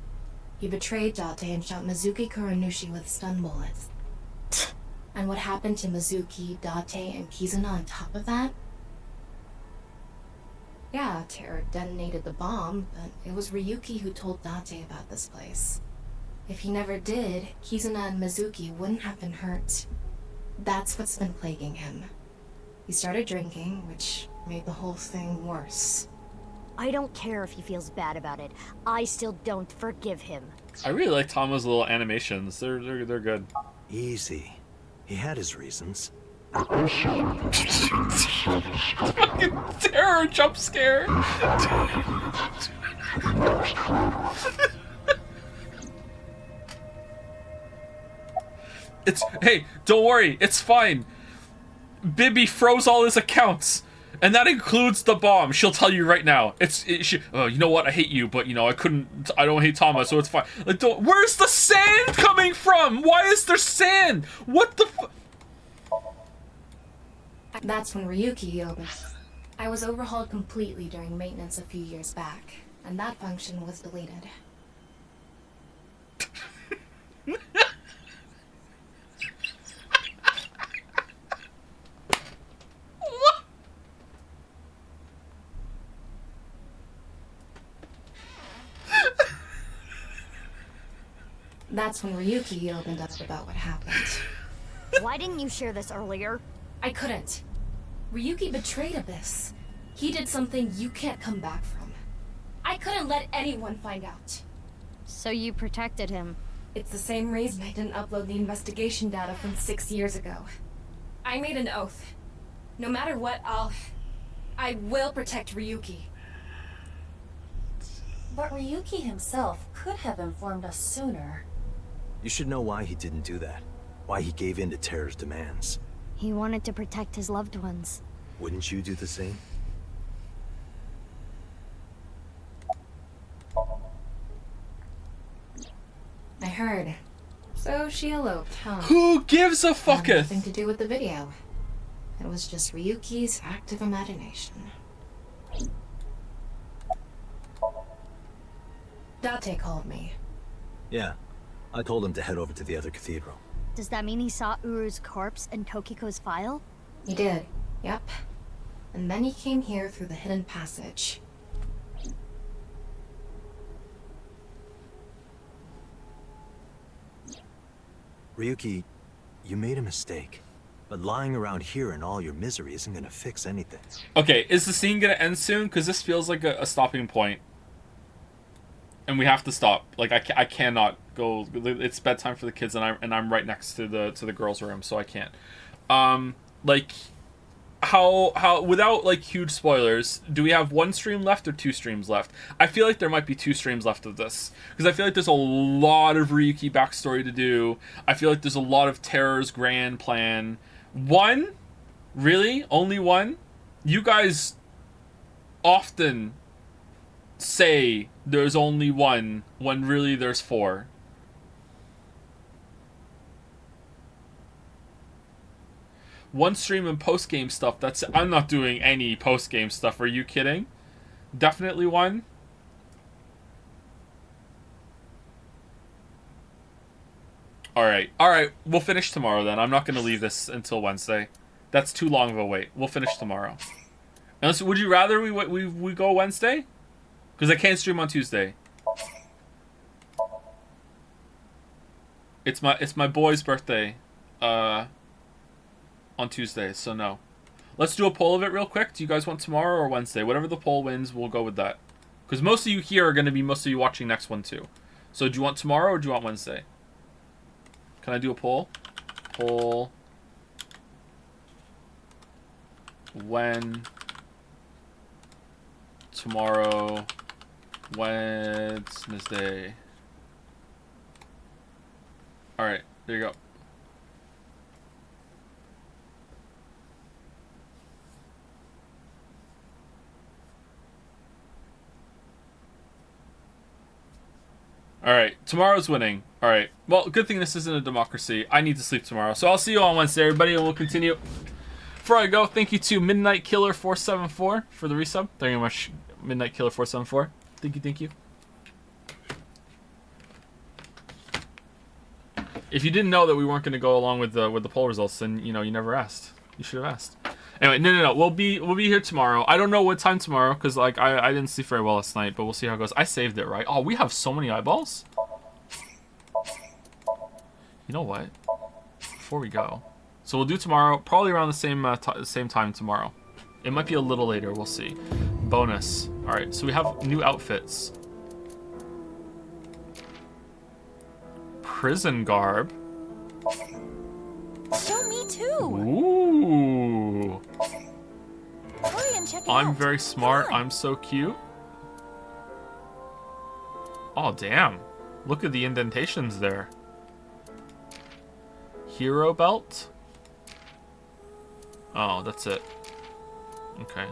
He betrayed Date and shot Mizuki Kuranushi with stun bullets. And what happened to Mizuki, Date, and Kizuna on top of that? Yeah, Terror detonated the bomb, but it was Ryuki who told Date about this place. If he never did, Kizuna and Mizuki wouldn't have been hurt. That's what's been plaguing him. He started drinking, which made the whole thing worse. I don't care if he feels bad about it. I still don't forgive him. I really like Tama's little animations. They're good. Easy. He had his reasons. Fucking terror jump scare. Hey, don't worry, it's fine. Bibby froze all his accounts, and that includes the bomb. She'll tell you right now. Oh, you know what? I hate you, but you know I don't hate Tama, so it's fine. Like, where's the sand coming from? Why is there sand? What the? That's when Ryuki opened. I was overhauled completely during maintenance a few years back, and that function was deleted. That's when Ryuki opened up about what happened. Why didn't you share this earlier? I couldn't. Ryuki betrayed Abyss. He did something you can't come back from. I couldn't let anyone find out. So you protected him? It's the same reason I didn't upload the investigation data from 6 years ago. I made an oath. No matter what, I will protect Ryuki. But Ryuki himself could have informed us sooner. You should know why he didn't do that. Why he gave in to Terror's demands. He wanted to protect his loved ones. Wouldn't you do the same? she eloped, huh? Who gives a fucketh? Had nothing to do with the video. It was just Ryuki's active imagination. Date called me. Yeah, I told him to head over to the other cathedral. Does that mean he saw Uru's corpse in Tokiko's file? He did, yep. And then he came here through the hidden passage. Ryuki, you made a mistake. But lying around here in all your misery isn't gonna fix anything. Okay, is the scene gonna end soon? Because this feels like a stopping point. And we have to stop. Like, I cannot go. It's bedtime for the kids, and I'm right next to the girls' room, so I can't. Like, how without like huge spoilers, do we have one stream left or 2 streams left? I feel like there might be 2 streams left of this, because I feel like there's a lot of Ryuki backstory to do. I feel like there's a lot of Terror's grand plan. 1? Really? Only 1? You guys often say there's only 1 when really there's 4. One stream and post-game stuff. I'm not doing any post-game stuff. Are you kidding? Definitely 1. Alright, we'll finish tomorrow then. I'm not going to leave this until Wednesday. That's too long of a wait. We'll finish tomorrow. Unless, would you rather we go Wednesday? Because I can't stream on Tuesday. It's my boy's birthday on Tuesday, so no. Let's do a poll of it real quick. Do you guys want tomorrow or Wednesday? Whatever the poll wins, we'll go with that. Because most of you here are going to be most of you watching next one too. So do you want tomorrow or do you want Wednesday? Can I do a poll? Poll. When tomorrow, Wednesday. Alright, there you go. Alright, tomorrow's winning. Alright, well, good thing this isn't a democracy. I need to sleep tomorrow. So I'll see you on Wednesday, everybody, and we'll continue. Before I go, thank you to Midnight Killer 474 for the resub. Thank you very much, Midnight Killer 474. Thank you. If you didn't know that we weren't going to go along with the poll results, then you never asked. You should have asked. Anyway, no. We'll be here tomorrow. I don't know what time tomorrow because like I didn't sleep very well last night, but we'll see how it goes. I saved it, right? Oh, we have so many eyeballs. You know what? Before we go, so we'll do tomorrow, probably around the same time tomorrow. It might be a little later. We'll see. Bonus. All right. So we have new outfits. Prison garb. Show me too. Ooh. Hurry and check it out. I'm very smart. I'm so cute. Oh, damn. Look at the indentations there. Hero belt. Oh, that's it. Okay.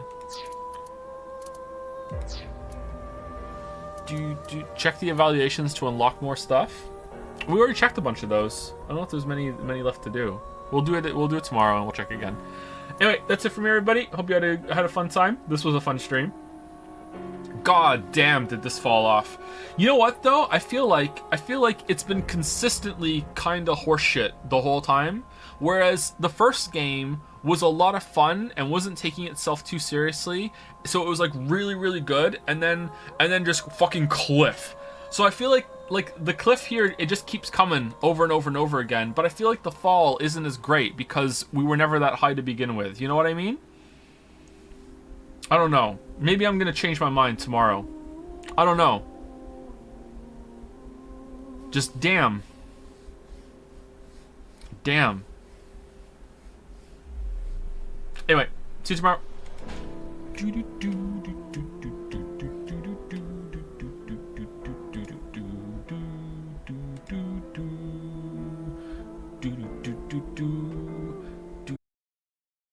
Check the evaluations to unlock more stuff. We already checked a bunch of those. I don't know if there's many left to do. We'll do it tomorrow and we'll check again. Anyway, that's it from me, everybody. Hope you had a fun time. This was a fun stream. God damn, did this fall off. You know what though? I feel like it's been consistently kind of horseshit the whole time. Whereas the first game was a lot of fun and wasn't taking itself too seriously. So it was like really, really good, and then just fucking cliff. So I feel like the cliff here, it just keeps coming over and over and over again, but I feel like the fall isn't as great because we were never that high to begin with. You know what I mean? I don't know. Maybe I'm gonna change my mind tomorrow. I don't know. Just damn. Damn. Anyway, see you tomorrow.